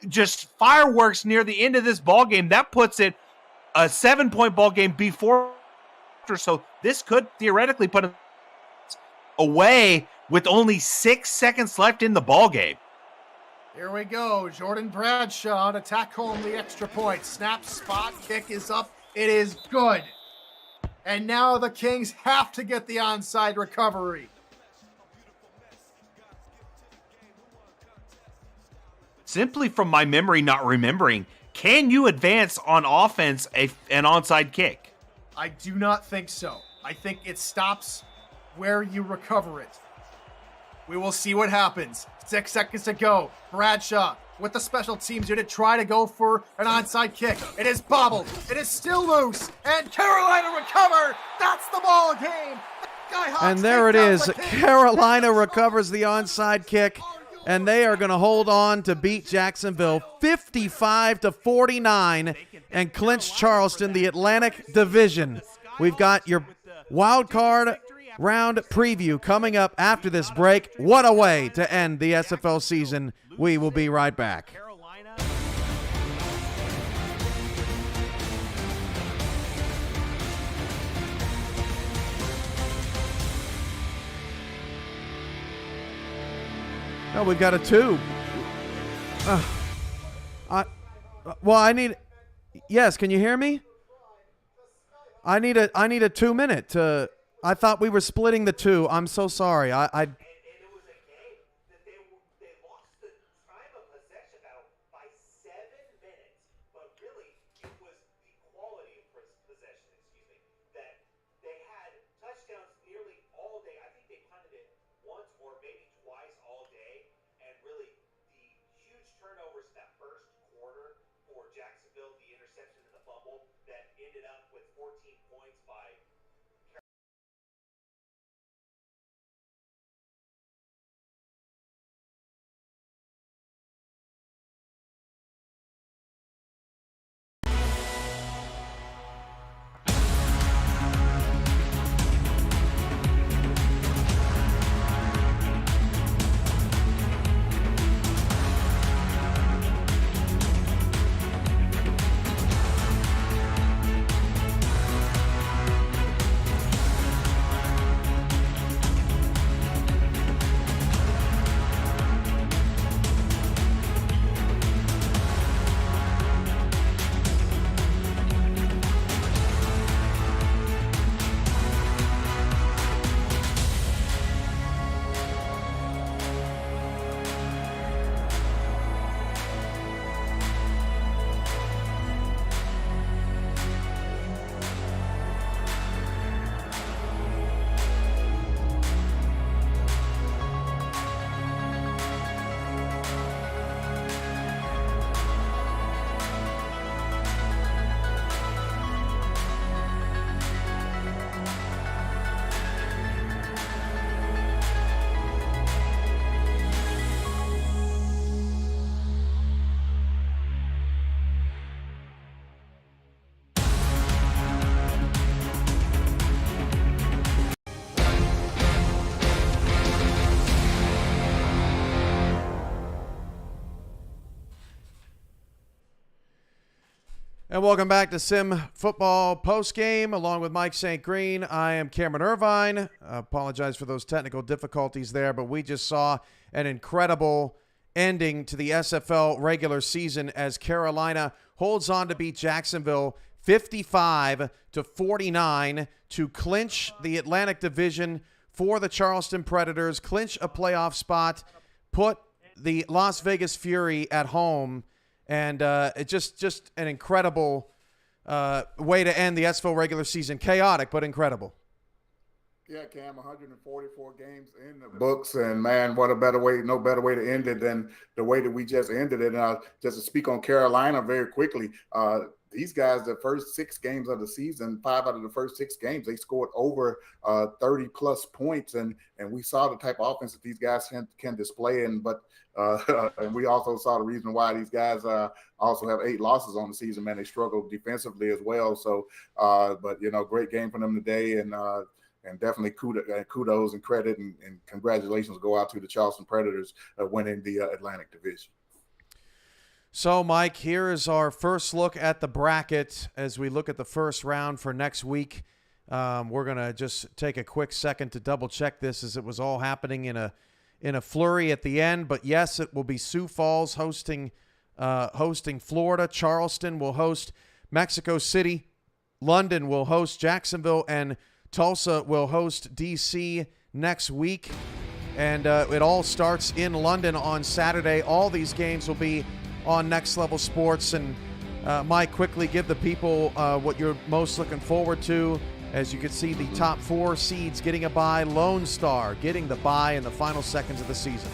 just fireworks near the end of this ball game. That puts it a 7-point ball game before. So this could theoretically put it away with only 6 seconds left in the ball game. Here we go. Jordan Bradshaw to tack home the extra point. Snap, spot, kick is up. It is good. And now the Kings have to get the onside recovery. Simply from my memory not remembering, can you advance on offense an onside kick? I do not think so. I think it stops where you recover it. We will see what happens. 6 seconds to go. Bradshaw with the special teams unit try to go for an onside kick. It is bobbled. It is still loose. And Carolina recover. That's the ball game. And there it is. Carolina recovers the onside kick, and they are going to hold on to beat Jacksonville 55-49 and clinch Charleston, the Atlantic Division. We've got your wild card round preview coming up after this break. What a way to end the SFL season. We will be right back. No, we've got a 2. I need. Yes, can you hear me? I need a 2-minute to. I thought we were splitting the 2. I'm so sorry. I And welcome back to Sim Football Postgame, along with Mike St. Green. I am Cameron Irvine. I apologize for those technical difficulties there, but we just saw an incredible ending to the SFL regular season as Carolina holds on to beat Jacksonville 55-49 to clinch the Atlantic Division for the Charleston Predators, clinch a playoff spot, put the Las Vegas Fury at home. And it's just an incredible way to end the SFL regular season. Chaotic, but incredible. Yeah, Cam, 144 games in the books. And, man, what a better way, no better way to end it than the way that we just ended it. And just to speak on Carolina very quickly, these guys, the first 6 games of the season, 5 out of the first 6 games, they scored over 30-plus points. And we saw the type of offense that these guys can display. And we also saw the reason why these guys also have 8 losses on the season. Man, they struggled defensively as well. So, but, great game for them today. And definitely kudos and credit and congratulations go out to the Charleston Predators winning the Atlantic Division. So, Mike, here is our first look at the bracket as we look at the first round for next week. We're going to just take a quick second to double-check this as it was all happening in a flurry at the end. But, yes, it will be Sioux Falls hosting Florida. Charleston will host Mexico City. London will host Jacksonville. And Tulsa will host D.C. next week. And it all starts in London on Saturday. All these games will be on Next Level Sports. And Mike, quickly give the people what you're most looking forward to. As you can see, the top 4 seeds getting a bye. Lone Star getting the bye in the final seconds of the season.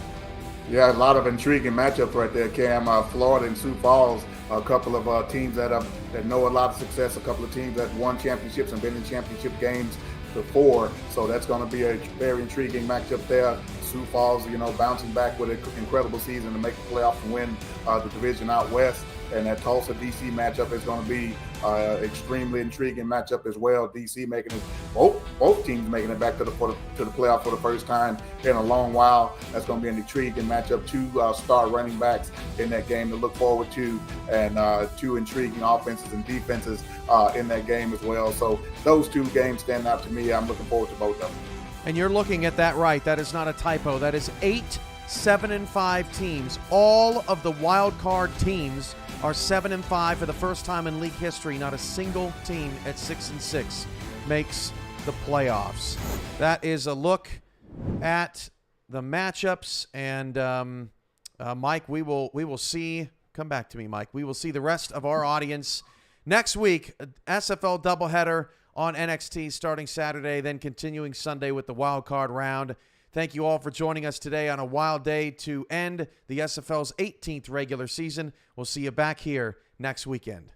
Yeah, a lot of intriguing matchups right there, Cam. Florida and Sioux Falls, a couple of teams that know a lot of success, a couple of teams that won championships and been in championship games before. So that's going to be a very intriguing matchup there. Sioux Falls, bouncing back with an incredible season to make the playoffs and win the division out west. And that Tulsa DC matchup is going to be extremely intriguing matchup as well. DC making it, both teams making it back to the playoff for the first time in a long while. That's going to be an intriguing matchup. 2 star running backs in that game to look forward to, and 2 intriguing offenses and defenses in that game as well. So those 2 games stand out to me. I'm looking forward to both of them. And you're looking at that right. That is not a typo. That is 8 7-5 teams. All of the wild card teams are 7-5 for the first time in league history. Not a single team at 6-6 makes the playoffs. That is a look at the matchups. And Mike, we will see. Come back to me, Mike. We will see the rest of our audience next week. SFL doubleheader on NXT starting Saturday, then continuing Sunday with the wild card round. Thank you all for joining us today on a wild day to end the SFL's 18th regular season. We'll see you back here next weekend.